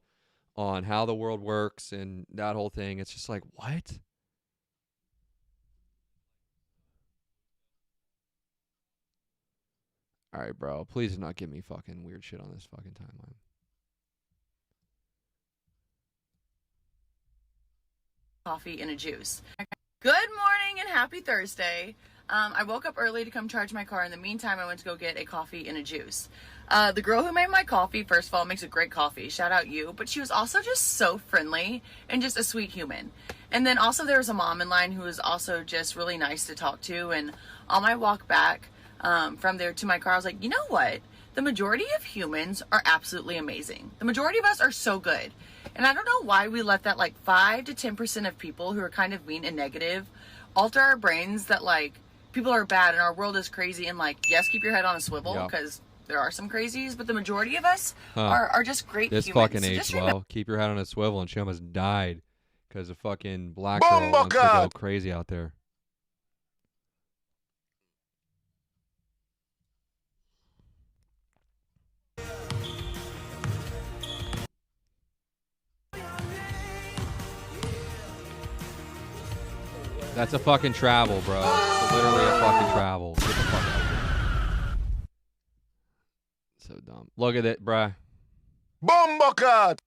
on how the world works and that whole thing. It's just like, what? All right, bro. Please do not give me fucking weird shit on this fucking timeline. Coffee and a juice. Good morning and happy Thursday. I woke up early to come charge my car. In the meantime, I went to go get a coffee and a juice. The girl who made my coffee, first of all, makes a great coffee. Shout out you. But she was also just so friendly and just a sweet human. And then also there was a mom in line who was also just really nice to talk to. And on my walk back from there to my car, I was like, you know what? The majority of humans are absolutely amazing. The majority of us are so good. And I don't know why we let that like 5 to 10% of people who are kind of mean and negative alter our brains that like people are bad and our world is crazy, and like, yes, keep your head on a swivel because there are some crazies, but the majority of us are just great this humans. fucking So age, just well, keep your head on a swivel, and she almost died because a fucking black girl wants to go crazy out there. That's a fucking travel, bro. It's literally a fucking travel. Get the fuck out of here. So dumb. Look at it, bruh. Bombocat!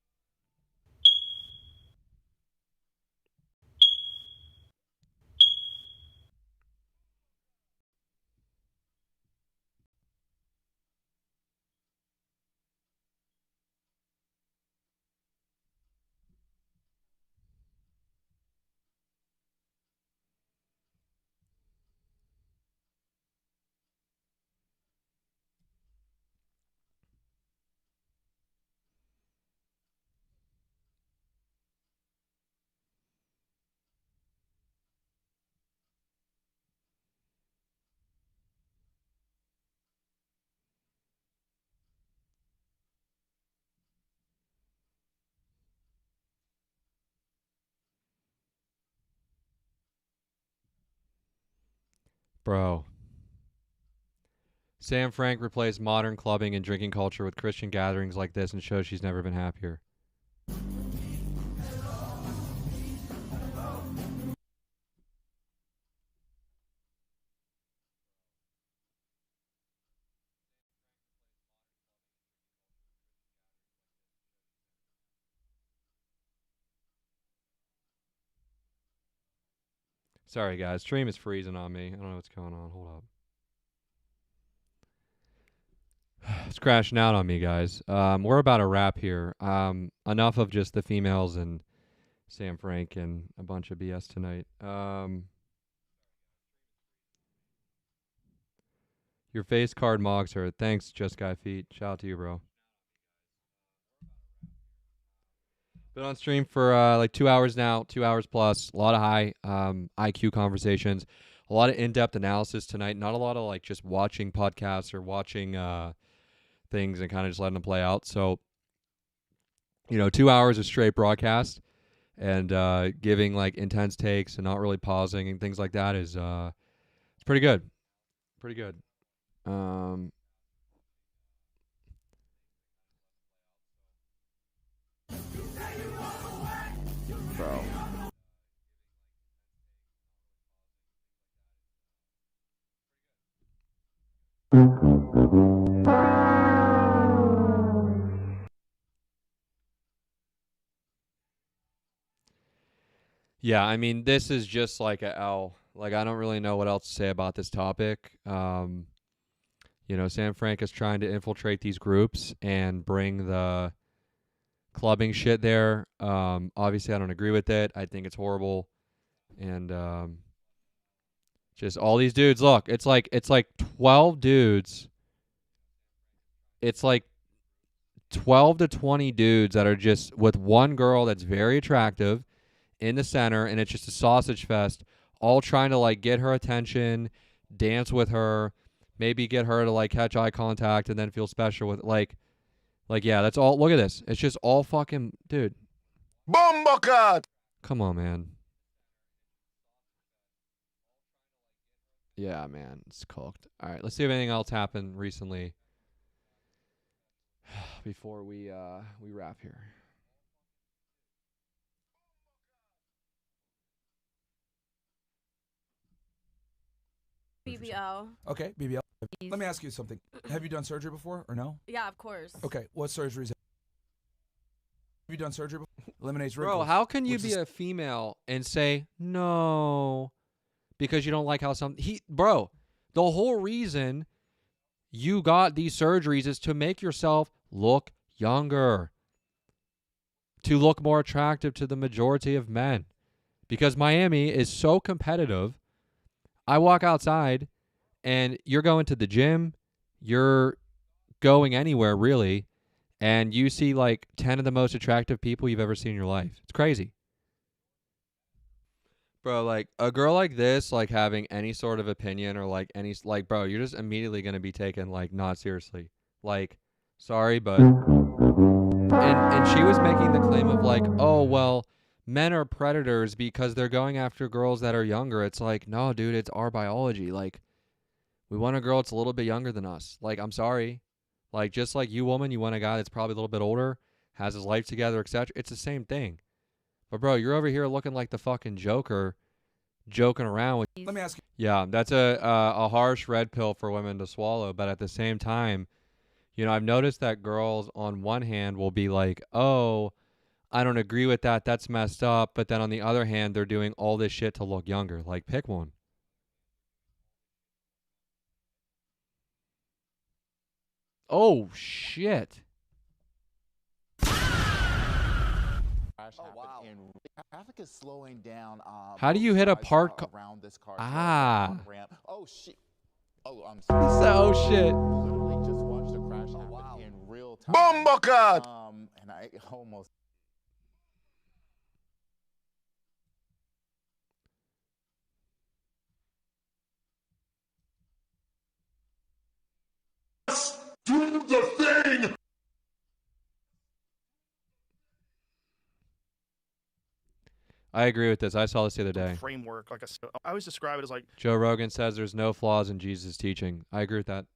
Bro. Sam Frank replaced modern clubbing and drinking culture with Christian gatherings like this and shows she's never been happier. Sorry, guys. Stream is freezing on me. I don't know what's going on. Hold up. It's crashing out on me, guys. We're about to wrap here. Enough of just the females and Sam Frank and a bunch of BS tonight. Your face card mogs her. Thanks, Just Guy Feet. Shout out to you, bro. Been on stream for like 2 hours now, 2 hours plus. A lot of high IQ conversations, a lot of in-depth analysis tonight. Not a lot of like just watching podcasts or watching things and kind of just letting them play out. So, 2 hours of straight broadcast and giving like intense takes and not really pausing and things like that is it's pretty good. Pretty good. Bro. Yeah, I mean, this is just like a L. Like, I don't really know what else to say about this topic. Sam Frank is trying to infiltrate these groups and bring the clubbing shit there. Obviously, I don't agree with it. I think it's horrible. And just all these dudes. Look, it's like 12 dudes. It's like 12 to 20 dudes that are just with one girl that's very attractive in the center, and it's just a sausage fest, all trying to like get her attention, dance with her, maybe get her to like catch eye contact and then feel special with like yeah, that's all. Look at this. It's just all fucking dude. Bombocat! Come on, man. Yeah, man, it's cooked. All right, let's see if anything else happened recently before we wrap here. BBL. Okay, BBL. Let me ask you something. Have you done surgery before or no? Yeah, of course. Okay, what surgeries have you done surgery before? Eliminates wrinkles. Bro, how can you be a female and say no because you don't like how bro, the whole reason you got these surgeries is to make yourself look younger, to look more attractive to the majority of men. Because Miami is so competitive. I walk outside and you're going to the gym, you're going anywhere really, and you see like 10 of the most attractive people you've ever seen in your life. It's crazy. Bro, like a girl like this, like having any sort of opinion or like bro, you're just immediately going to be taken like not seriously. Like, sorry, but and she was making the claim of like, oh, well, men are predators because they're going after girls that are younger. It's like, no, dude, it's our biology. Like, we want a girl that's a little bit younger than us. Like, I'm sorry. Like, just like you, woman, you want a guy that's probably a little bit older, has his life together, etc. It's the same thing. But, bro, you're over here looking like the fucking Joker, joking around with. Let me ask you. Yeah, that's a harsh red pill for women to swallow. But at the same time, you know, I've noticed that girls on one hand will be like, oh, I don't agree with that. That's messed up. But then on the other hand, they're doing all this shit to look younger. Like, pick one. Oh, shit. Oh, wow. Traffic is slowing down. How do you hit a park around this car? ramp? Oh, shit. Oh, I'm sorry. Oh, shit. Literally just watched a crash happen in real time. Bombakat! And I almost. Do the thing! I agree with this. I saw this the other day. Framework, like I always describe it as like Joe Rogan says there's no flaws in Jesus' teaching. I agree with that.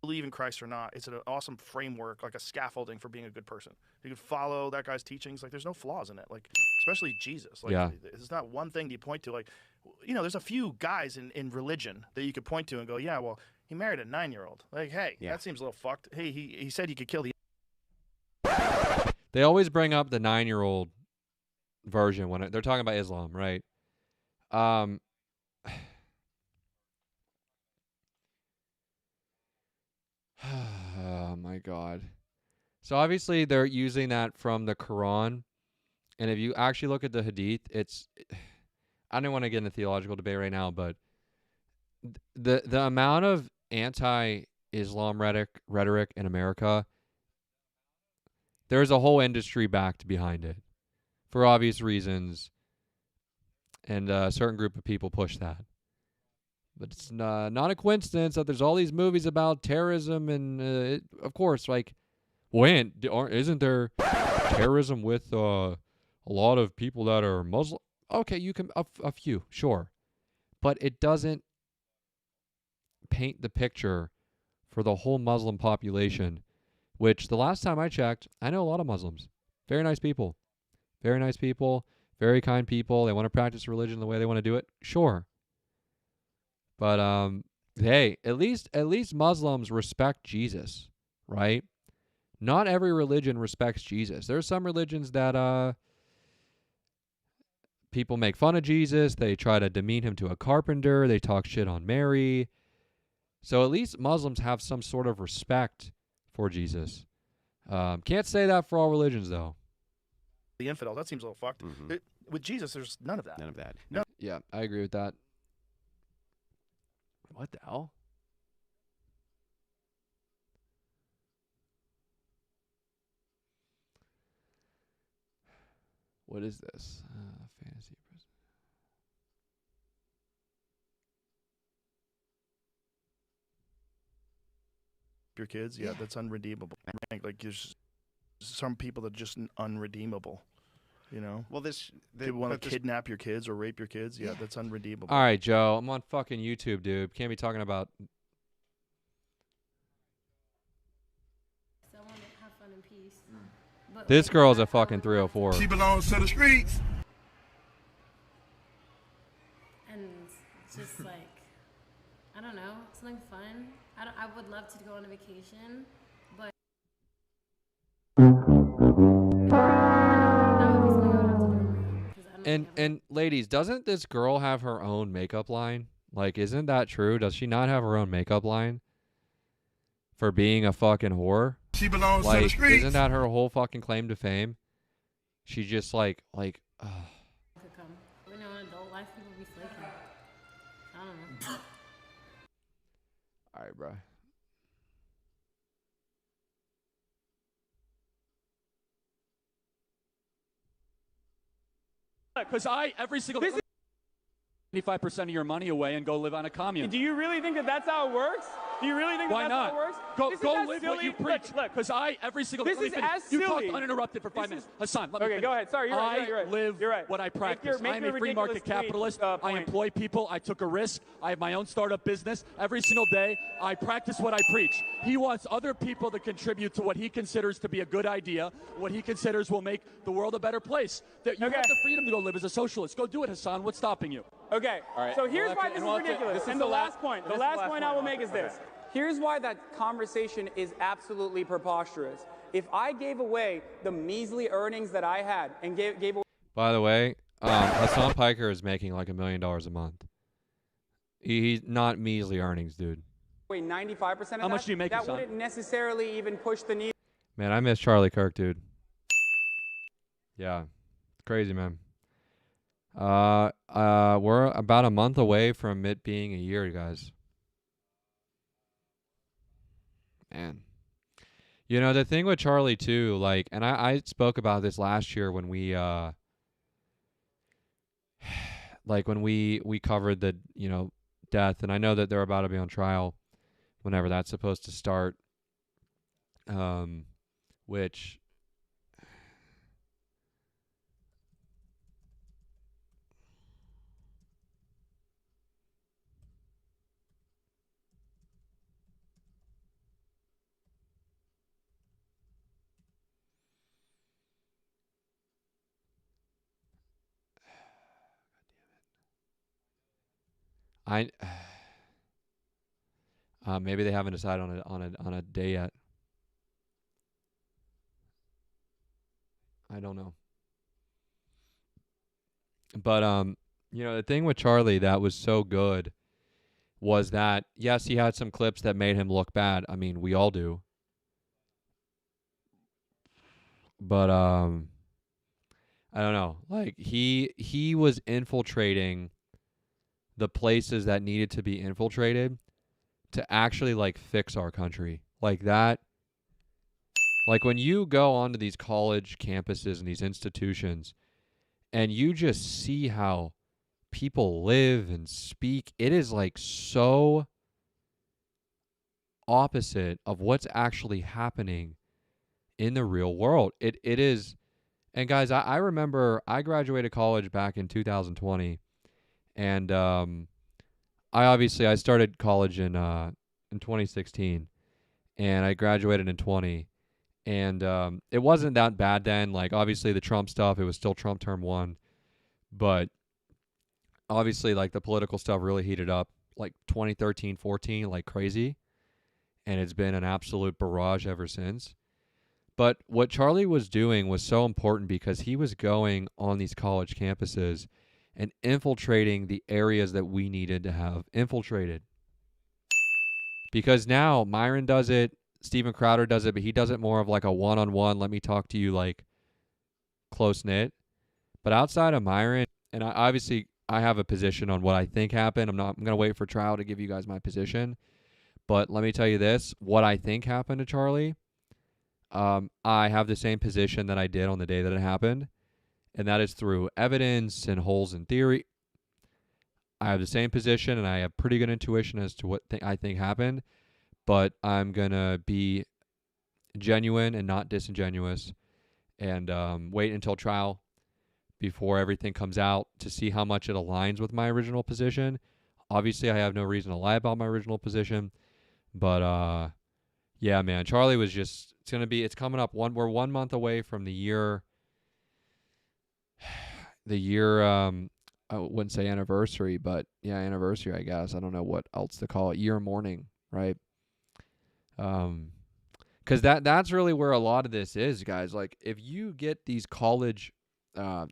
believe in Christ or not, it's an awesome framework, like a scaffolding for being a good person. You can follow that guy's teachings. Like, there's no flaws in it. Like, especially Jesus. Like, yeah. There's not one thing that you point to. Like, you know, there's a few guys in religion that you could point to and go, yeah, well, he married a 9-year-old. Like, hey, that seems a little fucked. Hey, he said you could kill the. They always bring up the 9-year-old version when they're talking about Islam, right? Oh my God. So obviously they're using that from the Quran. And if you actually look at the Hadith, I don't want to get into theological debate right now, but the amount of anti-Islam rhetoric in America, there's a whole industry backed behind it for obvious reasons. And a certain group of people push that. But it's not a coincidence that there's all these movies about terrorism and, of course, like, isn't there terrorism with a lot of people that are Muslim? Okay, you can, a few, sure. But it doesn't paint the picture for the whole Muslim population, which the last time I checked, I know a lot of Muslims. Very nice people. Very nice people. Very kind people. They want to practice religion the way they want to do it. Sure. But hey, at least Muslims respect Jesus, right? Not every religion respects Jesus. There's some religions that people make fun of Jesus. They try to demean him to a carpenter. They talk shit on Mary. So at least Muslims have some sort of respect for Jesus. Can't say that for all religions, though. The infidel, that seems a little fucked. With Jesus, there's none of that. None of that. No. Yeah, I agree with that. What the hell? What is this? Fantasy prison. Your kids, yeah, that's unredeemable. Like, there's some people that are just unredeemable. You know? Well, people want to kidnap your kids or rape your kids. Yeah, that's unredeemable. All right, Joe. I'm on fucking YouTube, dude. Can't be talking about. So I want to have fun in peace. But This girl's a fucking 304. She belongs to the streets. And just like, I don't know, something fun. I would love to go on a vacation, but that would be something I would have to do on my own. 'Cause I don't And ladies, doesn't this girl have her own makeup line? Like, isn't that true? Does she not have her own makeup line for being a fucking whore? She belongs to the Like, streets. isn't that her whole fucking claim to fame? She just like. could come. You know, in adult life, people be flaking. I don't know. All right, bro. Because every single 25% of your money away and go live on a commune. Do you really think that that's how it works? Do you really think Why that's not? how it works? Go This is live as what silly- you preach. Look, Because every single this let me is finish. as You silly. talked uninterrupted for 5 minutes. Hassan, let me Okay, finish. go ahead. Sorry, you're right, you're right. I live You're right. what I Make practice. your I'm a free ridiculous market tweet, capitalist. I point. employ people. I took a risk. I have my own startup business. Every single day, I practice what I preach. He wants other people to contribute to what he considers to be a good idea, what he considers will make the world a better place. That you have the freedom to go live as a socialist. Go do it, Hassan. What's stopping you? Okay, All right. so here's We'll why have to- this and we'll is have to- ridiculous. this is And the the last point, this is the last I will point. make is Okay. this. Here's why that conversation is absolutely preposterous. If I gave away the measly earnings that I had and gave away By the way, Hassan Piker is making like $1 million a month. He's not measly earnings, dude. 95% of How much do you make, that Hassan? wouldn't necessarily even push the needle. Man, I miss Charlie Kirk, dude. Yeah, crazy, man. We're about a month away from it being a year, guys. Man. You know, the thing with Charlie too, like, and I spoke about this last year when we like when we covered the, you know, death, and I know that they're about to be on trial whenever that's supposed to start. Which I maybe they haven't decided on a day yet. I don't know. But you know, the thing with Charlie that was so good was that yes, he had some clips that made him look bad. I mean, we all do. But I don't know. Like he was infiltrating the places that needed to be infiltrated to actually like fix our country. Like that. Like when you go onto these college campuses and these institutions and you just see how people live and speak, it is like so opposite of what's actually happening in the real world. It is. And guys, I remember I graduated college back in 2020, and I started college in 2016, and I graduated in 20. And it wasn't that bad then. Like, obviously, the Trump stuff, it was still Trump term 1. But obviously, like, the political stuff really heated up, like, 2013, 14, like crazy. And it's been an absolute barrage ever since. But what Charlie was doing was so important because he was going on these college campuses and infiltrating the areas that we needed to have infiltrated. Because now Myron does it, Steven Crowder does it, but he does it more of like a one-on-one, let me talk to you, like close-knit. But outside of Myron, and I have a position on what I think happened. I'm going to wait for trial to give you guys my position. But let me tell you this, what I think happened to Charlie, I have the same position that I did on the day that it happened, and that is through evidence and holes in theory. I have the same position, and I have pretty good intuition as to what I think happened. But I'm going to be genuine and not disingenuous and wait until trial before everything comes out to see how much it aligns with my original position. Obviously, I have no reason to lie about my original position. But, yeah, man, Charlie was just, it's coming up. We're 1 month away from the year I wouldn't say anniversary, but yeah, anniversary, I guess. I don't know what else to call it. Year mourning, right? Because that's really where a lot of this is, guys. Like, if you get these college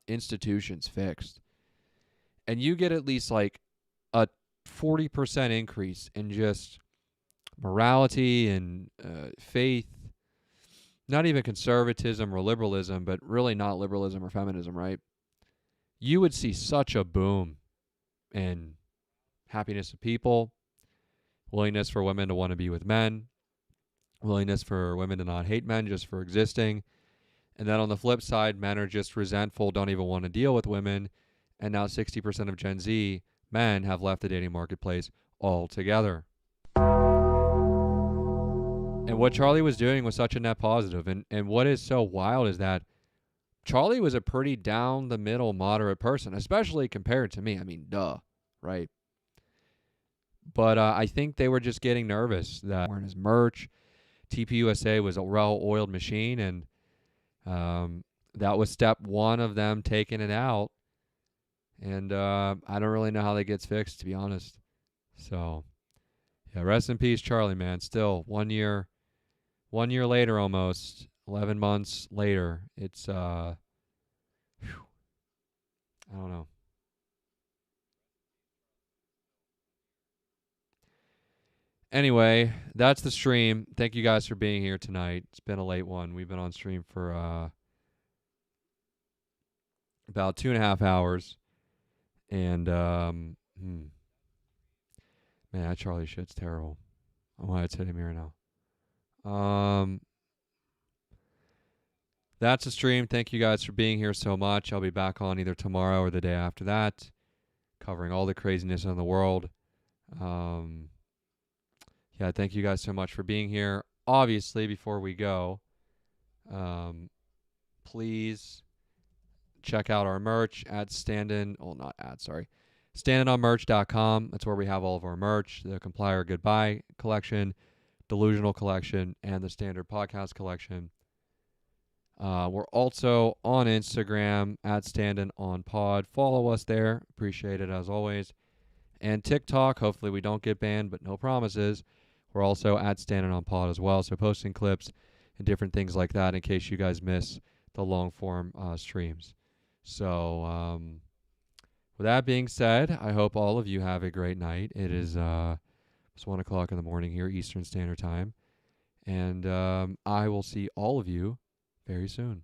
institutions fixed, and you get at least like a 40% increase in just morality and faith, not even conservatism or liberalism, but really not liberalism or feminism, right? You would see such a boom in happiness of people, willingness for women to want to be with men, willingness for women to not hate men just for existing. And then on the flip side, men are just resentful, don't even want to deal with women. And now 60% of Gen Z men have left the dating marketplace altogether. And what Charlie was doing was such a net positive. And what is so wild is that Charlie was a pretty down-the-middle, moderate person, especially compared to me. I mean, duh, right? But I think they were just getting nervous that wearing his merch. TPUSA was a well-oiled machine, and that was step one of them taking it out. And I don't really know how that gets fixed, to be honest. So, yeah, rest in peace, Charlie, man. Still, 1 year later almost, 11 months later, it's, I don't know. Anyway, that's the stream. Thank you guys for being here tonight. It's been a late one. We've been on stream for about 2.5 hours. And, man, that Charlie shit's terrible. I want to tell him right now. That's the stream. Thank you guys for being here so much. I'll be back on either tomorrow or the day after that, covering all the craziness in the world. Yeah, thank you guys so much for being here. Obviously, before we go, please check out our merch at Standin. Oh, not at, sorry. StandinOnMerch.com. That's where we have all of our merch. The Comply or Goodbye collection, Delusional collection, and the Standard Podcast collection. We're also on Instagram at StandinOnPod. Follow us there. Appreciate it as always. And TikTok. Hopefully we don't get banned, but no promises. We're also at StandinOnPod as well. So posting clips and different things like that in case you guys miss the long form streams. So with that being said, I hope all of you have a great night. It is it's 1 o'clock in the morning here, Eastern Standard Time. And I will see all of you very soon.